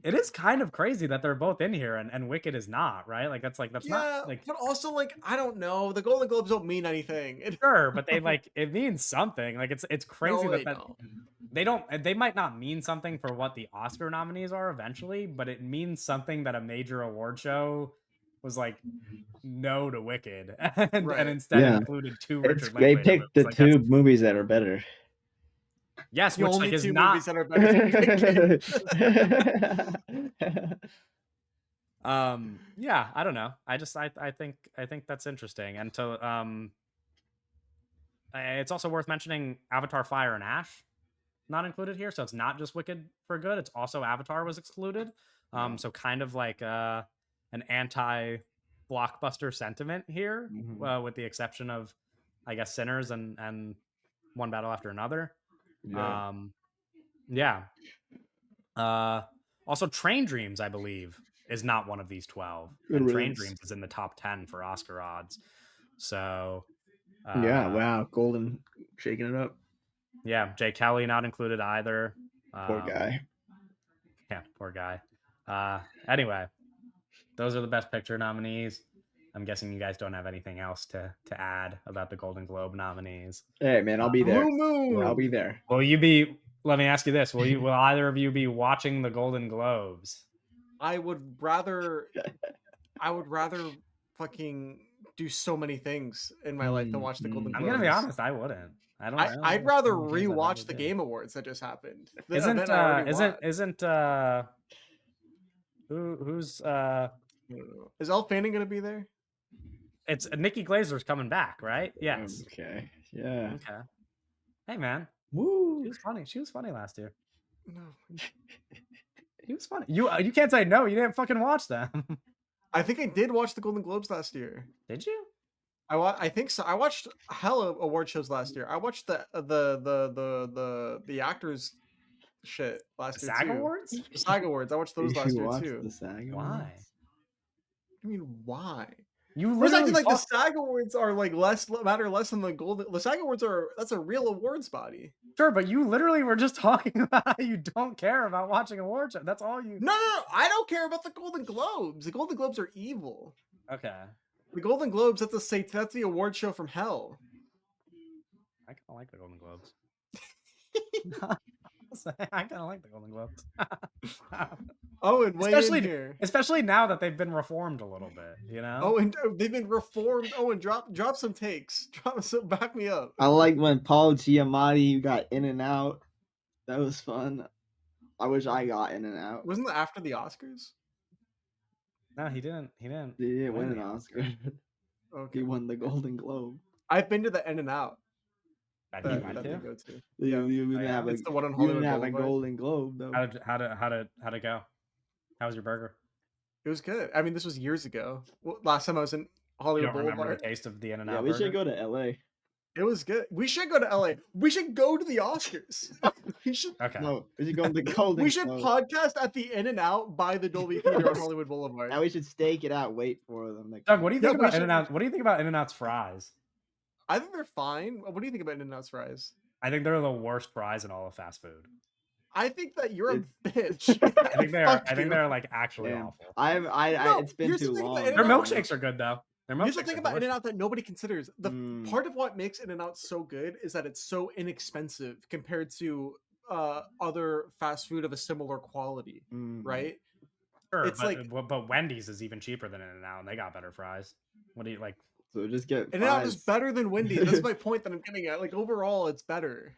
it is kind of crazy that they're both in here and Wicked is not, right? Like that's Yeah, not like but also like I don't know. The Golden Globes don't mean anything. sure, but they like it means something. Like it's crazy No, that they don't. they might not mean something for what the Oscar nominees are eventually, but it means something that a major award show was like no to Wicked and Right. instead Yeah. included 2 It's, Richard they Linklater picked the movies. Like, 2 movies that are better. yes, The which only like is 2 not movies that are better than Wicked. yeah, I don't know. I think that's interesting. And to it's also worth mentioning Avatar Fire and Ash not included here, so it's not just Wicked for Good, it's also Avatar was excluded. So kind of like an anti blockbuster sentiment here, with the exception of I guess Sinners and One Battle After Another. Yeah. Yeah. Uh, also, Train Dreams, I believe, is not one of these 12, Good and Train riddance. Dreams is in the top 10 for Oscar odds. So, Yeah. Wow. Golden shaking it up. yeah, Jay Kelly not included either. Poor guy. Yeah, poor guy. Anyway, those are the Best Picture nominees. I'm guessing you guys don't have anything else to add about the Golden Globe nominees. Hey man, I'll be there. Blue Moon. I'll be there. Will you be? Let me ask you this: Will either of you be watching the Golden Globes? I would rather fucking do so many things in my life than watch the Golden I'm Globes. gonna be honest, I wouldn't. I'd rather rewatch the Game Awards that just happened. The event I already watched. Who's Is Elle Fanning gonna be there? it's Nikki Glazer's coming back, right? Yes. Okay. Yeah. Okay. Hey man, Woo. she was funny. She was funny last year. No. She was funny. You can't say no. You didn't fucking watch them. I think I did watch the Golden Globes last year. Did you? I think so. I watched hella award shows last year. I watched the actors shit last The year SAG too. Awards? The SAG Awards. I watched those You last year watched too. the SAG Why? Awards? I mean, why? You Where's literally acting like the talk- SAG Awards are like matter less than the Golden. The SAG Awards that's a real awards body. Sure, but you literally were just talking about how you don't care about watching award shows. That's all you. No, I don't care about the Golden Globes. The Golden Globes are evil. Okay. The Golden Globes, that's the award show from hell. I kind of like the Golden Globes. I kind of like the Golden Globes. Owen, weigh especially in here. Especially now that they've been reformed a little bit, you know. Owen, they've been reformed. Owen, drop some takes. Back me up. I like when Paul Giamatti got In and Out. That was fun. I wish I got In and Out. Wasn't that after the Oscars? No, he didn't. He didn't. He didn't win win the an Oscar. Okay. He won the Golden Globe. I've been to the In and Out. That That, he that went they to. go to. You Yeah. didn't have It's the one on you Hollywood didn't have a Boulevard. Golden Globe though. How'd it go? How was your burger? It was good. I mean, this was years ago. Well, last time I was in You Hollywood don't remember Boulevard. the taste of the In-N-Out Yeah, we burger? should go to LA. It was good. We should go to LA. We should go to the Oscars. We should. Okay. No, we should go to the Golden We should Globe. podcast at the In and Out by the Dolby Theater on Hollywood Boulevard. Now we should stake it out, wait for them. Doug, what do you Yeah, think we about should- In-N-Out? What do you think about In-N-Out's fries? I think they're fine. What do you think about In-N-Out's fries? I think they're the worst fries in all of fast food. I think that you're a It's- bitch. I think they're. Fuck I think you. they're like actually Damn. awful. No, It's been here's the too thing about long. Their In-N-Out. milkshakes are good though. Their Here's the milkshakes thing are about delicious. In-N-Out that nobody considers. The Mm. part of what makes In-N-Out so good is that it's so inexpensive compared to other fast food of a similar quality, right? Sure, It's but Wendy's is even cheaper than In-N-Out, and they got better fries. What do you like? So just get In-N-Out is fries. better than Wendy's. That's my point that I'm getting at. Like overall, it's better.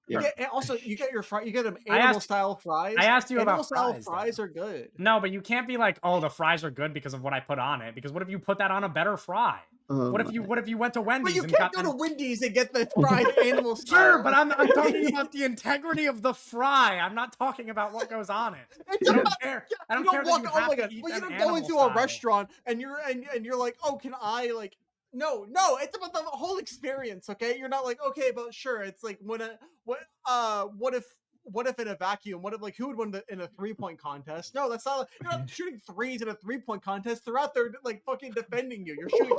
Yeah. And also, you get you get them I asked- animal style fries. I asked you Animal about style fries. fries though. are good. No, but you can't be like, oh, the fries are good because of what I put on it. Because what if you put that on a better fry? What if you went to Wendy's But you and can't got go to them- Wendy's and get the fried animal style. Sure, but I'm talking about the integrity of the fry. I'm not talking about what goes on it. It's I don't about- care. Yeah, I don't you care don't that walk. you Oh have my to god! eat Well, you them don't go animal into a style. restaurant and you're like, oh, can I like? No, it's about the whole experience. Okay, you're not like, okay, but sure. It's like what if in a vacuum? What if like who would win in a 3-point contest? No, that's not. You're not shooting threes in a 3-point contest. They're out there like fucking defending you. You're shooting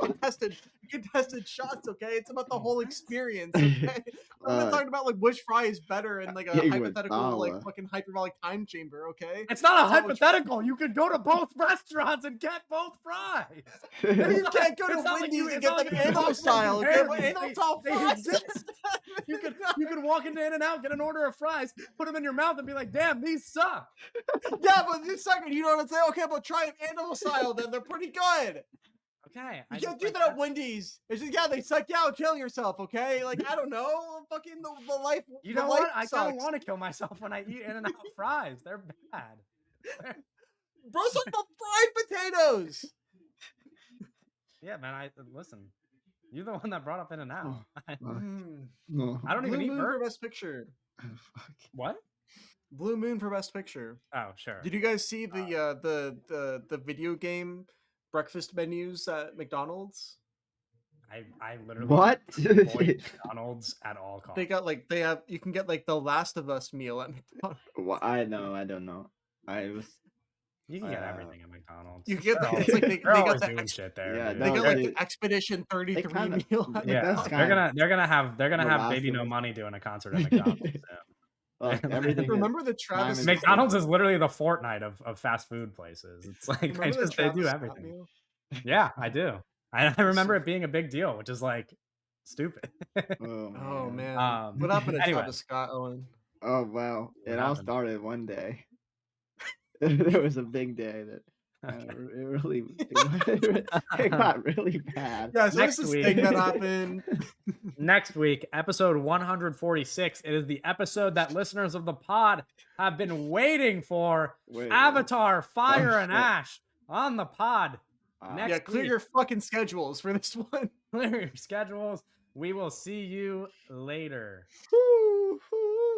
contested shots. Okay, it's about the whole experience. Okay, I'm not talking about like which fry is better in like a gave you a hypothetical like dollar. fucking hyperbolic time chamber. Okay, It's not a That's not what hypothetical. You could go to both restaurants and get both fries. Maybe you not- can't go to it's not like Wendy's you- and it's get not like like you animal don't style. Okay, compare but these. animal style They fries. exist. You could walk into In-N-Out, get an order of fries, put them in your mouth, and be like, "Damn, these suck." Yeah, but this second, you know what I'm saying? Okay, but try animal style. Then they're pretty good. Okay, You can't do that at Wendy's. It's just they suck you out. Kill yourself. Okay, like I don't know. Fucking the life. You the know life what? I kind sucks. of want to kill myself when I eat In-N-Out fries. They're bad. Bro's like the fried potatoes. Yeah, man. Listen. You're the one that brought up In-N-Out. No. I don't even Blue eat Moon for burgers. Best Picture. Fuck. What? Blue Moon for Best Picture. Oh, sure. Did you guys see the video game breakfast menus at McDonald's? I literally What? avoid McDonald's at all costs. They got like you can get like the Last of Us meal at McDonald's. Well, I don't know. I was. You can get everything at McDonald's. You get They're the, always, it's like they're they always got the doing shit there. Yeah, Dude. they no, got like they- the Expedition 33 kinda- meal. At Yeah, that's McDonald's. they're gonna have The Last Baby of No Us. Money doing a concert at McDonald's. soon. Look, everything. Remember the Travis is- McDonald's is literally the Fortnite of fast food places. It's like Remember the they Travis do Scott everything. meal? Yeah, I do. I remember it being a big deal, which is like stupid. Oh man, Um, what happened to anyway. Travis Scott, Owen? Oh wow! What It all happened? started one day. There was a big day that Okay. it got really bad. Yeah, so Next this week. thing that happened. Next week, episode 146. It is the episode that listeners of the pod have been waiting for. Wait, Avatar, Fire Oh, and shit. Ash on the pod. Next Yeah, clear week. your fucking schedules for this one. Clear your schedules. We will see you later. Woo, woo.